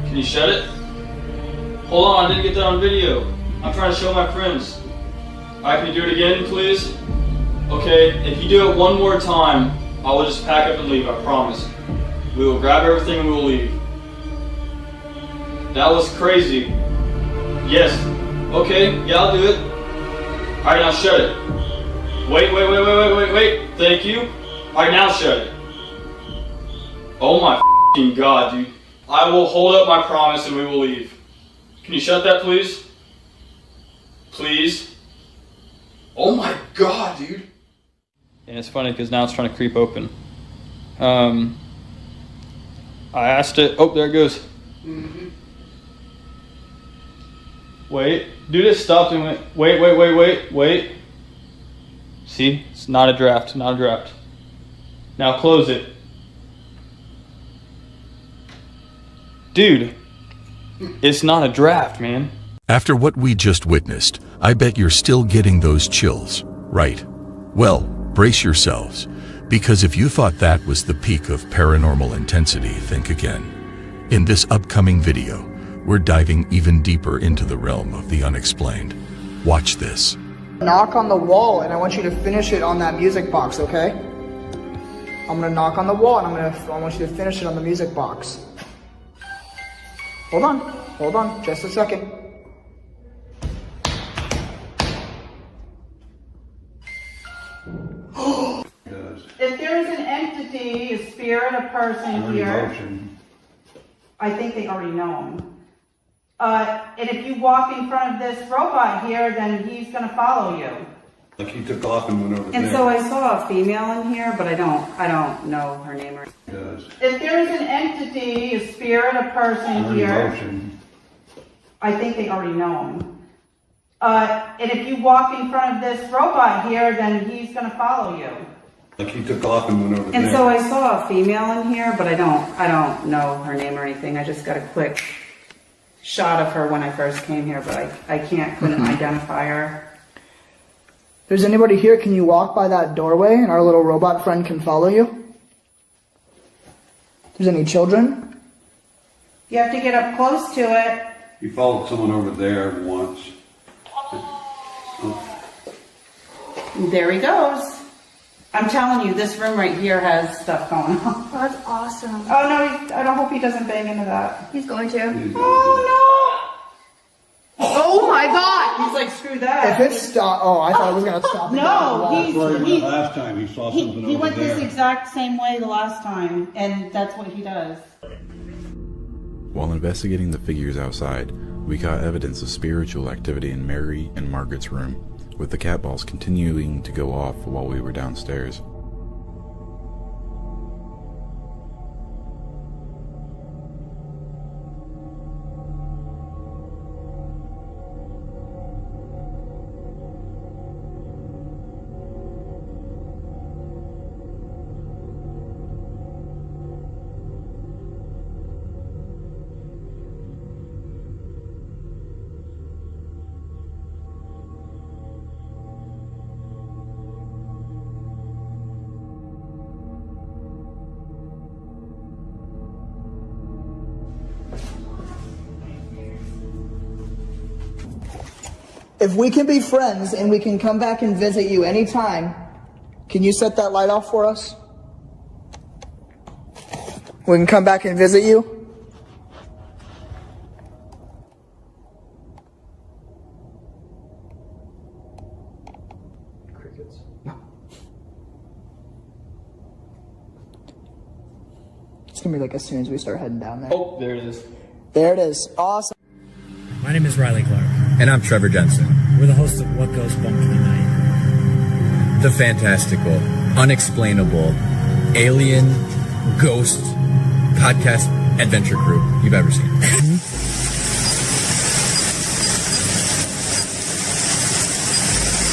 Can you shut it? Hold on, I didn't get that on video. I'm trying to show my friends. Alright, can you do it again, please? Okay, if you do it one more time, I will just pack up and leave, I promise. We will grab everything and we will leave. That was crazy. Yes. Okay, yeah, I'll do it. Alright, now shut it. Wait. Thank you. Alright, now shut it. Oh my f***ing God, dude. I will hold up my promise and we will leave. Can you shut that, please? Please? Oh my God, dude. And it's funny because now it's trying to creep open. I asked it. Oh, there it goes. Mm-hmm. Wait. Dude, it stopped and went, wait. See? It's not a draft, not a draft. Now close it. Dude, it's not a draft, man. After what we just witnessed, I bet you're still getting those chills, right? Well, brace yourselves, because if you thought that was the peak of paranormal intensity, think again. In this upcoming video, we're diving even deeper into the realm of the unexplained. Watch this. Knock on the wall, and I want you to finish it on that music box, okay? I'm gonna knock on the wall, and I want you to finish it on the music box. Hold on, just a second. If there's an entity, a spirit, a person here, I think they already know him. And if you walk in front of this robot here, then he's going to follow you. Like he took off and went over there. And so I saw a female in here, but I don't know her name. Or if there's an entity, a spirit, a person here, I think they already know him. And if you walk in front of this robot here, then he's going to follow you. Like he took off and went over there. And so I saw a female in here, but I don't know her name or anything. I just got a quick shot of her when I first came here, but I couldn't identify her. If there's anybody here, can you walk by that doorway and our little robot friend can follow you? If there's any children? You have to get up close to it. He followed someone over there once. There he goes. I'm telling you, this room right here has stuff going on. Oh, that's awesome. Oh no, I don't hope he doesn't bang into that. He's going to. Oh no! Oh my God! He's like, screw that. If it stopped, I thought it was gonna stop. No, last time he saw something he went this exact same way the last time, and that's what he does. While investigating the figures outside, we caught evidence of spiritual activity in Mary and Margaret's room, with the cat balls continuing to go off while we were downstairs. If we can be friends and we can come back and visit you anytime, can you set that light off for us? We can come back and visit you? Crickets. It's gonna be like as soon as we start heading down there. Oh, there it is. There it is. Awesome. My name is Riley Clark. And I'm Trevor Jensen. We're the hosts of What Goes Bump in the Night. The fantastical, unexplainable, alien, ghost, podcast adventure group you've ever seen.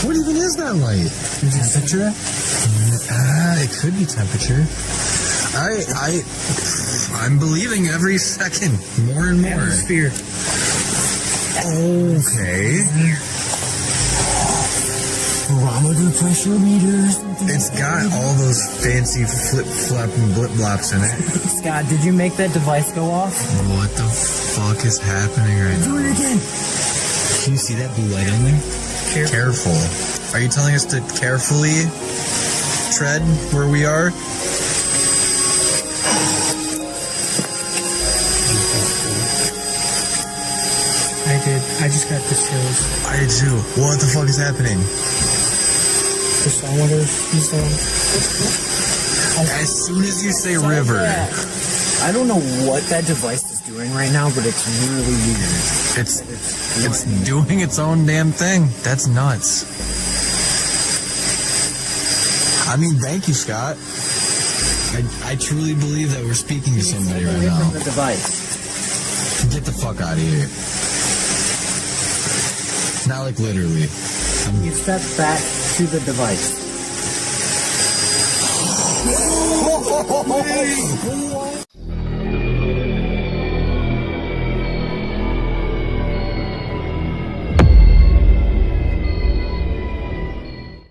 What even is that light? Is it temperature? It could be temperature. I'm believing every second more and more. Atmosphere. Okay. Barometer pressure meters. It's got all those fancy flip-flop and blip-blops in it. Scott, did you make that device go off? What the fuck is happening right now? Do it again. Can you see that blue light on there? Careful. Are you telling us to carefully tread where we are? I did. I just got the chills. I did too. What the fuck is happening? The saltwater's As soon as you say river. I don't know what that device is doing right now, but it's really weird. It's doing its own damn thing. That's nuts. I mean, thank you, Scott. I truly believe that we're speaking to somebody right now. The device. Get the fuck out of here. Not like literally. You step back to the device.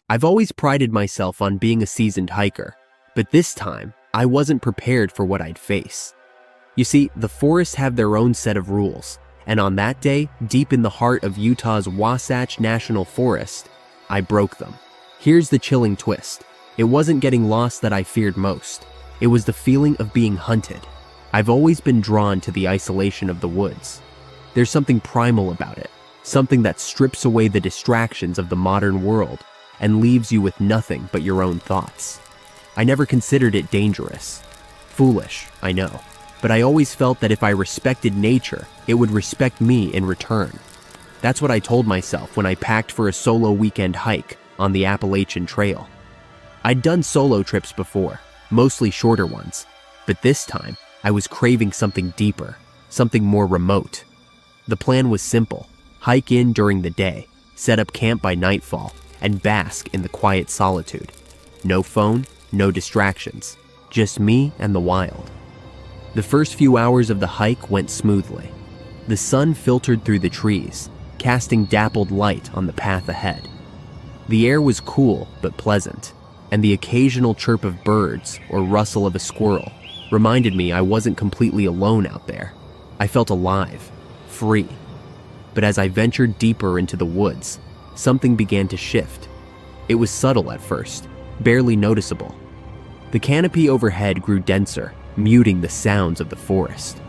I've always prided myself on being a seasoned hiker, but this time, I wasn't prepared for what I'd face. You see, the forests have their own set of rules, and on that day, deep in the heart of Utah's Wasatch National Forest, I broke them. Here's the chilling twist. It wasn't getting lost that I feared most. It was the feeling of being hunted. I've always been drawn to the isolation of the woods. There's something primal about it, something that strips away the distractions of the modern world and leaves you with nothing but your own thoughts. I never considered it dangerous. Foolish, I know, but I always felt that if I respected nature, it would respect me in return. That's what I told myself when I packed for a solo weekend hike on the Appalachian Trail. I'd done solo trips before, mostly shorter ones, but this time I was craving something deeper, something more remote. The plan was simple: hike in during the day, set up camp by nightfall, and bask in the quiet solitude. No phone, no distractions, just me and the wild. The first few hours of the hike went smoothly. The sun filtered through the trees, casting dappled light on the path ahead. The air was cool but pleasant, and the occasional chirp of birds or rustle of a squirrel reminded me I wasn't completely alone out there. I felt alive, free. But as I ventured deeper into the woods, something began to shift. It was subtle at first, barely noticeable. The canopy overhead grew denser, muting the sounds of the forest.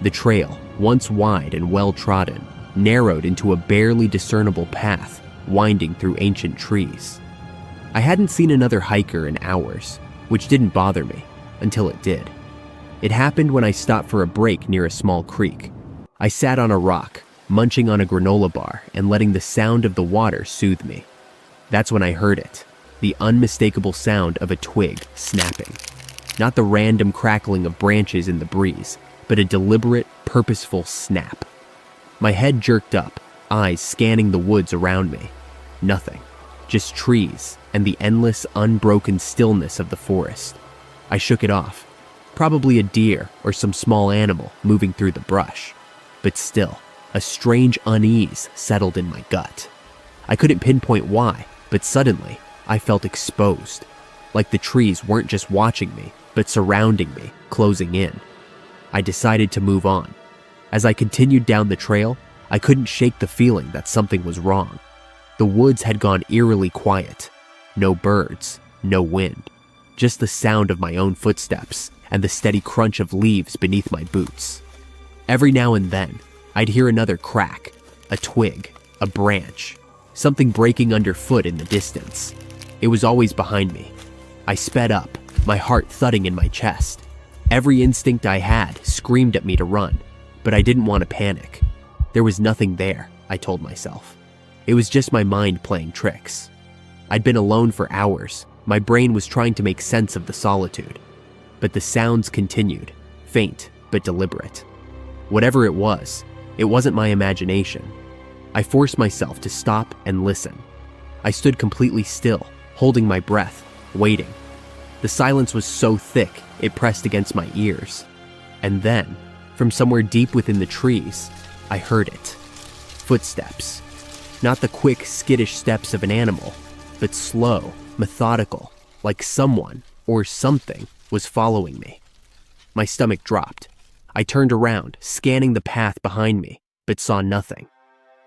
The trail, once wide and well-trodden, narrowed into a barely discernible path winding through ancient trees. I hadn't seen another hiker in hours, which didn't bother me until it did. It happened when I stopped for a break near a small creek. I sat on a rock, munching on a granola bar and letting the sound of the water soothe me. That's when I heard it, the unmistakable sound of a twig snapping. Not the random crackling of branches in the breeze, but a deliberate, purposeful snap. My head jerked up, eyes scanning the woods around me. Nothing, just trees and the endless, unbroken stillness of the forest. I shook it off. Probably a deer or some small animal moving through the brush. But still, a strange unease settled in my gut. I couldn't pinpoint why, but suddenly, I felt exposed. Like the trees weren't just watching me, but surrounding me, closing in. I decided to move on. As I continued down the trail, I couldn't shake the feeling that something was wrong. The woods had gone eerily quiet. No birds, no wind. Just the sound of my own footsteps and the steady crunch of leaves beneath my boots. Every now and then, I'd hear another crack, a twig, a branch, something breaking underfoot in the distance. It was always behind me. I sped up, my heart thudding in my chest. Every instinct I had screamed at me to run, but I didn't want to panic. There was nothing there, I told myself. It was just my mind playing tricks. I'd been alone for hours. My brain was trying to make sense of the solitude. But the sounds continued, faint but deliberate. Whatever it wasn't my imagination. I forced myself to stop and listen. I stood completely still, holding my breath, waiting. The silence was so thick, it pressed against my ears. And then, from somewhere deep within the trees, I heard it. Footsteps. Not the quick, skittish steps of an animal, but slow, methodical, like someone or something was following me. My stomach dropped. I turned around, scanning the path behind me, but saw nothing.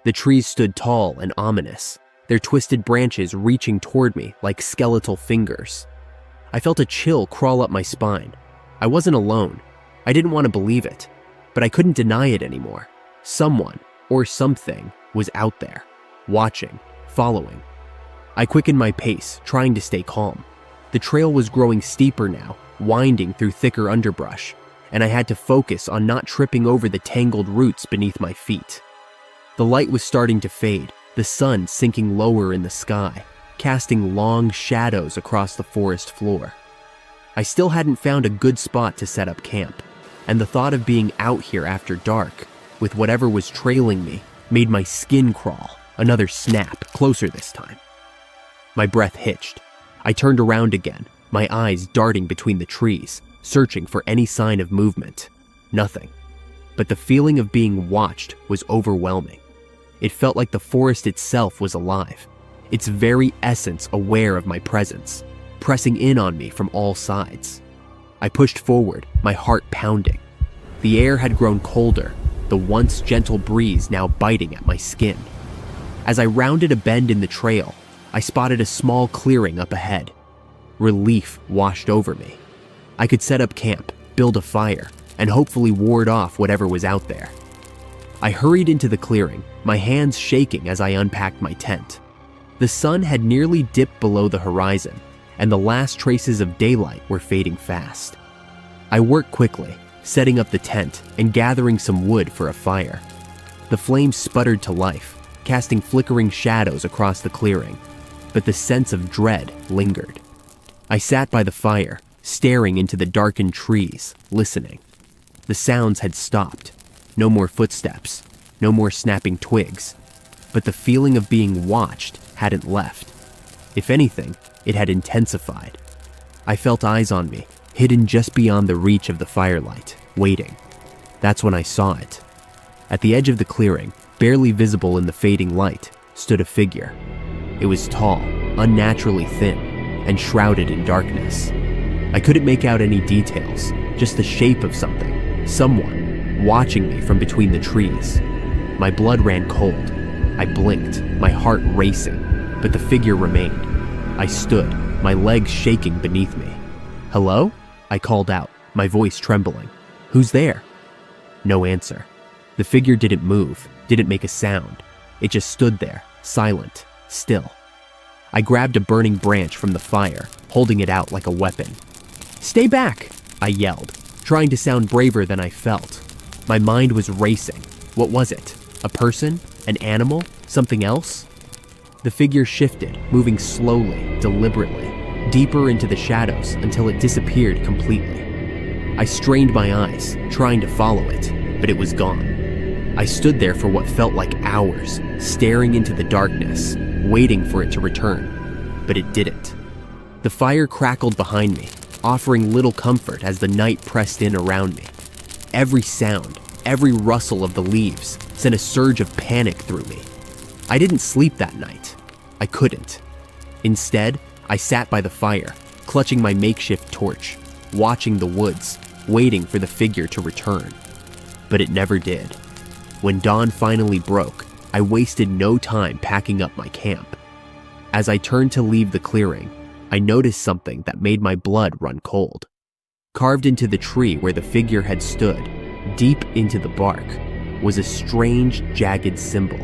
The trees stood tall and ominous, their twisted branches reaching toward me like skeletal fingers. I felt a chill crawl up my spine. I wasn't alone. I didn't want to believe it, but I couldn't deny it anymore. Someone or something was out there, watching, following. I quickened my pace, trying to stay calm. The trail was growing steeper now, winding through thicker underbrush, and I had to focus on not tripping over the tangled roots beneath my feet. The light was starting to fade, the sun sinking lower in the sky, casting long shadows across the forest floor. I still hadn't found a good spot to set up camp, and the thought of being out here after dark, with whatever was trailing me, made my skin crawl. Another snap, closer this time. My breath hitched. I turned around again, my eyes darting between the trees, searching for any sign of movement. Nothing. But the feeling of being watched was overwhelming. It felt like the forest itself was alive, its very essence aware of my presence, pressing in on me from all sides. I pushed forward, my heart pounding. The air had grown colder, the once gentle breeze now biting at my skin. As I rounded a bend in the trail, I spotted a small clearing up ahead. Relief washed over me. I could set up camp, build a fire, and hopefully ward off whatever was out there. I hurried into the clearing, my hands shaking as I unpacked my tent. The sun had nearly dipped below the horizon, and the last traces of daylight were fading fast. I worked quickly, setting up the tent and gathering some wood for a fire. The flames sputtered to life, casting flickering shadows across the clearing, but the sense of dread lingered. I sat by the fire, staring into the darkened trees, listening. The sounds had stopped. No more footsteps, no more snapping twigs, but the feeling of being watched hadn't left. If anything, it had intensified. I felt eyes on me, hidden just beyond the reach of the firelight, waiting. That's when I saw it. At the edge of the clearing, barely visible in the fading light, stood a figure. It was tall, unnaturally thin, and shrouded in darkness. I couldn't make out any details, just the shape of something, someone, watching me from between the trees. My blood ran cold. I blinked, my heart racing, but the figure remained. I stood, my legs shaking beneath me. "Hello?" I called out, my voice trembling. "Who's there?" No answer. The figure didn't move, didn't make a sound. It just stood there, silent, still. I grabbed a burning branch from the fire, holding it out like a weapon. "Stay back!" I yelled, trying to sound braver than I felt. My mind was racing. What was it? A person? An animal? Something else? The figure shifted, moving slowly, deliberately, deeper into the shadows until it disappeared completely. I strained my eyes, trying to follow it, but it was gone. I stood there for what felt like hours, staring into the darkness, waiting for it to return, but it didn't. The fire crackled behind me, offering little comfort as the night pressed in around me. Every sound, every rustle of the leaves sent a surge of panic through me. I didn't sleep that night. I couldn't. Instead, I sat by the fire, clutching my makeshift torch, watching the woods, waiting for the figure to return. But it never did. When dawn finally broke, I wasted no time packing up my camp. As I turned to leave the clearing, I noticed something that made my blood run cold. Carved into the tree where the figure had stood, deep into the bark, was a strange, jagged symbol.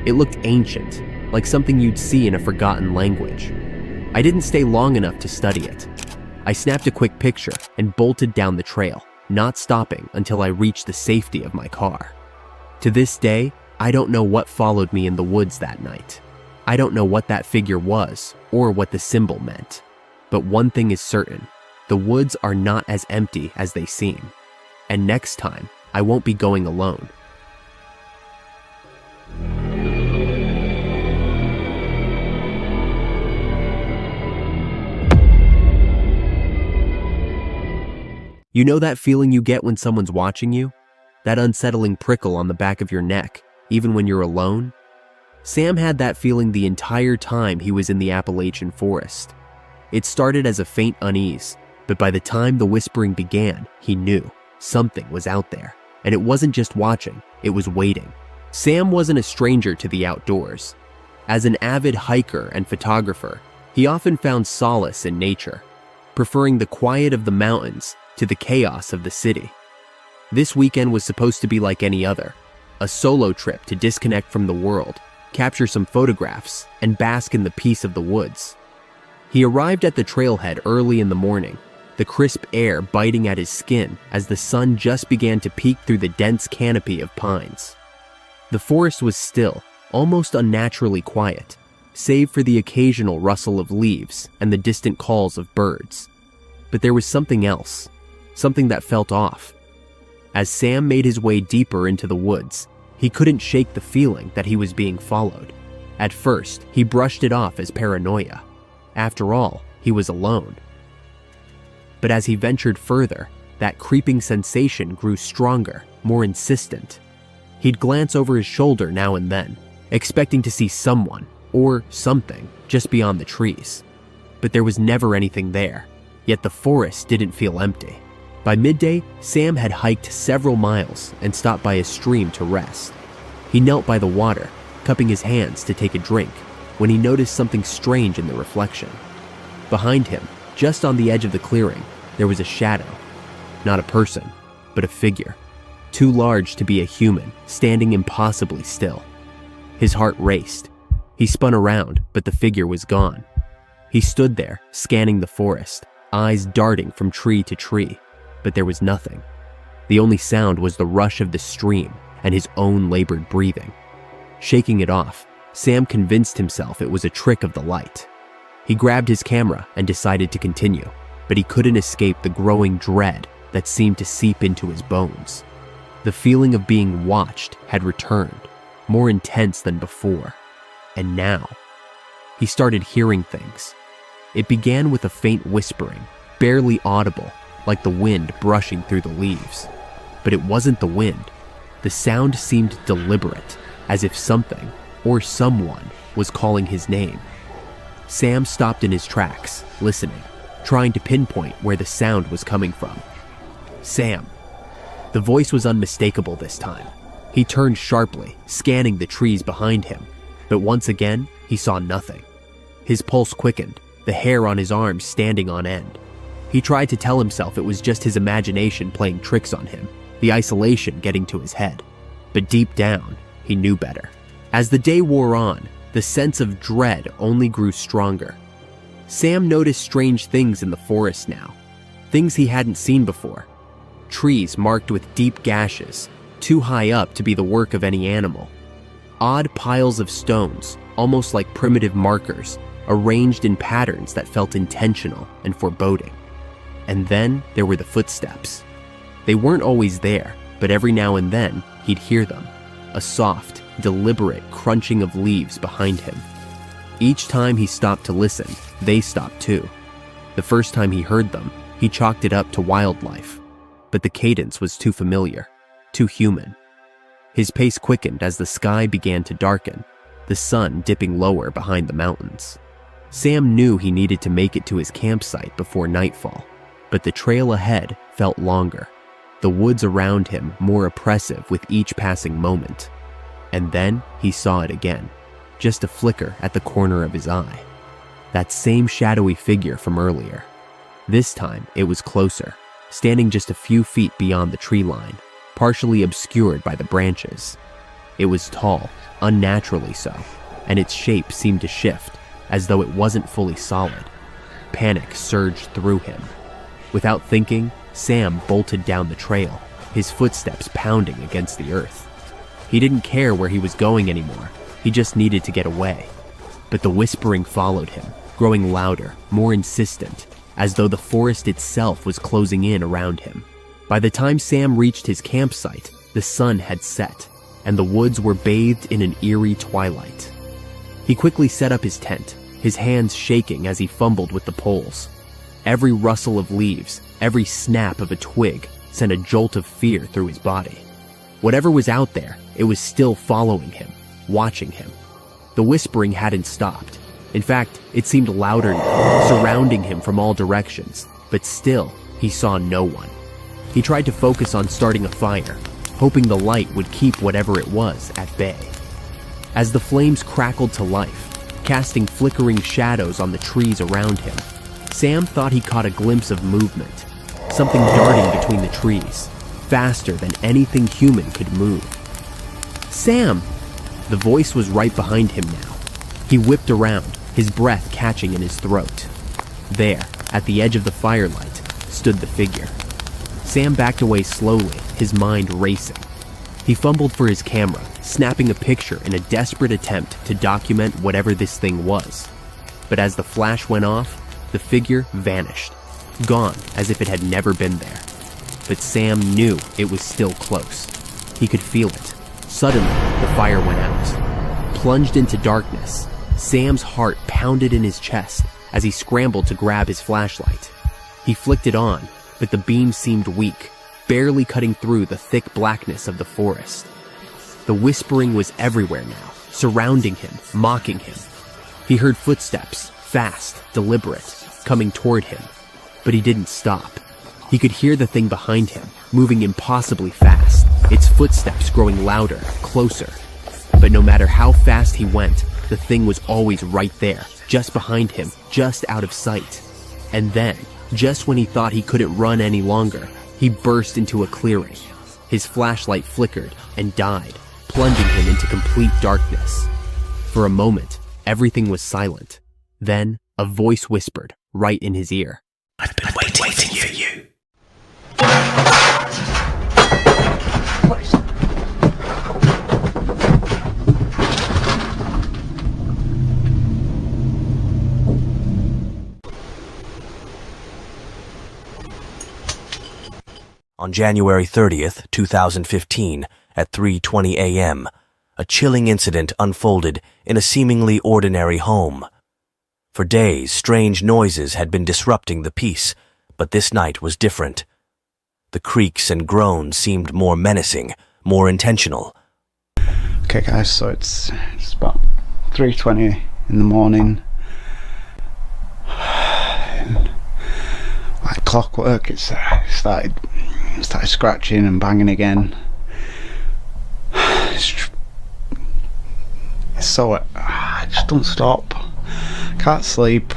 It looked ancient, like something you'd see in a forgotten language. I didn't stay long enough to study it. I snapped a quick picture and bolted down the trail, not stopping until I reached the safety of my car. To this day, I don't know what followed me in the woods that night. I don't know what that figure was or what the symbol meant. But one thing is certain, the woods are not as empty as they seem. And next time, I won't be going alone. You know that feeling you get when someone's watching you? That unsettling prickle on the back of your neck, even when you're alone? Sam had that feeling the entire time he was in the Appalachian forest. It started as a faint unease, but by the time the whispering began, he knew something was out there. And it wasn't just watching, it was waiting. Sam wasn't a stranger to the outdoors. As an avid hiker and photographer, he often found solace in nature, preferring the quiet of the mountains to the chaos of the city. This weekend was supposed to be like any other, a solo trip to disconnect from the world, capture some photographs, and bask in the peace of the woods. He arrived at the trailhead early in the morning, the crisp air biting at his skin as the sun just began to peek through the dense canopy of pines. The forest was still, almost unnaturally quiet, save for the occasional rustle of leaves and the distant calls of birds. But there was something else, something that felt off. As Sam made his way deeper into the woods, he couldn't shake the feeling that he was being followed. At first, he brushed it off as paranoia. After all, he was alone. But as he ventured further, that creeping sensation grew stronger, more insistent. He'd glance over his shoulder now and then, expecting to see someone, or something, just beyond the trees. But there was never anything there, yet the forest didn't feel empty. By midday, Sam had hiked several miles and stopped by a stream to rest. He knelt by the water, cupping his hands to take a drink, when he noticed something strange in the reflection. Behind him, just on the edge of the clearing, there was a shadow. Not a person, but a figure, too large to be a human, standing impossibly still. His heart raced. He spun around, but the figure was gone. He stood there, scanning the forest, eyes darting from tree to tree, but there was nothing. The only sound was the rush of the stream and his own labored breathing. Shaking it off, Sam convinced himself it was a trick of the light. He grabbed his camera and decided to continue, but he couldn't escape the growing dread that seemed to seep into his bones. The feeling of being watched had returned, more intense than before. And now, he started hearing things. It began with a faint whispering, barely audible, like the wind brushing through the leaves. But it wasn't the wind. The sound seemed deliberate, as if something, or someone, was calling his name. Sam stopped in his tracks, listening, trying to pinpoint where the sound was coming from. Sam. The voice was unmistakable this time. He turned sharply, scanning the trees behind him, but once again, he saw nothing. His pulse quickened, the hair on his arms standing on end. He tried to tell himself it was just his imagination playing tricks on him, the isolation getting to his head. But deep down, he knew better. As the day wore on, the sense of dread only grew stronger. Sam noticed strange things in the forest now, things he hadn't seen before. Trees marked with deep gashes, too high up to be the work of any animal. Odd piles of stones, almost like primitive markers, arranged in patterns that felt intentional and foreboding. And then there were the footsteps. They weren't always there, but every now and then he'd hear them, a soft, deliberate crunching of leaves behind him. Each time he stopped to listen, they stopped too. The first time he heard them, he chalked it up to wildlife, but the cadence was too familiar, too human. His pace quickened as the sky began to darken, the sun dipping lower behind the mountains. Sam knew he needed to make it to his campsite before nightfall, but the trail ahead felt longer, the woods around him more oppressive with each passing moment. And then he saw it again, just a flicker at the corner of his eye. That same shadowy figure from earlier. This time it was closer, standing just a few feet beyond the tree line, partially obscured by the branches. It was tall, unnaturally so, and its shape seemed to shift, as though it wasn't fully solid. Panic surged through him. Without thinking, Sam bolted down the trail, his footsteps pounding against the earth. He didn't care where he was going anymore, he just needed to get away. But the whispering followed him, growing louder, more insistent, as though the forest itself was closing in around him. By the time Sam reached his campsite, the sun had set, and the woods were bathed in an eerie twilight. He quickly set up his tent, his hands shaking as he fumbled with the poles. Every rustle of leaves, every snap of a twig sent a jolt of fear through his body. Whatever was out there, it was still following him, watching him. The whispering hadn't stopped. In fact, it seemed louder now, surrounding him from all directions, but still, he saw no one. He tried to focus on starting a fire, hoping the light would keep whatever it was at bay. As the flames crackled to life, casting flickering shadows on the trees around him, Sam thought he caught a glimpse of movement, something darting between the trees, faster than anything human could move. Sam! The voice was right behind him now. He whipped around, his breath catching in his throat. There, at the edge of the firelight, stood the figure. Sam backed away slowly, his mind racing. He fumbled for his camera, snapping a picture in a desperate attempt to document whatever this thing was. But as the flash went off, the figure vanished, gone as if it had never been there. But Sam knew it was still close. He could feel it. Suddenly, the fire went out. Plunged into darkness, Sam's heart pounded in his chest as he scrambled to grab his flashlight. He flicked it on, but the beam seemed weak, barely cutting through the thick blackness of the forest. The whispering was everywhere now, surrounding him, mocking him. He heard footsteps, fast, deliberate, coming toward him, but he didn't stop. He could hear the thing behind him, moving impossibly fast, its footsteps growing louder, closer. But no matter how fast he went, the thing was always right there, just behind him, just out of sight. And then, just when he thought he couldn't run any longer, he burst into a clearing. His flashlight flickered and died, plunging him into complete darkness. For a moment, everything was silent. Then, a voice whispered right in his ear. I've been waiting for you. On January 30th, 2015, at 3:20 a.m., a chilling incident unfolded in a seemingly ordinary home. For days, strange noises had been disrupting the peace, but this night was different. The creaks and groans seemed more menacing, more intentional. Okay guys, so it's about 3:20 in the morning. Like clockwork, it started scratching and banging again. So it just don't stop. Can't sleep.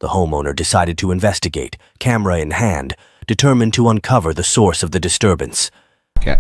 The homeowner decided to investigate, camera in hand, determined to uncover the source of the disturbance. Okay.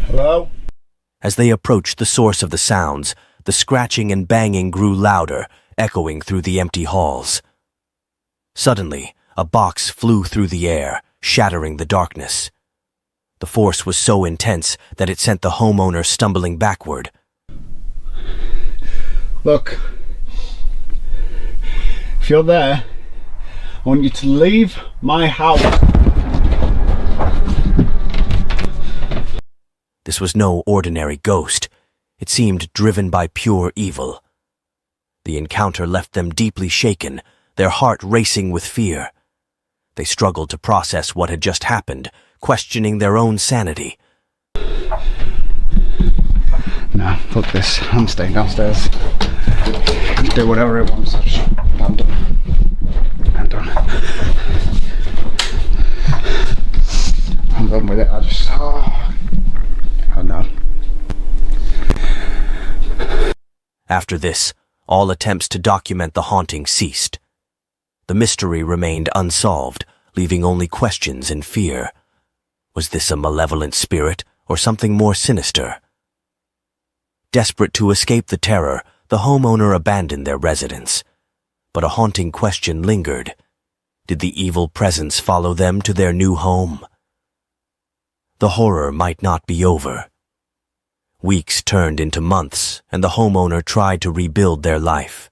Hello? As they approached the source of the sounds, the scratching and banging grew louder, echoing through the empty halls. Suddenly, a box flew through the air, shattering the darkness. The force was so intense that it sent the homeowner stumbling backward. Look, if you're there, I want you to leave my house. This was no ordinary ghost. It seemed driven by pure evil. The encounter left them deeply shaken, their heart racing with fear. They struggled to process what had just happened, questioning their own sanity. No, fuck this. I'm staying downstairs. Do whatever it wants. I'm done. I'm done. I'm done with it. I'm done. After this, all attempts to document the haunting ceased. The mystery remained unsolved, leaving only questions and fear. Was this a malevolent spirit or something more sinister? Desperate to escape the terror, the homeowner abandoned their residence. But a haunting question lingered. Did the evil presence follow them to their new home? The horror might not be over. Weeks turned into months, and the homeowner tried to rebuild their life.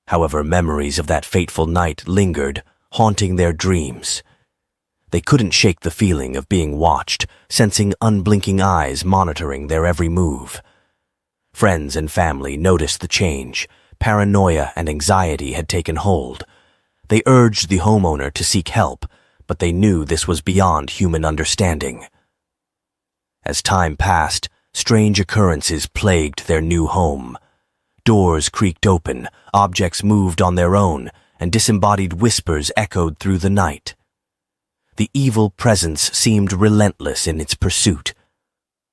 However, memories of that fateful night lingered, haunting their dreams. They couldn't shake the feeling of being watched, sensing unblinking eyes monitoring their every move. Friends and family noticed the change. Paranoia and anxiety had taken hold. They urged the homeowner to seek help, but they knew this was beyond human understanding. As time passed, strange occurrences plagued their new home. Doors creaked open, objects moved on their own, and disembodied whispers echoed through the night. The evil presence seemed relentless in its pursuit.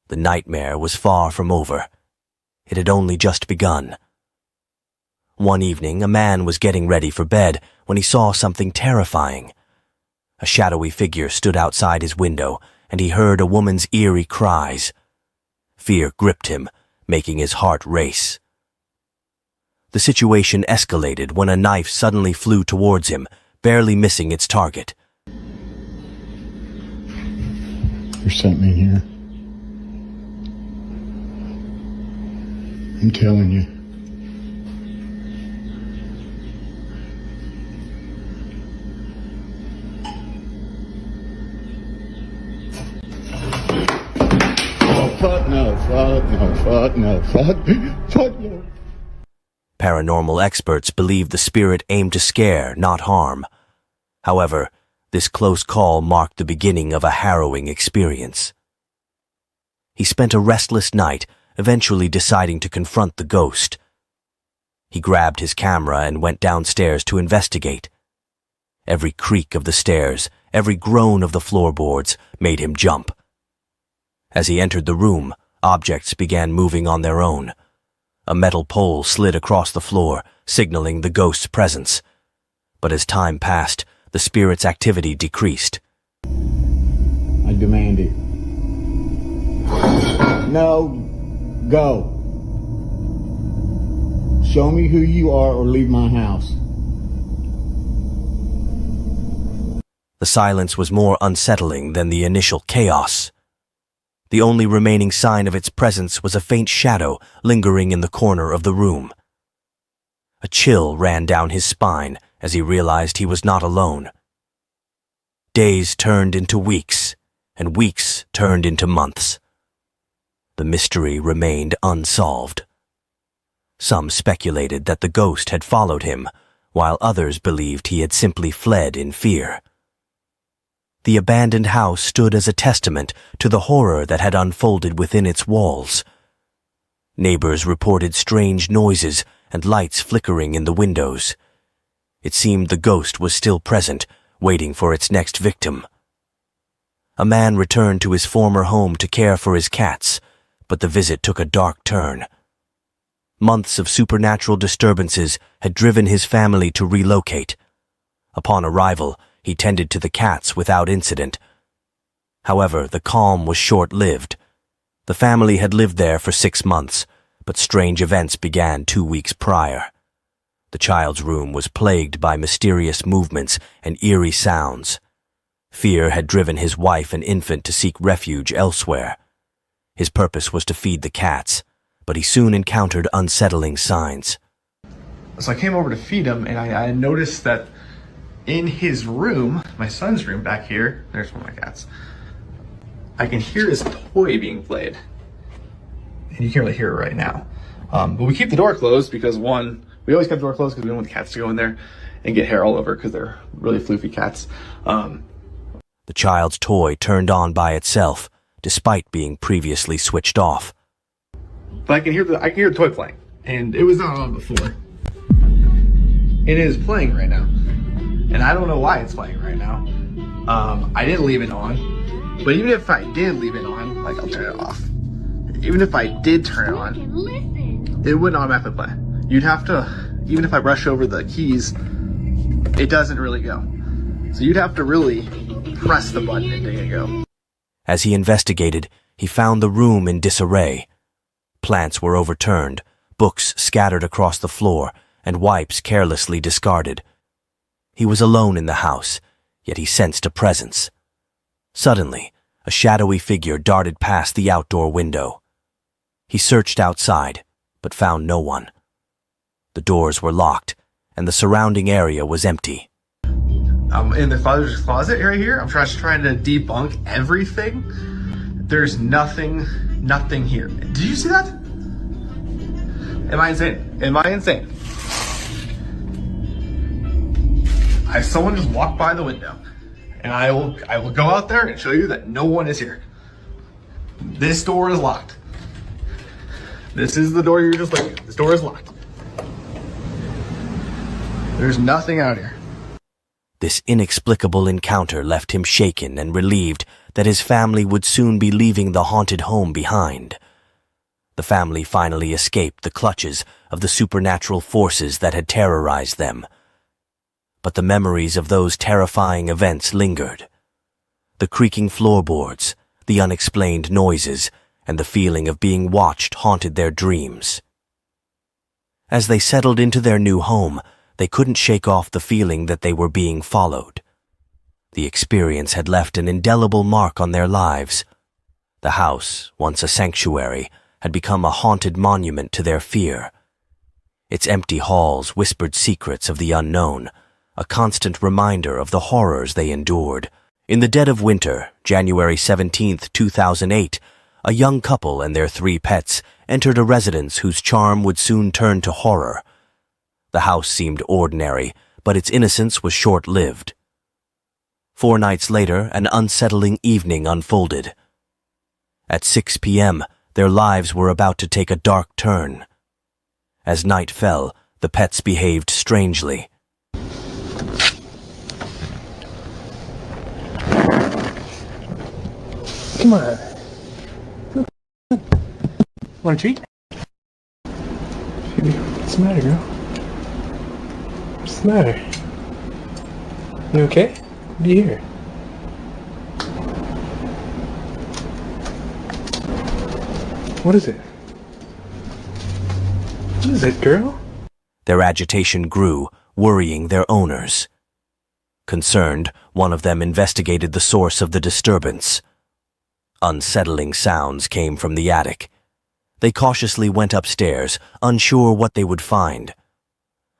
The nightmare was far from over. It had only just begun. One evening, a man was getting ready for bed when he saw something terrifying. A shadowy figure stood outside his window, and he heard a woman's eerie cries. Fear gripped him, making his heart race. The situation escalated when a knife suddenly flew towards him, barely missing its target. There's something in here. I'm telling you. Oh, fuck no, fuck no, fuck no, fuck no. Paranormal experts believe the spirit aimed to scare, not harm. However, this close call marked the beginning of a harrowing experience. He spent a restless night, eventually deciding to confront the ghost. He grabbed his camera and went downstairs to investigate. Every creak of the stairs, every groan of the floorboards made him jump. As he entered the room, objects began moving on their own. A metal pole slid across the floor, signaling the ghost's presence. But as time passed, the spirit's activity decreased. I demand it. No, go. Show me who you are or leave my house. The silence was more unsettling than the initial chaos. The only remaining sign of its presence was a faint shadow lingering in the corner of the room. A chill ran down his spine as he realized he was not alone. Days turned into weeks, and weeks turned into months. The mystery remained unsolved. Some speculated that the ghost had followed him, while others believed he had simply fled in fear. The abandoned house stood as a testament to the horror that had unfolded within its walls. Neighbors reported strange noises and lights flickering in the windows. It seemed the ghost was still present, waiting for its next victim. A man returned to his former home to care for his cats, but the visit took a dark turn. Months of supernatural disturbances had driven his family to relocate. Upon arrival, he tended to the cats without incident. However, the calm was short-lived. The family had lived there for 6 months, but strange events began 2 weeks prior. The child's room was plagued by mysterious movements and eerie sounds. Fear had driven his wife and infant to seek refuge elsewhere. His purpose was to feed the cats, but he soon encountered unsettling signs. So I came over to feed him, and I noticed that in his room, my son's room back here, there's one of my cats, I can hear his toy being played. And you can't really hear it right now. But we keep the door closed because, one, we always kept the door closed because we don't want the cats to go in there and get hair all over because they're really floofy cats. The child's toy turned on by itself, despite being previously switched off. But I can hear the toy playing, and it was not on before. It is playing right now. And I don't know why it's playing right now. I didn't leave it on. But even if I did leave it on, like, I'll turn it off. Even if I did turn it on, it wouldn't automatically play. You'd have to, even if I brush over the keys, it doesn't really go. So you'd have to really press the button and make it go. As he investigated, he found the room in disarray. Plants were overturned, books scattered across the floor, and wipes carelessly discarded. He was alone in the house, yet he sensed a presence. Suddenly, a shadowy figure darted past the outdoor window. He searched outside, but found no one. The doors were locked, and the surrounding area was empty. I'm in the father's closet right here. I'm just trying to debunk everything. There's nothing here. Did you see that? Am I insane? Am I insane? Someone just walked by the window, and I will go out there and show you that no one is here. This door is locked. This is the door you're just looking at. This door is locked. There's nothing out here. This inexplicable encounter left him shaken and relieved that his family would soon be leaving the haunted home behind. The family finally escaped the clutches of the supernatural forces that had terrorized them. But the memories of those terrifying events lingered. The creaking floorboards, the unexplained noises, and the feeling of being watched haunted their dreams. As they settled into their new home, they couldn't shake off the feeling that they were being followed. The experience had left an indelible mark on their lives. The house, once a sanctuary, had become a haunted monument to their fear. Its empty halls whispered secrets of the unknown, a constant reminder of the horrors they endured. In the dead of winter, January 17th, 2008, a young couple and their 3 pets entered a residence whose charm would soon turn to horror. The house seemed ordinary, but its innocence was short-lived. 4 nights later, an unsettling evening unfolded. At 6 p.m., their lives were about to take a dark turn. As night fell, the pets behaved strangely. Come on. Want a treat? What's the matter, girl? What's the matter? You okay? What do you hear? What is it? What is it, girl? Their agitation grew, worrying their owners. Concerned, one of them investigated the source of the disturbance. Unsettling sounds came from the attic. They cautiously went upstairs, unsure what they would find.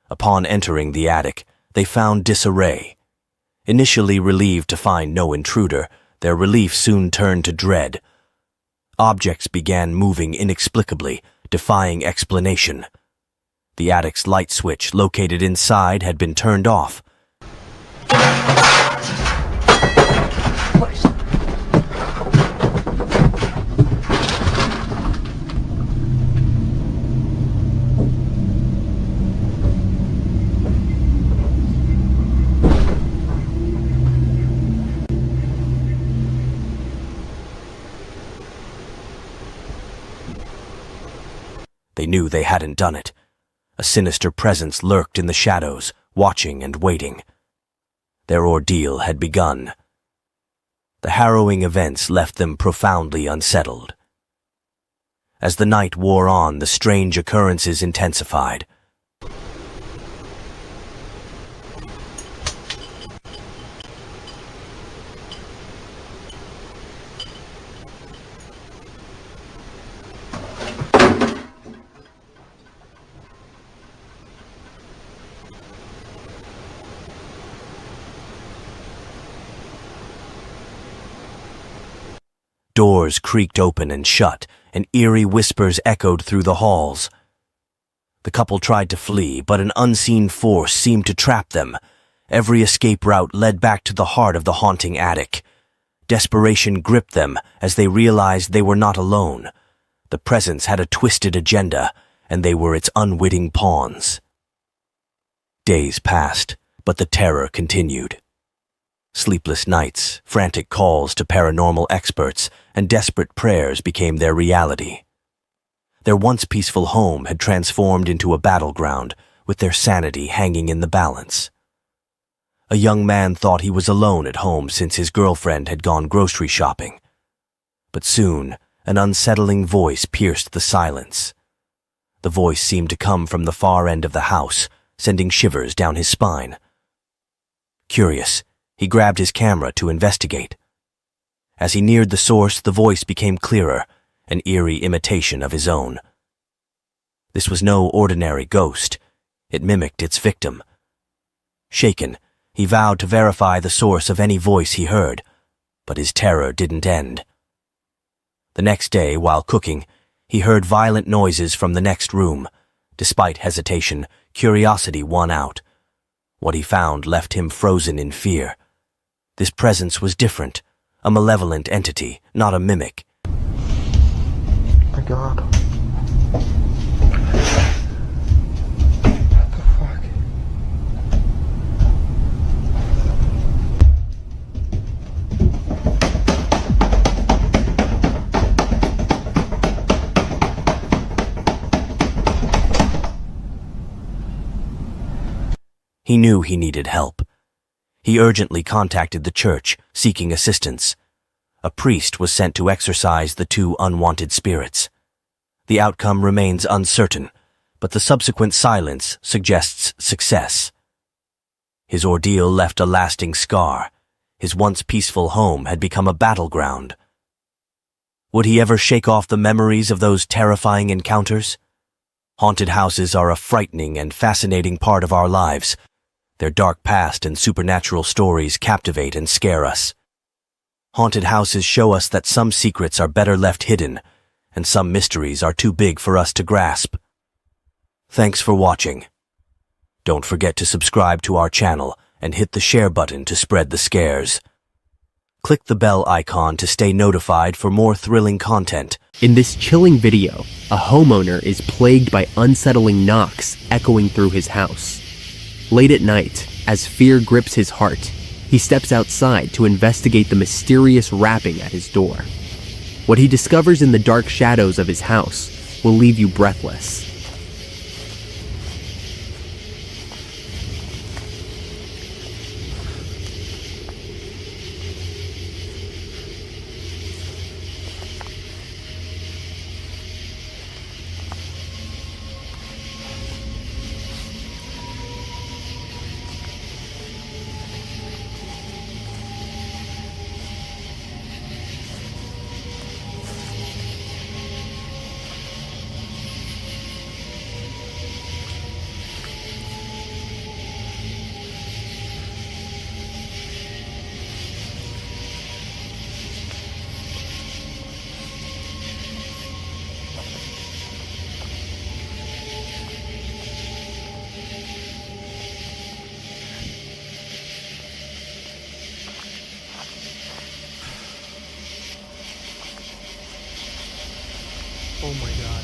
Upon entering the attic, they found disarray. Initially relieved to find no intruder, their relief soon turned to dread. Objects began moving inexplicably, defying explanation. The attic's light switch located inside had been turned off. They knew they hadn't done it. A sinister presence lurked in the shadows, watching and waiting. Their ordeal had begun. The harrowing events left them profoundly unsettled. As the night wore on, the strange occurrences intensified. Doors creaked open and shut, and eerie whispers echoed through the halls. The couple tried to flee, but an unseen force seemed to trap them. Every escape route led back to the heart of the haunting attic. Desperation gripped them as they realized they were not alone. The presence had a twisted agenda, and they were its unwitting pawns. Days passed, but the terror continued. Sleepless nights, frantic calls to paranormal experts, and desperate prayers became their reality. Their once peaceful home had transformed into a battleground, with their sanity hanging in the balance. A young man thought he was alone at home since his girlfriend had gone grocery shopping. But soon, an unsettling voice pierced the silence. The voice seemed to come from the far end of the house, sending shivers down his spine. Curious, he grabbed his camera to investigate. As he neared the source, the voice became clearer, an eerie imitation of his own. This was no ordinary ghost. It mimicked its victim. Shaken, he vowed to verify the source of any voice he heard, but his terror didn't end. The next day, while cooking, he heard violent noises from the next room. Despite hesitation, curiosity won out. What he found left him frozen in fear. This presence was different, a malevolent entity, not a mimic. My God. What He knew he needed help. He urgently contacted the church, seeking assistance. A priest was sent to exorcise the two unwanted spirits. The outcome remains uncertain, but the subsequent silence suggests success. His ordeal left a lasting scar. His once peaceful home had become a battleground. Would he ever shake off the memories of those terrifying encounters? Haunted houses are a frightening and fascinating part of our lives. Their dark past and supernatural stories captivate and scare us. Haunted houses show us that some secrets are better left hidden, and some mysteries are too big for us to grasp. Thanks for watching. Don't forget to subscribe to our channel and hit the share button to spread the scares. Click the bell icon to stay notified for more thrilling content. In this chilling video, a homeowner is plagued by unsettling knocks echoing through his house. Late at night, as fear grips his heart, he steps outside to investigate the mysterious rapping at his door. What he discovers in the dark shadows of his house will leave you breathless. Oh my god.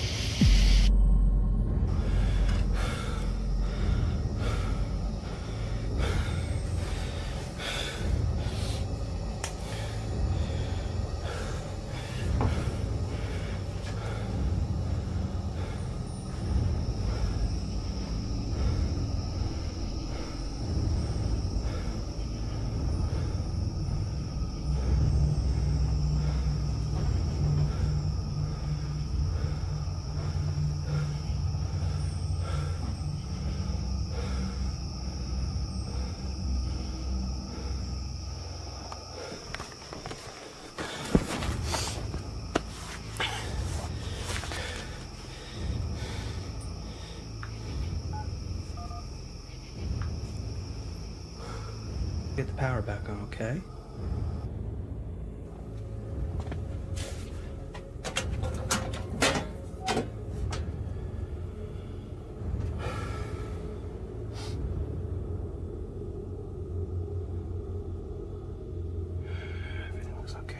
Get the power back on, okay? Everything looks okay.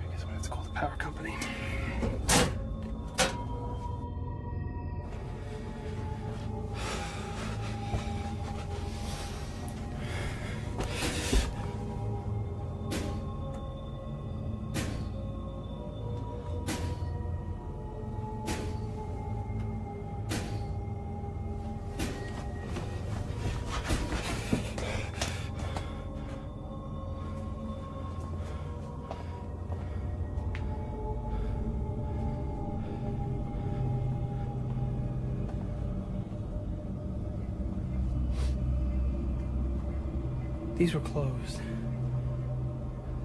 I guess I'm gonna have to call the power company. These were closed.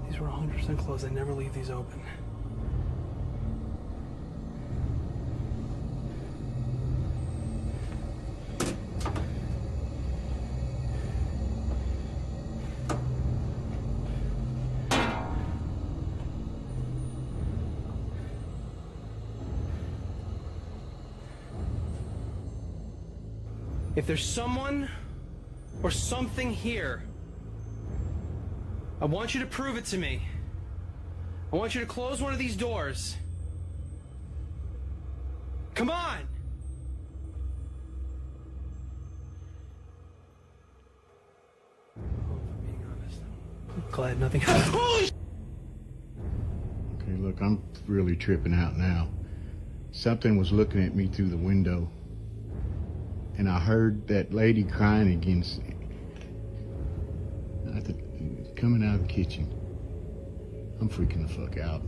These were 100% closed. I never leave these open. If there's someone or something here, I want you to prove it to me. I want you to close one of these doors. Come on! Oh, if I'm being honest, I'm glad nothing happened. Holy sh! Okay, look, I'm really tripping out now. Something was looking at me through the window, and I heard that lady crying against, coming out of the kitchen. I'm freaking the fuck out.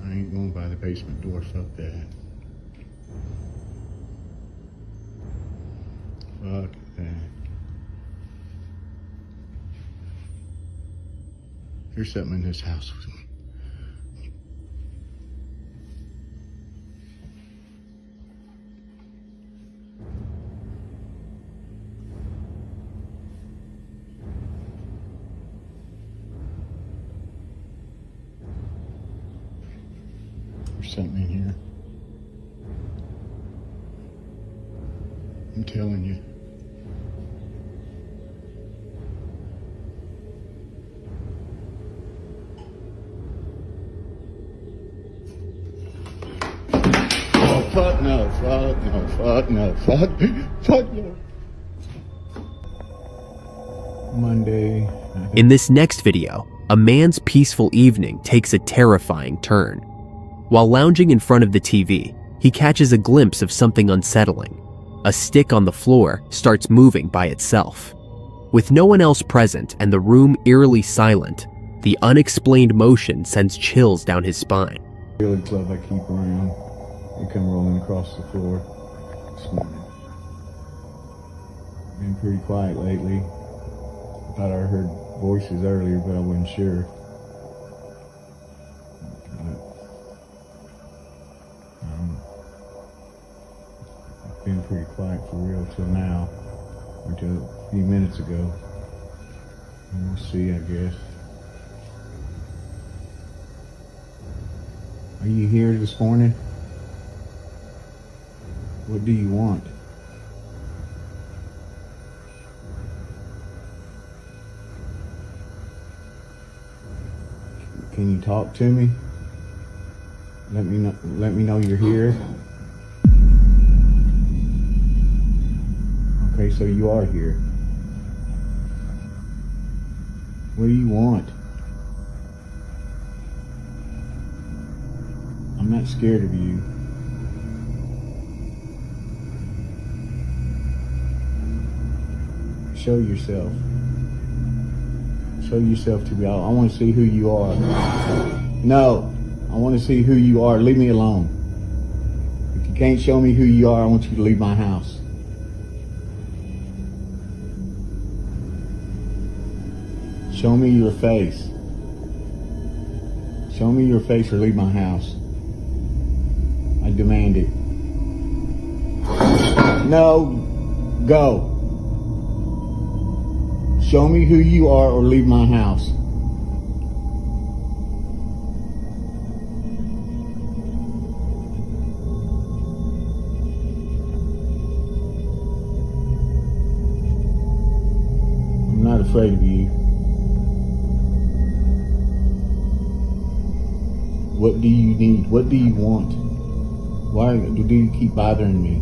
I ain't going by the basement door, fuck that. Fuck that. There's something in this house with me. Something in here. I'm telling you. Oh, fuck no, fuck no, fuck no, fuck no. Monday. In this next video, a man's peaceful evening takes a terrifying turn. While lounging in front of the TV, he catches a glimpse of something unsettling. A stick on the floor starts moving by itself. With no one else present and the room eerily silent, the unexplained motion sends chills down his spine. Really club I keep around. They come rolling across the floor this morning. Been pretty quiet lately. Thought I heard voices earlier, but I wasn't sure. Been pretty quiet for real till now, until a few minutes ago. And we'll see, I guess. Are you here this morning? What do you want? Can you talk to me? Let me know you're here. Okay, so you are here. What do you want? I'm not scared of you. Show yourself. Show yourself to me. I want to see who you are. No, I want to see who you are. Leave me alone. If you can't show me who you are, I want you to leave my house. Show me your face. Show me your face or leave my house. I demand it. No, go. Show me who you are or leave my house. I'm not afraid of you. What do you need? What do you want? Why do you keep bothering me?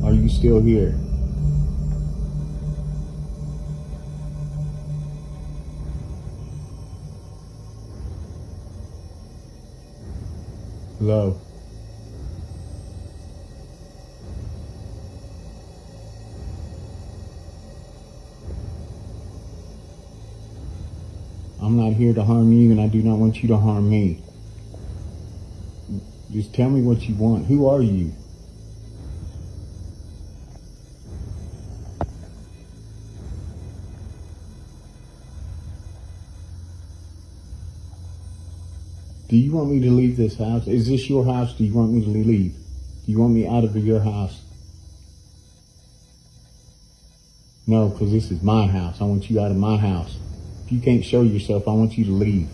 Are you still here? Hello. I'm not here to harm you, and I do not want you to harm me. Just tell me what you want. Who are you? Do you want me to leave this house? Is this your house? Do you want me to leave? Do you want me out of your house? No, because this is my house. I want you out of my house. If you can't show yourself, I want you to leave.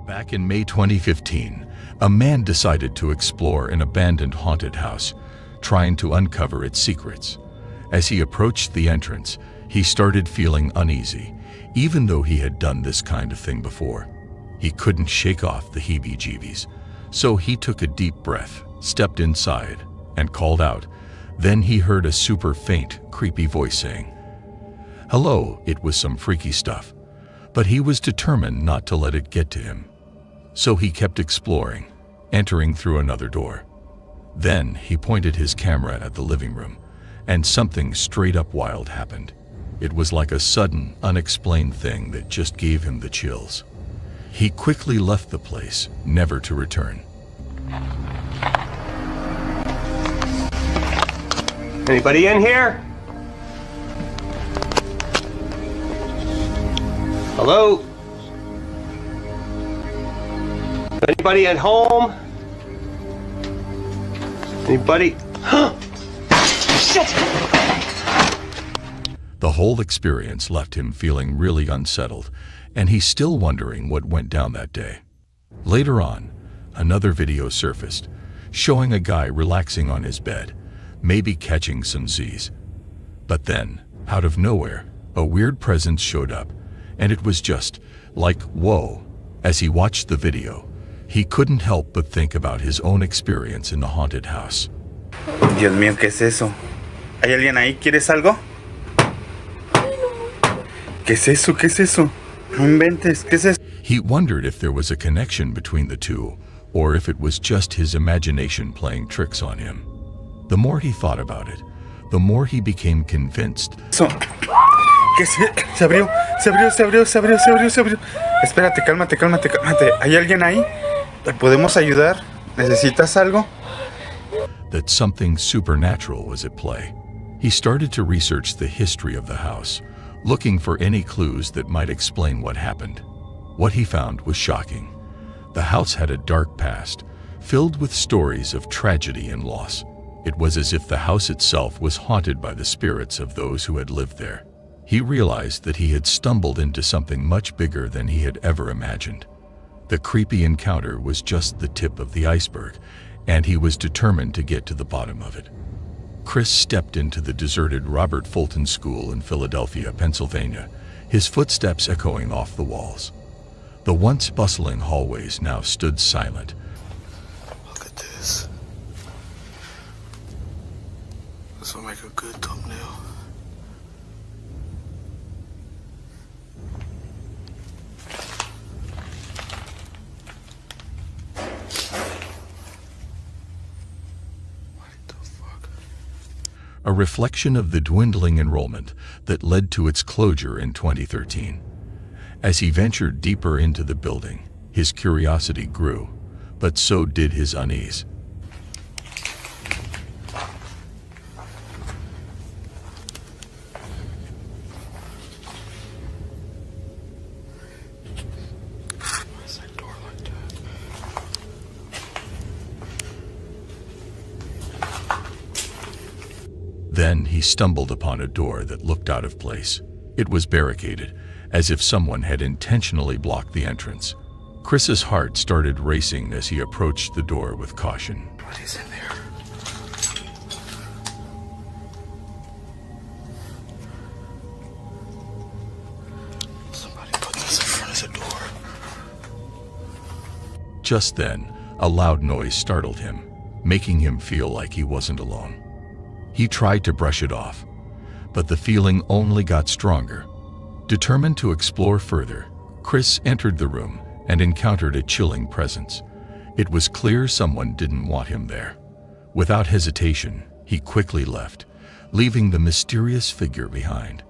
Back in May 2015, a man decided to explore an abandoned haunted house, trying to uncover its secrets. As he approached the entrance, he started feeling uneasy, even though he had done this kind of thing before. He couldn't shake off the heebie-jeebies, so he took a deep breath, stepped inside, and called out. Then he heard a super faint, creepy voice saying, "Hello." It was some freaky stuff, but he was determined not to let it get to him. So he kept exploring, entering through another door. Then he pointed his camera at the living room, and something straight up wild happened. It was like a sudden, unexplained thing that just gave him the chills. He quickly left the place, never to return. Anybody in here? Hello? Anybody at home? Anybody? Shit! The whole experience left him feeling really unsettled, and he's still wondering what went down that day. Later on, another video surfaced, showing a guy relaxing on his bed, maybe catching some Z's. But then, out of nowhere, a weird presence showed up, and it was just like, whoa. As he watched the video, he couldn't help but think about his own experience in the haunted house. Dios mío, ¿qué es eso? ¿Hay alguien ahí? ¿Quieres algo? ¿Qué es eso? ¿Qué es eso? No inventes, ¿qué es eso? He wondered if there was a connection between the two, or if it was just his imagination playing tricks on him. The more he thought about it, the more he became convinced. ¿Qué se abrió? Se abrió. Espérate, cálmate. ¿Hay alguien ahí? ¿Te podemos ayudar? ¿Necesitas algo? That something supernatural was at play. He started to research the history of the house, looking for any clues that might explain what happened. What he found was shocking. The house had a dark past, filled with stories of tragedy and loss. It was as if the house itself was haunted by the spirits of those who had lived there. He realized that he had stumbled into something much bigger than he had ever imagined. The creepy encounter was just the tip of the iceberg, and he was determined to get to the bottom of it. Chris stepped into the deserted Robert Fulton School in Philadelphia, Pennsylvania, his footsteps echoing off the walls. The once bustling hallways now stood silent. Look at this. This will make a good thumbnail. A reflection of the dwindling enrollment that led to its closure in 2013. As he ventured deeper into the building, his curiosity grew, but so did his unease. Then he stumbled upon a door that looked out of place. It was barricaded, as if someone had intentionally blocked the entrance. Chris's heart started racing as he approached the door with caution. What is in there? Somebody put this in front of the door. Just then, a loud noise startled him, making him feel like he wasn't alone. He tried to brush it off, but the feeling only got stronger. Determined to explore further, Chris entered the room and encountered a chilling presence. It was clear someone didn't want him there. Without hesitation, he quickly left, leaving the mysterious figure behind.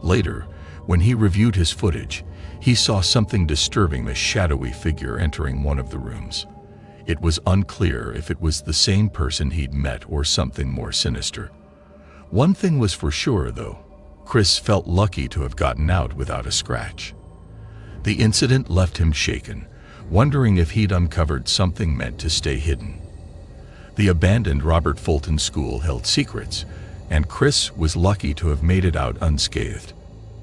Later, when he reviewed his footage, he saw something disturbing: a shadowy figure entering one of the rooms. It was unclear if it was the same person he'd met or something more sinister. One thing was for sure, though. Chris felt lucky to have gotten out without a scratch. The incident left him shaken, wondering if he'd uncovered something meant to stay hidden. The abandoned Robert Fulton School held secrets, and Chris was lucky to have made it out unscathed.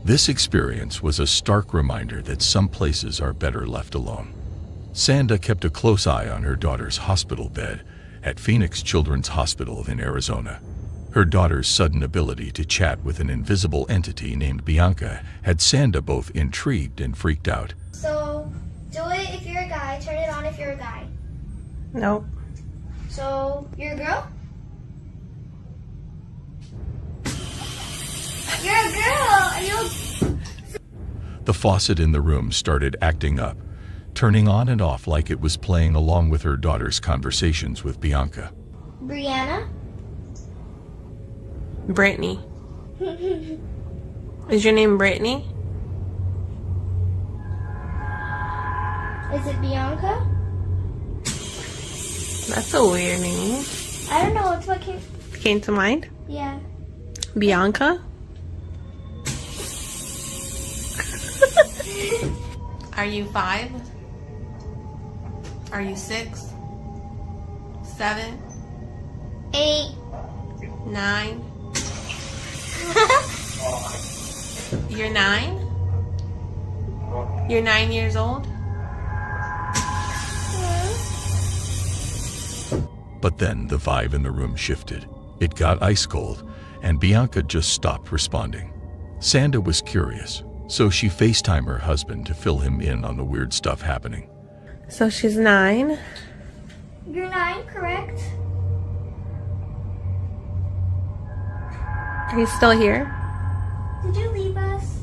This experience was a stark reminder that some places are better left alone. Sanda kept a close eye on her daughter's hospital bed at Phoenix Children's Hospital in Arizona. Her daughter's sudden ability to chat with an invisible entity named Bianca had Sanda both intrigued and freaked out. So, do it if you're a guy, turn it on if you're a guy. Nope. So, you're a girl? You're a girl! Are you? The faucet in the room started acting up, turning on and off like it was playing along with her daughter's conversations with Bianca. Brianna? Brittany. Is your name Brittany? Is it Bianca? That's a weird name. I don't know, it's what Came to mind? Yeah. Bianca? Are you 5? Are you 6? 7? 8? 9? You're 9? You're 9 years old? But then the vibe in the room shifted. It got ice cold, and Bianca just stopped responding. Sanda was curious, so she FaceTimed her husband to fill him in on the weird stuff happening. So she's 9. You're 9, correct? Are you still here? Did you leave us?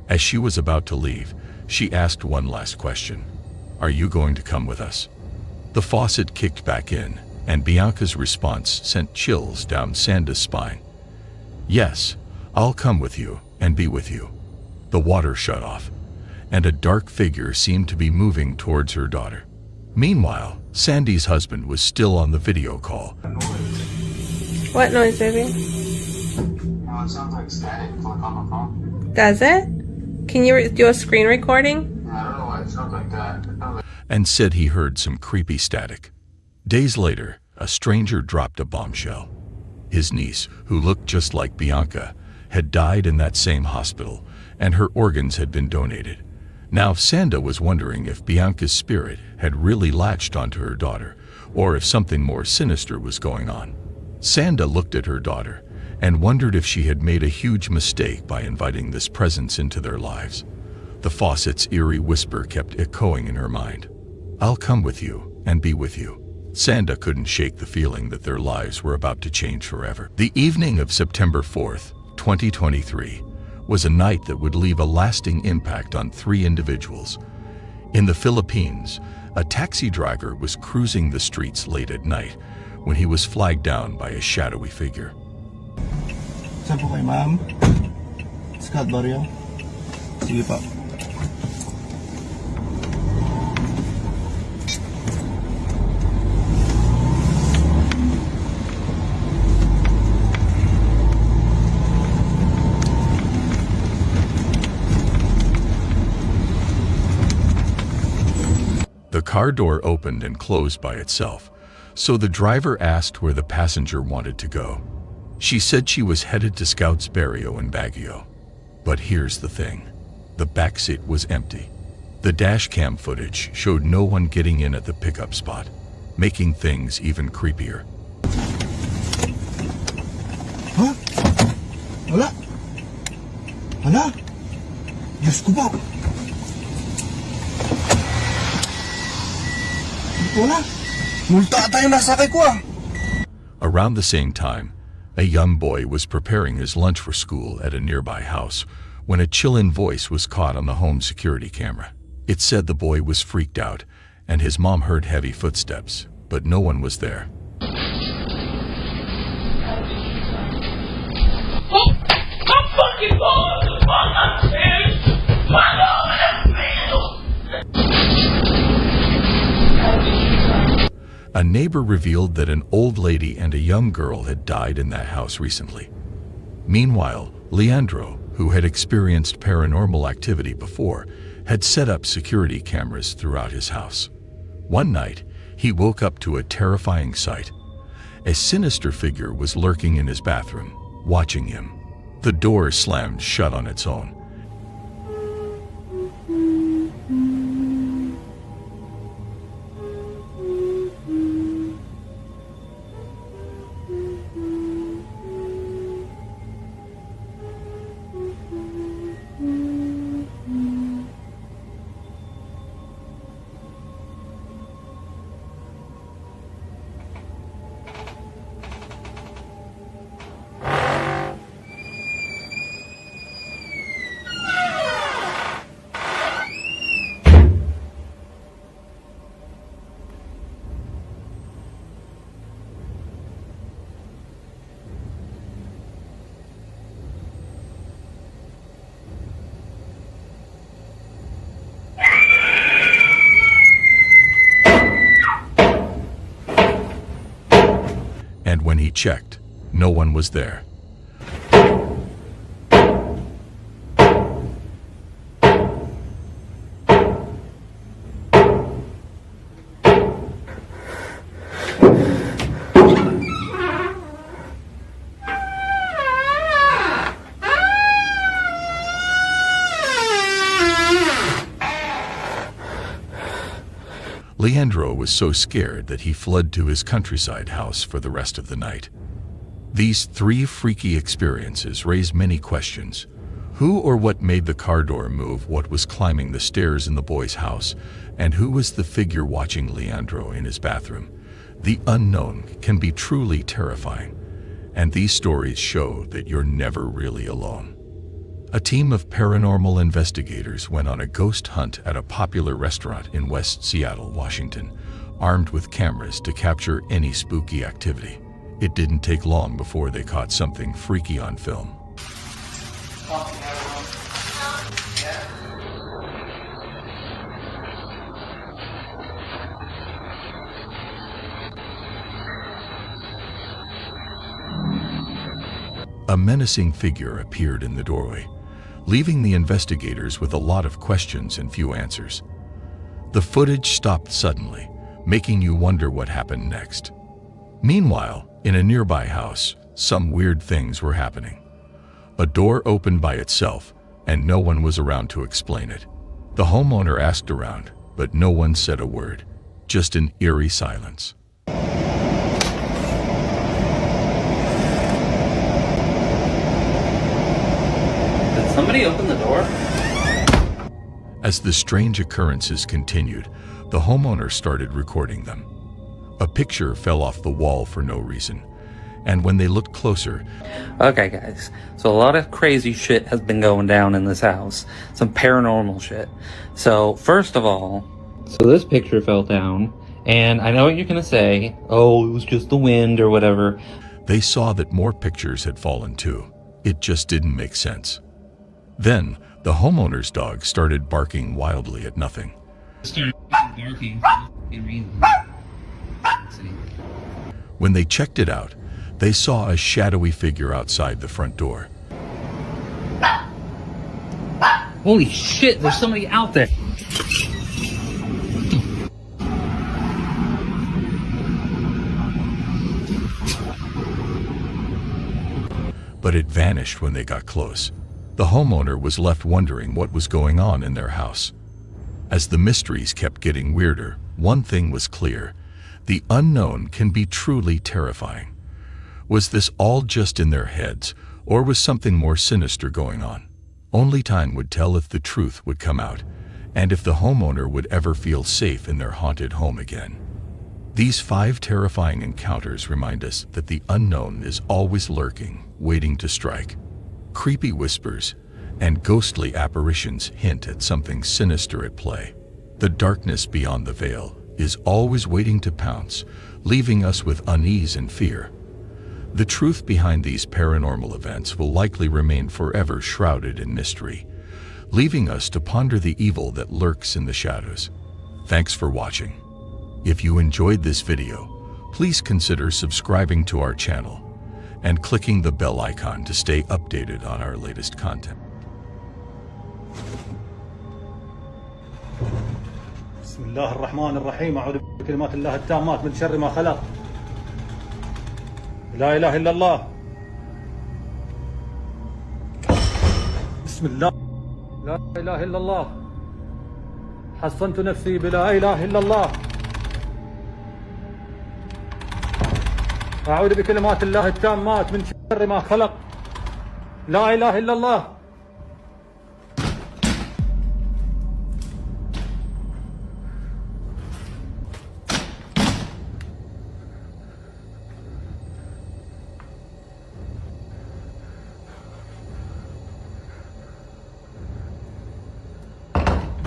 As she was about to leave, she asked one last question. Are you going to come with us? The faucet kicked back in, and Bianca's response sent chills down Sanda's spine. Yes, I'll come with you and be with you. The water shut off, and a dark figure seemed to be moving towards her daughter. Meanwhile, Sandy's husband was still on the video call. What noise, baby? No, it sounds like static, like on the phone. Does it? Can you do a screen recording? I don't know why it sounds like that. And said he heard some creepy static. Days later, a stranger dropped a bombshell. His niece, who looked just like Bianca, had died in that same hospital, and her organs had been donated. Now Sanda was wondering if Bianca's spirit had really latched onto her daughter, or if something more sinister was going on. Sanda looked at her daughter and wondered if she had made a huge mistake by inviting this presence into their lives. The faucet's eerie whisper kept echoing in her mind. I'll come with you and be with you. Sanda couldn't shake the feeling that their lives were about to change forever. The evening of September 4th, 2023, was a night that would leave a lasting impact on 3 individuals. In the Philippines, a taxi driver was cruising the streets late at night when he was flagged down by a shadowy figure. Saan po kay ma'am? Sikat ba rin? Sige pa. The car door opened and closed by itself, so the driver asked where the passenger wanted to go. She said she was headed to Scouts Barrio in Baguio. But here's the thing. The backseat was empty. The dash cam footage showed no one getting in at the pickup spot, making things even creepier. Huh? Wala? Wala? Diyos ko ba? Wala? Multa ata yung nasakay ko ah! Around the same time, a young boy was preparing his lunch for school at a nearby house when a chill-in voice was caught on the home security camera. It said the boy was freaked out and his mom heard heavy footsteps, but no one was there. Oh, I'm fucking going to the fuck upstairs! Fuck over the field! A neighbor revealed that an old lady and a young girl had died in that house recently. Meanwhile, Leandro, who had experienced paranormal activity before, had set up security cameras throughout his house. One night, he woke up to a terrifying sight. A sinister figure was lurking in his bathroom, watching him. The door slammed shut on its own. And when he checked, no one was there. Leandro was so scared that he fled to his countryside house for the rest of the night. These three freaky experiences raised many questions. Who or what made the car door move, what was climbing the stairs in the boy's house, and who was the figure watching Leandro in his bathroom? The unknown can be truly terrifying, and these stories show that you're never really alone. A team of paranormal investigators went on a ghost hunt at a popular restaurant in West Seattle, Washington, armed with cameras to capture any spooky activity. It didn't take long before they caught something freaky on film. A menacing figure appeared in the doorway, leaving the investigators with a lot of questions and few answers. The footage stopped suddenly, making you wonder what happened next. Meanwhile, in a nearby house, some weird things were happening. A door opened by itself, and no one was around to explain it. The homeowner asked around, but no one said a word, just an eerie silence. Somebody open the door? As the strange occurrences continued, the homeowner started recording them. A picture fell off the wall for no reason, and when they looked closer... Okay guys, so a lot of crazy shit has been going down in this house. Some paranormal shit. So, first of all, so this picture fell down, and I know what you're gonna say, oh, it was just the wind or whatever. They saw that more pictures had fallen too. It just didn't make sense. Then, the homeowner's dog started barking wildly at nothing. When they checked it out, they saw a shadowy figure outside the front door. Holy shit, there's somebody out there. But it vanished when they got close. The homeowner was left wondering what was going on in their house. As the mysteries kept getting weirder, one thing was clear: the unknown can be truly terrifying. Was this all just in their heads, or was something more sinister going on? Only time would tell if the truth would come out, and if the homeowner would ever feel safe in their haunted home again. These 5 terrifying encounters remind us that the unknown is always lurking, waiting to strike. Creepy whispers and ghostly apparitions hint at something sinister at play. The darkness beyond the veil is always waiting to pounce, leaving us with unease and fear. The truth behind these paranormal events will likely remain forever shrouded in mystery, leaving us to ponder the evil that lurks in the shadows. Thanks for watching. If you enjoyed this video, please consider subscribing to our channel and clicking the bell icon to stay updated on our latest content. بسم الله الرحمن الرحيم. أعوذ بكلمات الله التامات من شر ما خلق. لا إله إلا الله. بسم الله. لا إله إلا الله. حصنت نفسي بلا إله إلا الله. أعوذ بكلمات الله التامات من شر ما خلق. لا إله إلا الله.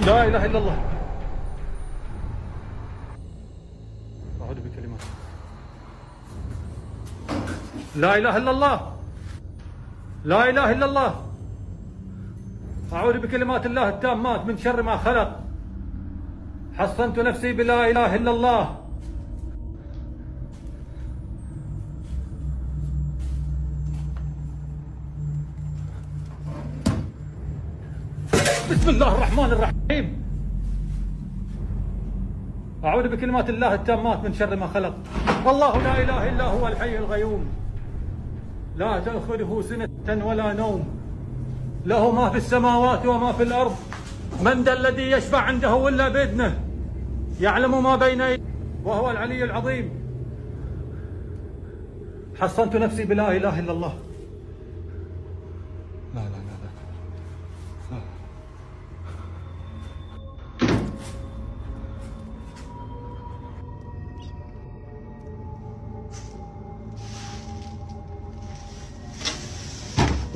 لا إله إلا الله. أعوذ بكلمات. لا إله إلا الله. لا إله إلا الله. أعوذ بكلمات الله التامات من شر ما خلق. حصنت نفسي بلا إله إلا الله. بسم الله الرحمن الرحيم. أعوذ بكلمات الله التامات من شر ما خلق. الله لا إله إلا هو الحي القيوم لا تأخذه سنة ولا نوم له ما في السماوات وما في الأرض من ذا الذي يشفع عنده إلا بإذنه يعلم ما بين يديه وهو العلي العظيم. حصنت نفسي بلا إله إلا الله. لا لا لا لا.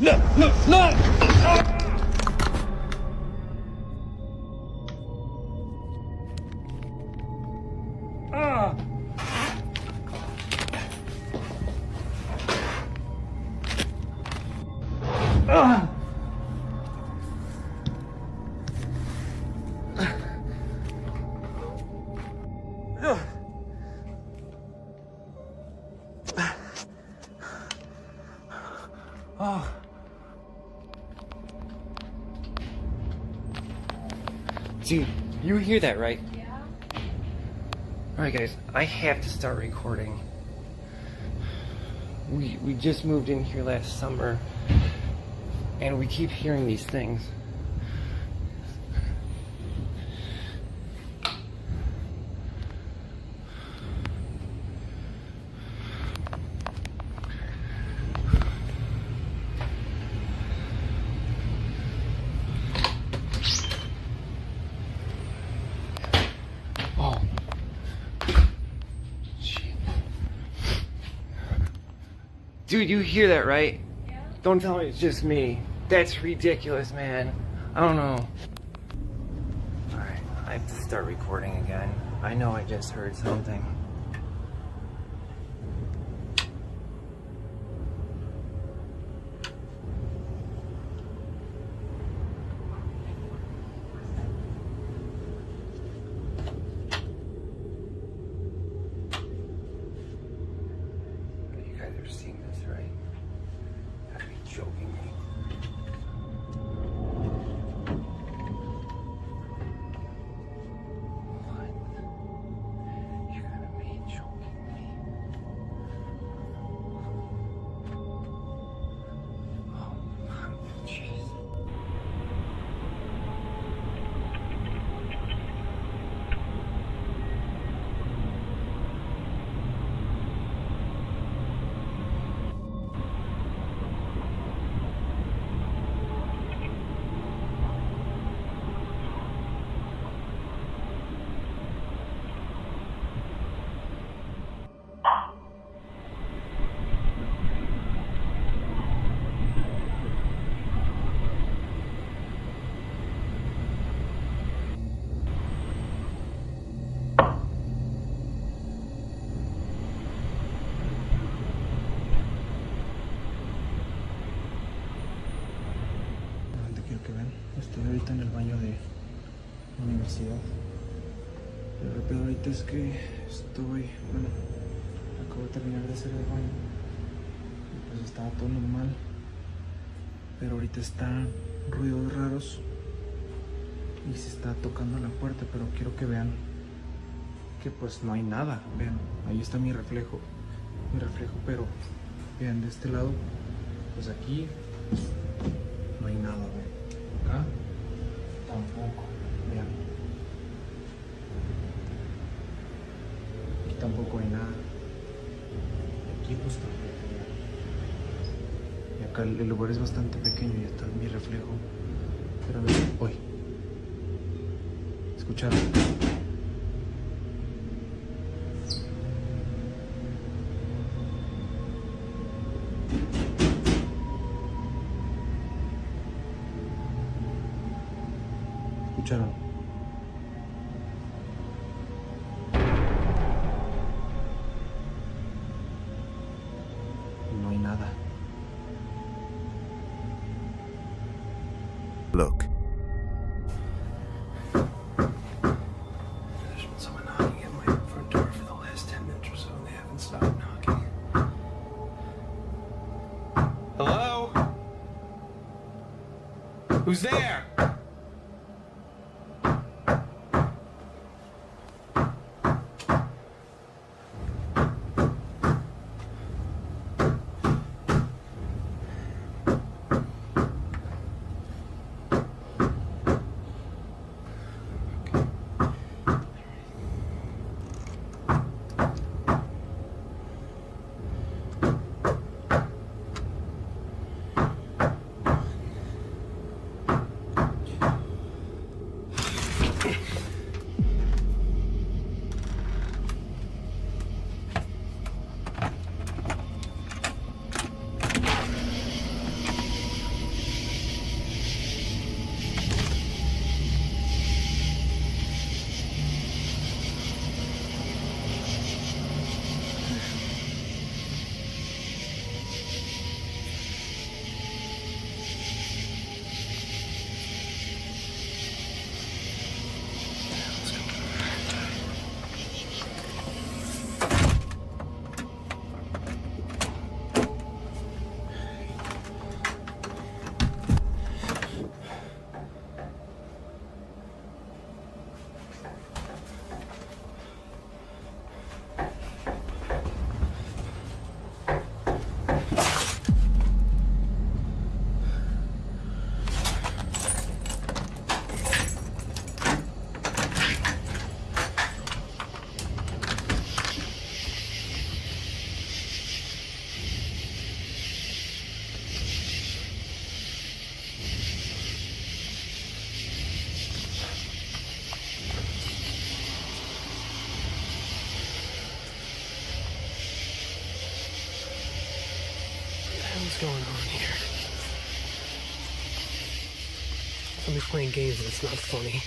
لا لا لا. Dude, you hear that, right? Yeah. Alright guys, I have to start recording. We just moved in here last summer and we keep hearing these things. Dude, you hear that, right? Yeah. Don't tell me it's just me. That's ridiculous, man. I don't know. Alright, I have to start recording again. I know I just heard something. ahorita en el baño de la universidad. El pedo ahorita es que acabo de terminar de hacer el baño y pues estaba todo normal, pero ahorita están ruidos raros y se está tocando la puerta, pero quiero que vean que pues no hay nada. Vean, ahí está mi reflejo, pero vean de este lado, pues aquí no hay nada, vean. Acá tampoco, vean. Aquí tampoco hay nada. Aquí pues tampoco, vean. Y acá el lugar es bastante pequeño y está mi reflejo. Pero vean, hoy. ¿Escucharon? ¿Escucharon? No hay nada. Look. There's been someone knocking at my front door for the last 10 minutes or so, and they haven't stopped knocking. Hello? Who's there? What's going on here? Somebody's playing games and it's not funny.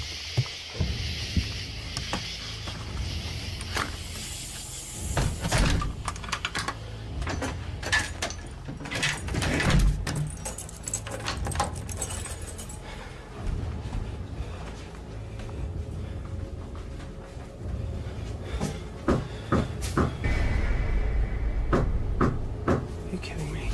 Are you kidding me?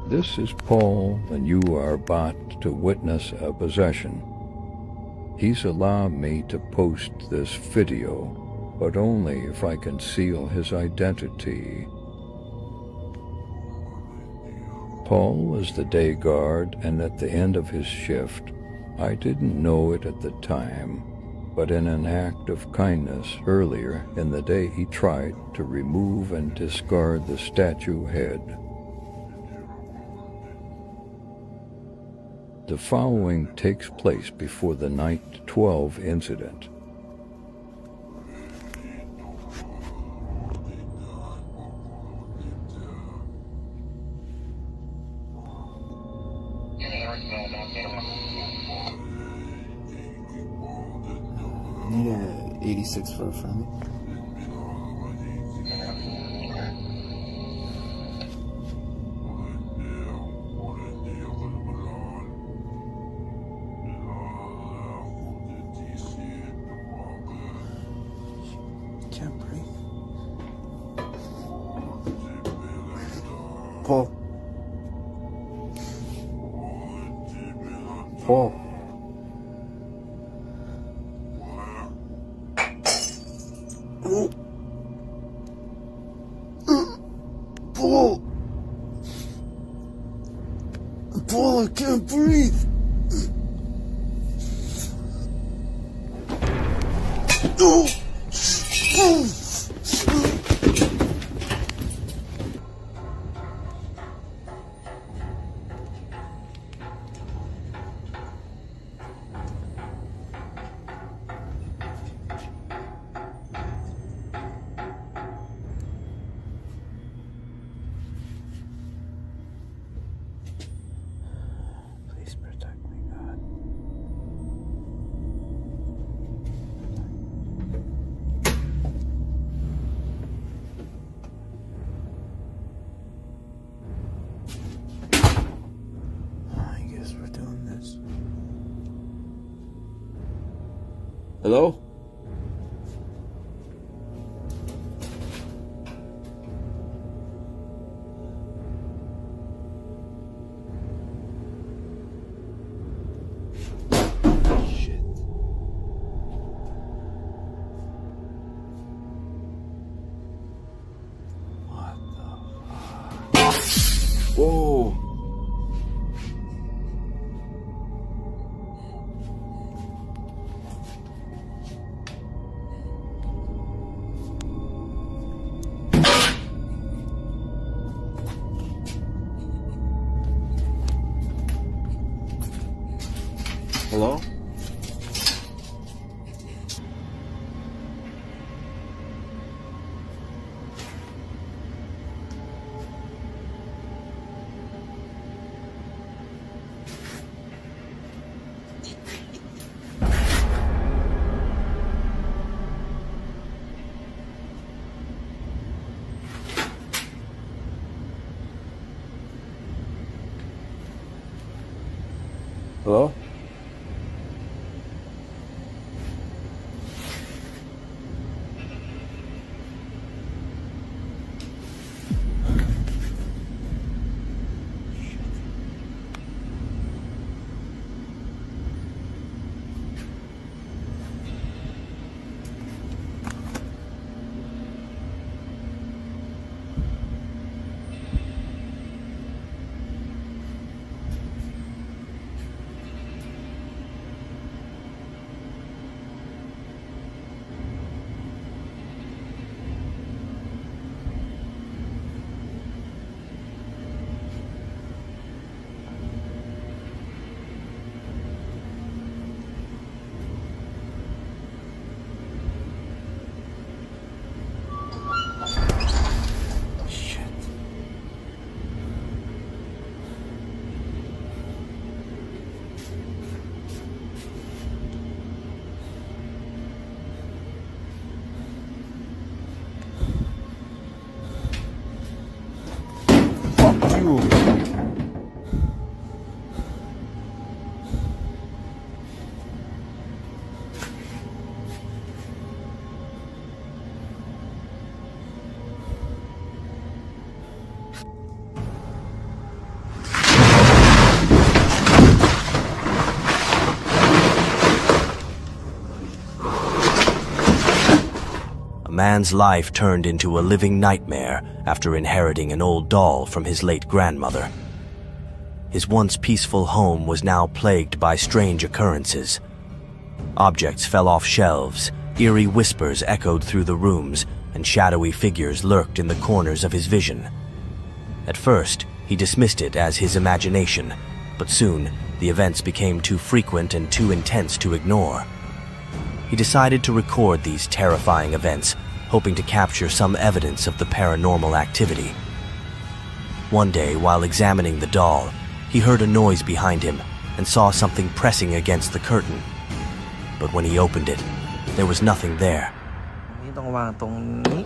This is Paul, and you are about to witness a possession. He's allowed me to post this video, but only if I conceal his identity. Paul was the day guard, and at the end of his shift, I didn't know it at the time, but in an act of kindness earlier in the day he tried to remove and discard the statue head. The following takes place before the Night 12 incident. Mira, 86 for a friendly. Can't breathe. Paul. Paul. Paul. Paul, I can't breathe. No. Please protect me, God. I guess we're doing this. Hello? Whoa. Hello? Hello? you. A man's life turned into a living nightmare after inheriting an old doll from his late grandmother. His once peaceful home was now plagued by strange occurrences. Objects fell off shelves, eerie whispers echoed through the rooms, and shadowy figures lurked in the corners of his vision. At first, he dismissed it as his imagination, but soon the events became too frequent and too intense to ignore. He decided to record these terrifying events, hoping to capture some evidence of the paranormal activity. One day, while examining the doll, he heard a noise behind him and saw something pressing against the curtain. But when he opened it, There was nothing there. นี่ต้องวางตรงนี้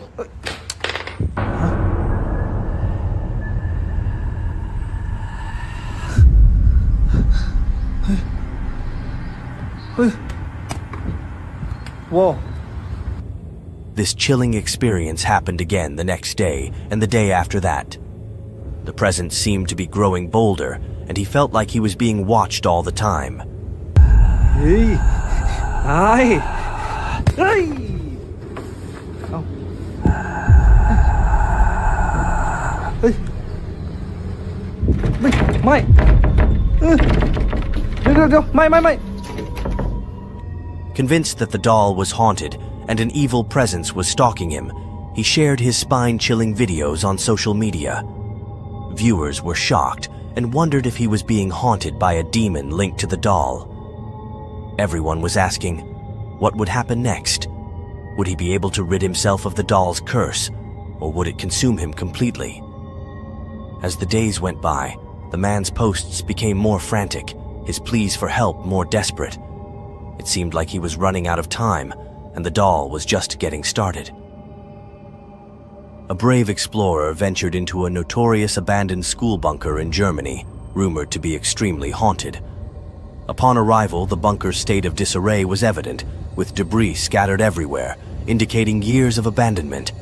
Whoa. This chilling experience happened again the next day and the day after that. The presence seemed to be growing bolder, and he felt like he was being watched all the time. Hey. Hi. Hey. Oh. Hey. Mày. Mày. Convinced that the doll was haunted and an evil presence was stalking him, he shared his spine-chilling videos on social media. Viewers were shocked and wondered if he was being haunted by a demon linked to the doll. Everyone was asking, what would happen next? Would he be able to rid himself of the doll's curse, or would it consume him completely? As the days went by, the man's posts became more frantic, his pleas for help more desperate. It seemed like he was running out of time, and the doll was just getting started. A brave explorer ventured into a notorious abandoned school bunker in Germany, rumored to be extremely haunted. Upon arrival, the bunker's state of disarray was evident, with debris scattered everywhere, indicating years of abandonment.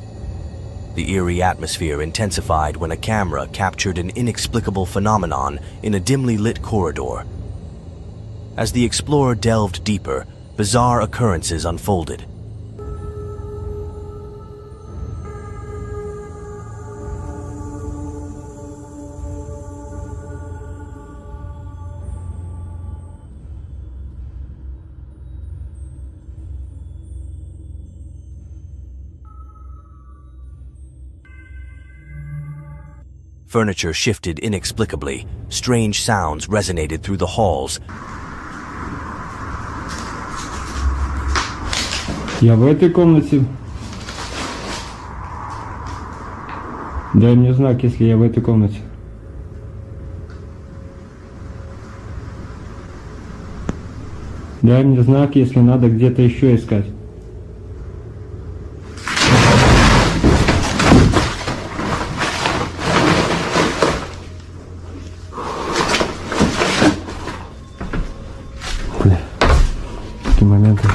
The eerie atmosphere intensified when a camera captured an inexplicable phenomenon in a dimly lit corridor. As the explorer delved deeper, bizarre occurrences unfolded. Furniture shifted inexplicably. Strange sounds resonated through the halls. Я в этой комнате. Дай мне знак, если я в этой комнате. Дай мне знак, если надо где-то еще искать. Бля, такие моменты.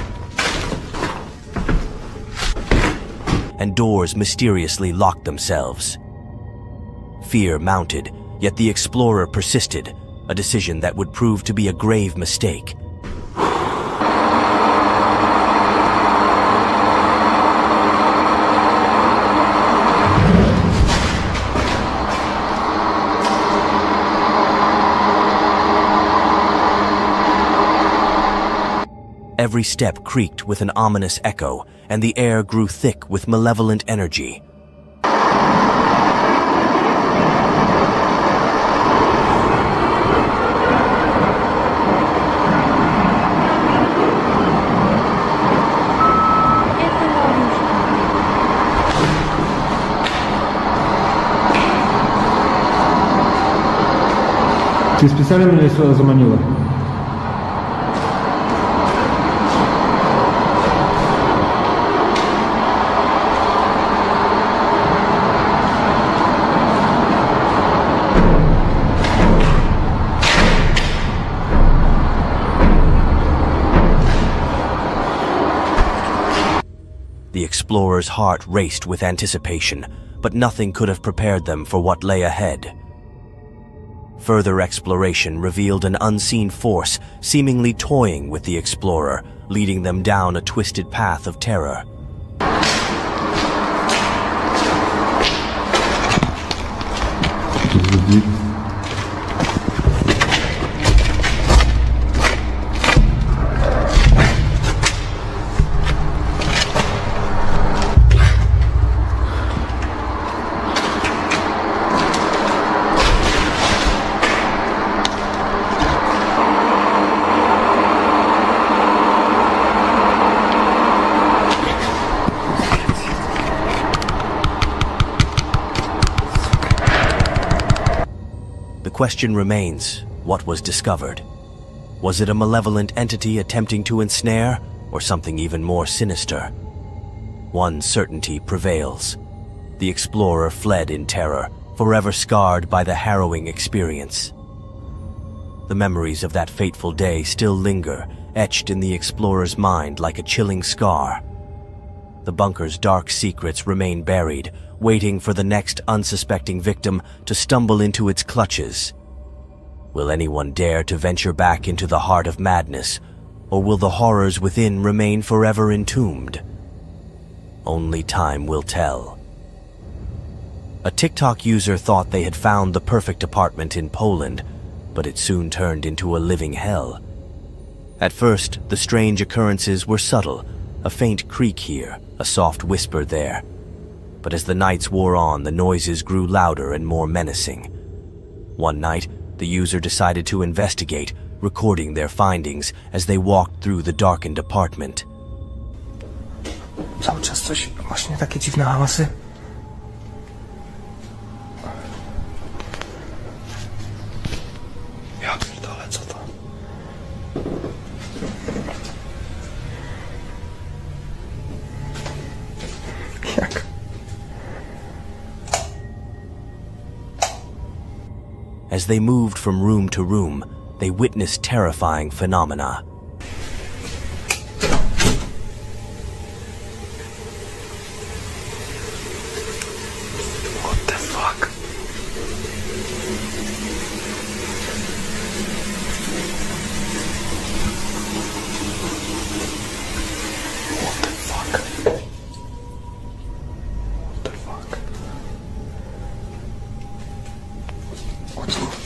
And doors mysteriously locked themselves. Fear mounted, yet the explorer persisted, a decision that would prove to be a grave mistake. Every step creaked with an ominous echo, and the air grew thick with malevolent energy. Ты специально меня сюда заманила? The explorer's heart raced with anticipation, but nothing could have prepared them for what lay ahead. Further exploration revealed an unseen force seemingly toying with the explorer, leading them down a twisted path of terror. The question remains, what was discovered? Was it a malevolent entity attempting to ensnare, or something even more sinister? One certainty prevails. The explorer fled in terror, forever scarred by the harrowing experience. The memories of that fateful day still linger, etched in the explorer's mind like a chilling scar. The bunker's dark secrets remain buried, waiting for the next unsuspecting victim to stumble into its clutches. Will anyone dare to venture back into the heart of madness, or will the horrors within remain forever entombed? Only time will tell. A TikTok user thought they had found the perfect apartment in Poland, but it soon turned into a living hell. At first, the strange occurrences were subtle, a faint creak here, a soft whisper there. But as the nights wore on, the noises grew louder and more menacing. One night, the user decided to investigate, recording their findings as they walked through the darkened apartment. Cały czas coś, właśnie takie dziwne hałasy. Ja pierdolę, co to? Jak? As they moved from room to room, they witnessed terrifying phenomena. What the fuck? What the fuck? What the fuck? What's going on?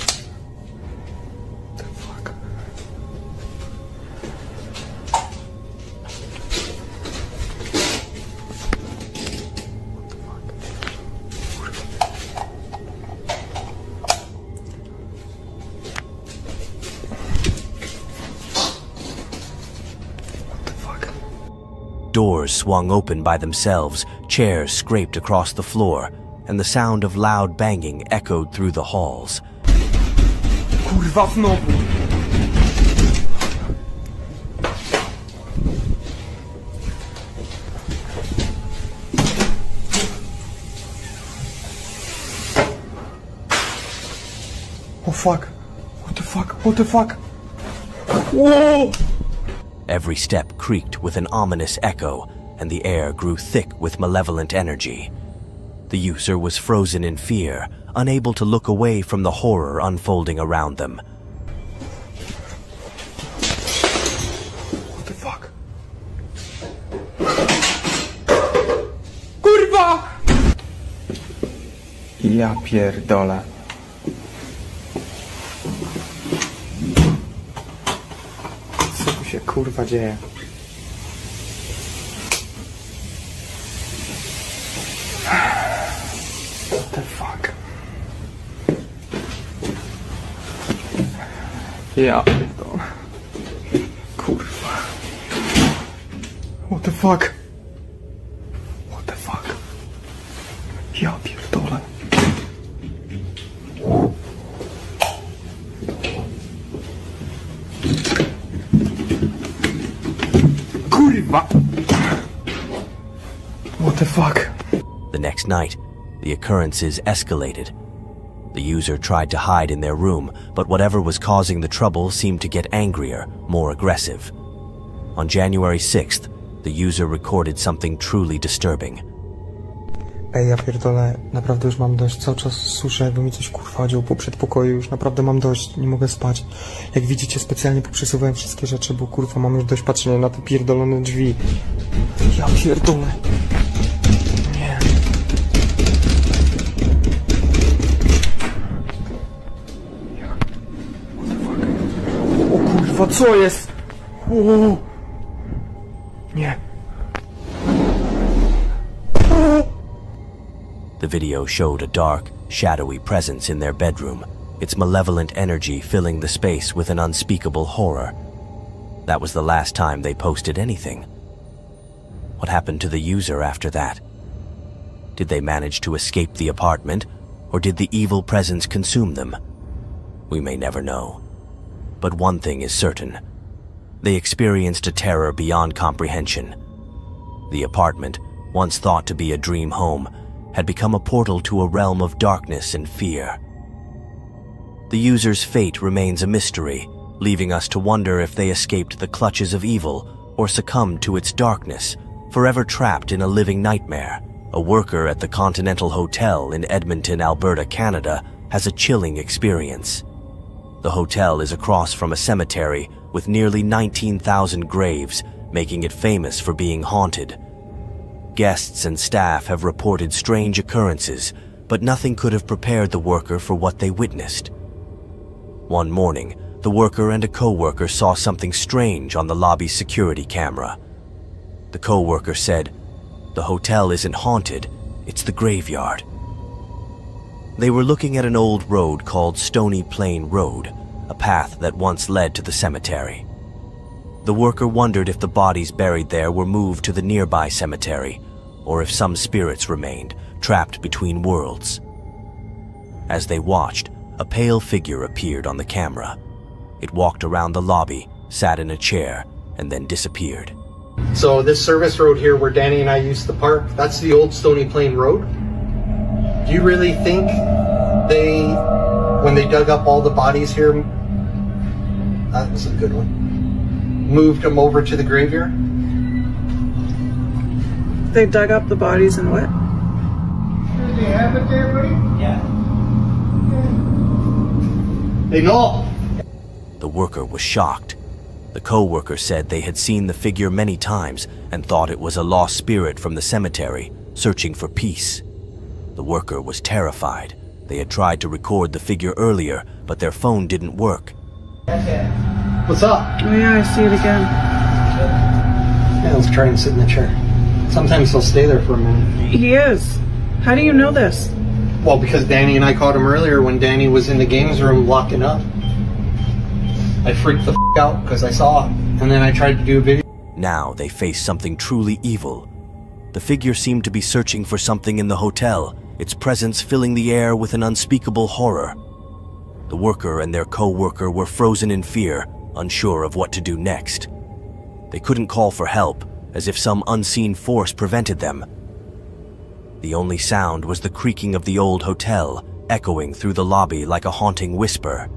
The fuck? Doors swung open by themselves, chairs scraped across the floor, and the sound of loud banging echoed through the halls. Kurwa, znowu! Oh fuck! What the fuck? What the fuck? Whoa! Every step creaked with an ominous echo, and the air grew thick with malevolent energy. The user was frozen in fear, unable to look away from the horror unfolding around them. What the fuck? Kurwa! Ja pierdolę. Co tu się kurwa dzieje? What the fuck? Ja pierdolę. Kurwa. What the fuck? What the fuck? Ja pierdolę. Kurwa! What the fuck? The next night, the occurrences escalated. The user tried to hide in their room, but whatever was causing the trouble seemed to get angrier, more aggressive. On January 6th, the user recorded something truly disturbing. Ej, ja pierdolę, naprawdę już mam dość, cały czas słyszę, jakby mi coś kurwa dział po przedpokoju, już naprawdę mam dość, nie mogę spać. Jak widzicie, specjalnie poprzesuwałem wszystkie rzeczy, bo kurwa mam już dość patrzenia na te pierdolone drzwi. Ja pierdolę. Nie. What the fuck? O kurwa, co jest? O! Nie. The video showed a dark, shadowy presence in their bedroom, its malevolent energy filling the space with an unspeakable horror. That was the last time they posted anything. What happened to the user after that? Did they manage to escape the apartment, or did the evil presence consume them? We may never know. But one thing is certain. They experienced a terror beyond comprehension. The apartment, once thought to be a dream home, had become a portal to a realm of darkness and fear. The user's fate remains a mystery, leaving us to wonder if they escaped the clutches of evil or succumbed to its darkness, forever trapped in a living nightmare. A worker at the Continental Hotel in Edmonton, Alberta, Canada, has a chilling experience. The hotel is across from a cemetery with nearly 19,000 graves, making it famous for being haunted. Guests and staff have reported strange occurrences, but nothing could have prepared the worker for what they witnessed. One morning, the worker and a co-worker saw something strange on the lobby's security camera. The co-worker said, "The hotel isn't haunted, it's the graveyard." They were looking at an old road called Stony Plain Road, a path that once led to the cemetery. The worker wondered if the bodies buried there were moved to the nearby cemetery, or if some spirits remained, trapped between worlds. As they watched, a pale figure appeared on the camera. It walked around the lobby, sat in a chair, and then disappeared. So this service road here where Danny and I used to park, that's the old Stony Plain Road? Do you really think when they dug up all the bodies here, that was a good one, moved them over to the graveyard? They dug up the bodies and what? Do they have it there, buddy? Yeah. They know. The worker was shocked. The co-worker said they had seen the figure many times and thought it was a lost spirit from the cemetery, searching for peace. The worker was terrified. They had tried to record the figure earlier, but their phone didn't work. What's up? Oh yeah, I see it again. Yeah, let's try and sit in the chair. Sometimes he'll stay there for a minute. He is. How do you know this? Well, because Danny and I caught him earlier when Danny was in the games room locking up. I freaked the out because I saw him, and then I tried to do a video. Now they faced something truly evil. The figure seemed to be searching for something in the hotel, its presence filling the air with an unspeakable horror. The worker and their co-worker were frozen in fear, unsure of what to do next. They couldn't call for help, as if some unseen force prevented them. The only sound was the creaking of the old hotel, echoing through the lobby like a haunting whisper.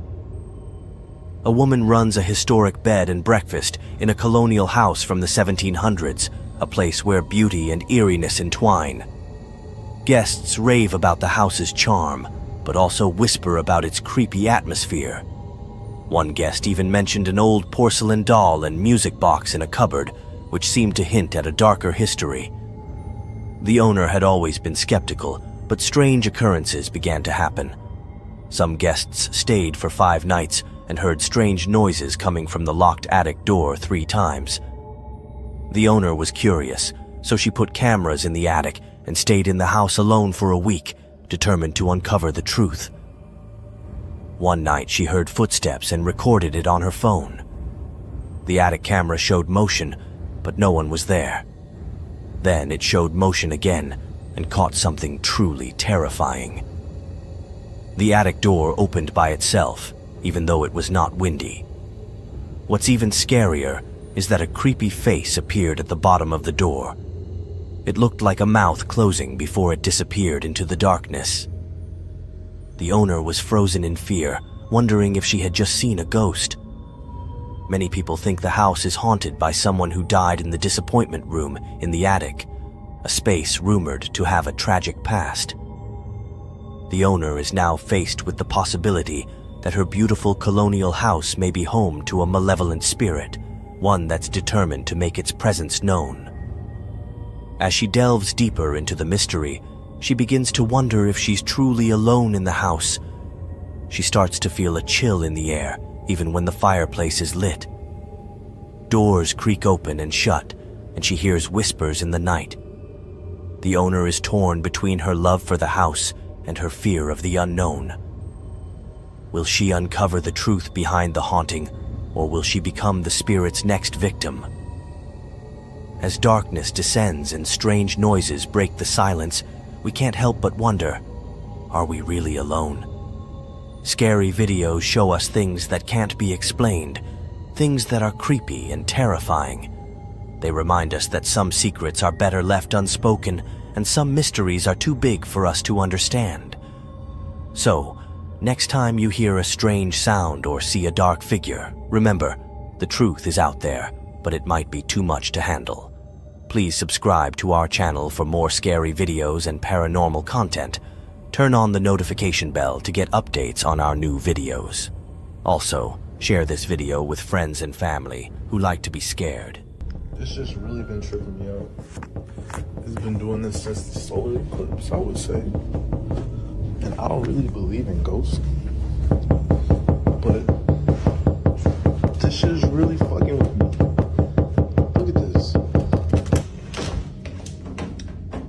A woman runs a historic bed and breakfast in a colonial house from the 1700s, a place where beauty and eeriness entwine. Guests rave about the house's charm, but also whisper about its creepy atmosphere. One guest even mentioned an old porcelain doll and music box in a cupboard, which seemed to hint at a darker history. The owner had always been skeptical, but strange occurrences began to happen. Some guests stayed for 5 nights and heard strange noises coming from the locked attic door 3 times. The owner was curious, so she put cameras in the attic and stayed in the house alone for a week, determined to uncover the truth. One night she heard footsteps and recorded it on her phone. The attic camera showed motion, but no one was there. Then it showed motion again and caught something truly terrifying. The attic door opened by itself, even though it was not windy. What's even scarier is that a creepy face appeared at the bottom of the door. It looked like a mouth closing before it disappeared into the darkness. The owner was frozen in fear, wondering if she had just seen a ghost. Many people think the house is haunted by someone who died in the disappointment room in the attic, a space rumored to have a tragic past. The owner is now faced with the possibility that her beautiful colonial house may be home to a malevolent spirit, one that's determined to make its presence known. As she delves deeper into the mystery, she begins to wonder if she's truly alone in the house. She starts to feel a chill in the air, even when the fireplace is lit. Doors creak open and shut, and she hears whispers in the night. The owner is torn between her love for the house and her fear of the unknown. Will she uncover the truth behind the haunting, or will she become the spirit's next victim? As darkness descends and strange noises break the silence, we can't help but wonder, are we really alone? Scary videos show us things that can't be explained, things that are creepy and terrifying. They remind us that some secrets are better left unspoken and some mysteries are too big for us to understand. So, next time you hear a strange sound or see a dark figure, remember, the truth is out there, but it might be too much to handle. Please subscribe to our channel for more scary videos and paranormal content. Turn on the notification bell to get updates on our new videos. Also, share this video with friends and family who like to be scared. It's just really been tripping me out. It's been doing this since the solar eclipse, I would say. And I don't really believe in ghosts. But this shit is really fucking with me. Look at this.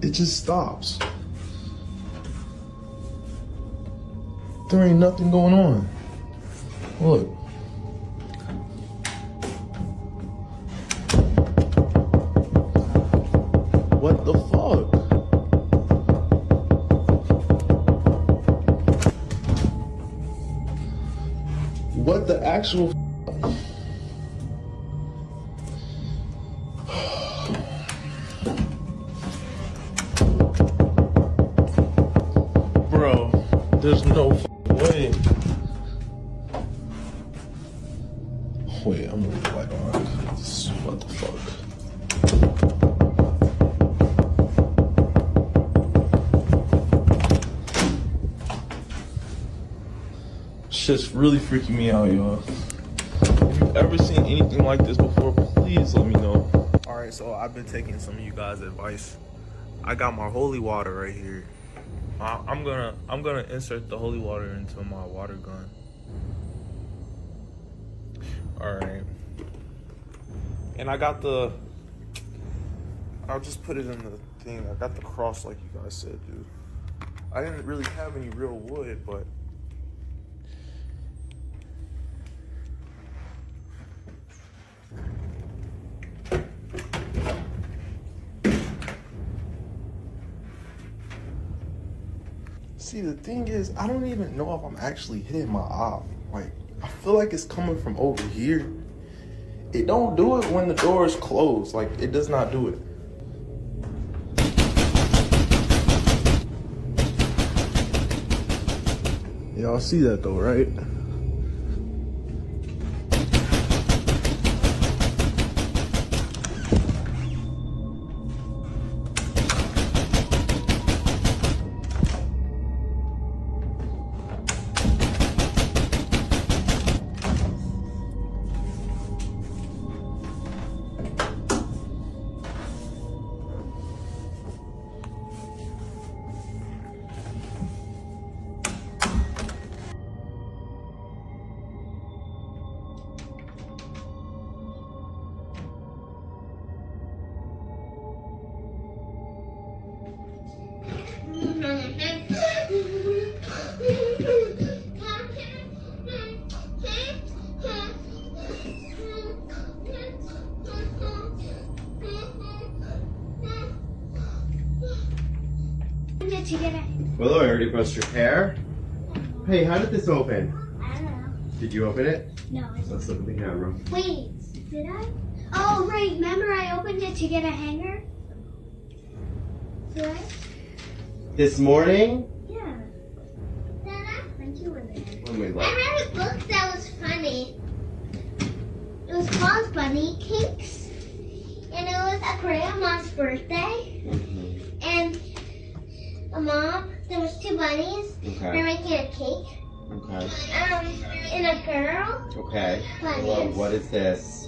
It just stops. There ain't nothing going on. Look. What the fuck? What the actual Bro, there's no way. Wait, I'm gonna be like, what the fuck? Shit's really freaking me out, y'all. If you've ever seen anything like this before, please let me know. Alright, so I've been taking some of you guys' advice. I got my holy water right here. I'm gonna insert the holy water into my water gun. Alright. And I got the, I'll just put it in the thing. I got the cross like you guys said, dude. I didn't really have any real wood, but see, the thing is, I don't even know if I'm actually hitting my op. Like, I feel like it's coming from over here. It don't do it when the door is closed. Like, it does not do it. Y'all see that though, right? Willow, I already brushed your hair. Hey, how did this open? I don't know. Did you open it? No, I didn't. Let's look at the camera. Wait, did I? Oh, right. Remember I opened it to get a hanger? Did I? This morning? Yeah. Dada, thank you were there. When we I left. read a book that was funny. It was called Bunny Cakes. And it was a grandma's birthday. And a mom, there was two bunnies. Okay. They're making a cake. Okay. And a girl. Okay. Bunnies. Well, what is this?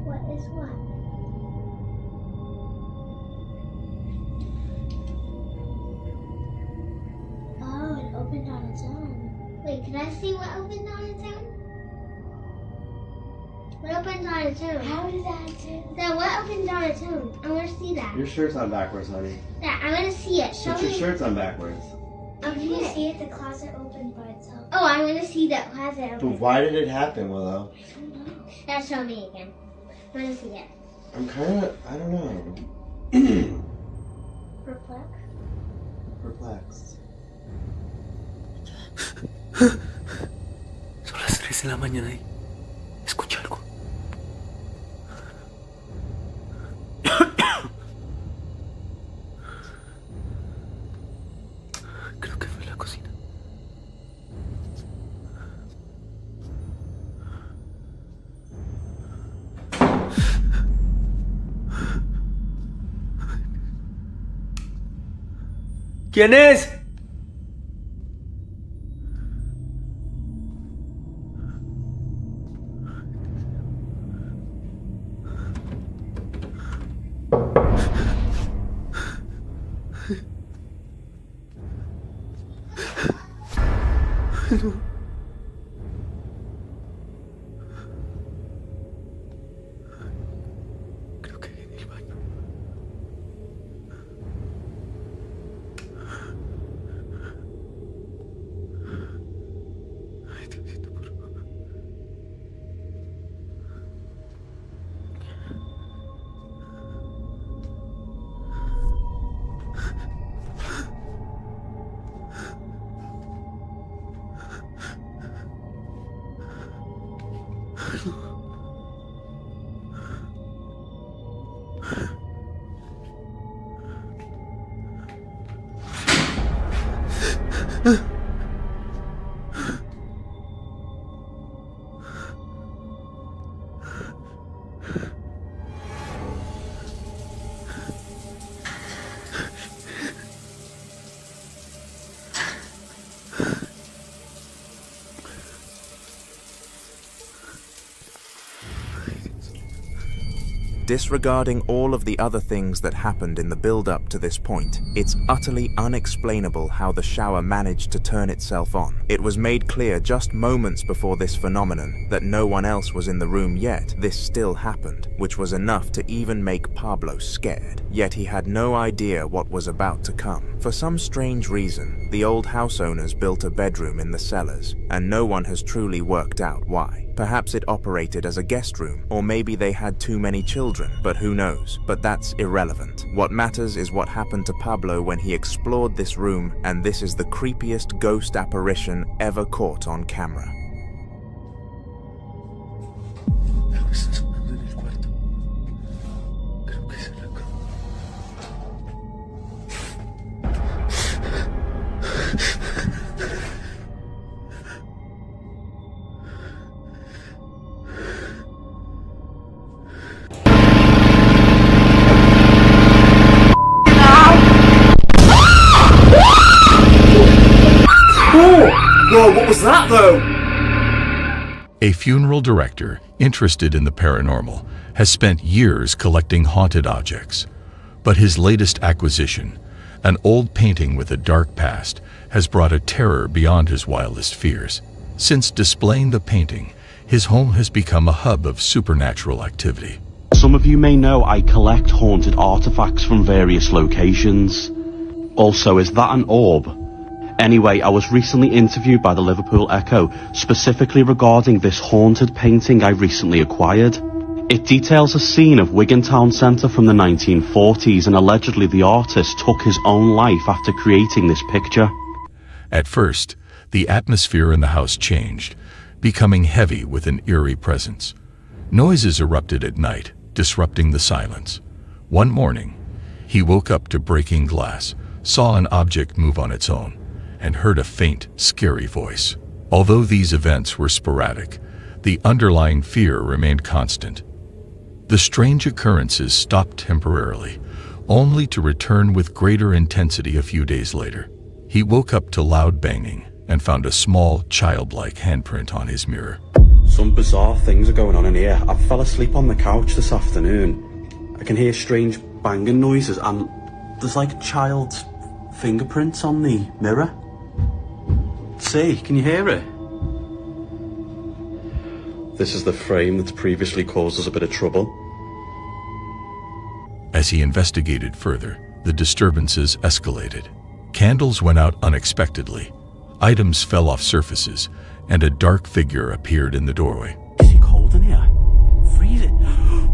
What is what? Oh, it opened on its own. Wait, can I see what opened on its own? What opened on its own? How did that do? Then what opened on its own? I want to see that. Your shirt's on backwards, honey. Yeah, I want to see it. Show Put me. your shirt's on backwards. Okay. Can you see it? The closet opened by itself. Oh, I want to see that closet But open. why did it happen, Willow? I don't know. Yeah, show me again. I want to see it. I'm kind of, I don't know. Perplexed. Perplexed. Son las 3 de la mañana y escuché algo. Creo que fue la cocina. ¿Quién es? Creo que en el baño. Ay, Diosito, por favor. Disregarding all of the other things that happened in the build-up to this point, it's utterly unexplainable how the shower managed to turn itself on. It was made clear just moments before this phenomenon that no one else was in the room yet this still happened, which was enough to even make Pablo scared. Yet he had no idea what was about to come. For some strange reason, the old house owners built a bedroom in the cellars, and no one has truly worked out why. Perhaps it operated as a guest room, or maybe they had too many children, but who knows? But that's irrelevant. What matters is what happened to Pablo when he explored this room, and this is the creepiest ghost apparition ever caught on camera. Whoa, what was that though? A funeral director interested in the paranormal has spent years collecting haunted objects. But his latest acquisition, an old painting with a dark past, has brought a terror beyond his wildest fears. Since displaying the painting, his home has become a hub of supernatural activity. Some of you may know I collect haunted artifacts from various locations. Also, is that an orb? Anyway, I was recently interviewed by the Liverpool Echo, specifically regarding this haunted painting I recently acquired. It details a scene of Wigan Town Centre from the 1940s, and allegedly the artist took his own life after creating this picture. At first, the atmosphere in the house changed, becoming heavy with an eerie presence. Noises erupted at night, disrupting the silence. One morning, he woke up to breaking glass, saw an object move on its own, and heard a faint, scary voice. Although these events were sporadic, the underlying fear remained constant. The strange occurrences stopped temporarily, only to return with greater intensity a few days later. He woke up to loud banging and found a small, childlike handprint on his mirror. Some bizarre things are going on in here. I fell asleep on the couch this afternoon. I can hear strange banging noises, and there's like child's fingerprints on the mirror. See, can you hear it? This is the frame that's previously caused us a bit of trouble. As he investigated further, the disturbances escalated. Candles went out unexpectedly, items fell off surfaces, and a dark figure appeared in the doorway. Is it cold in here? Freezing.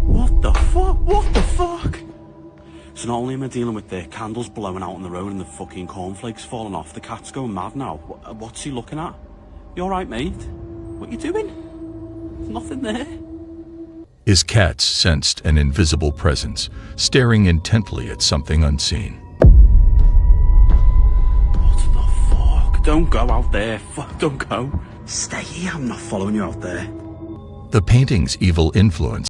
What the fuck? What the fuck? So not only am I dealing with the candles blowing out on the road and the fucking cornflakes falling off, the cat's going mad now. What's he looking at? You alright, mate? What you doing? There's nothing there. His cats sensed an invisible presence, staring intently at something unseen. What the fuck? Don't go out there. Fuck, don't go. Stay here, I'm not following you out there. The painting's evil influence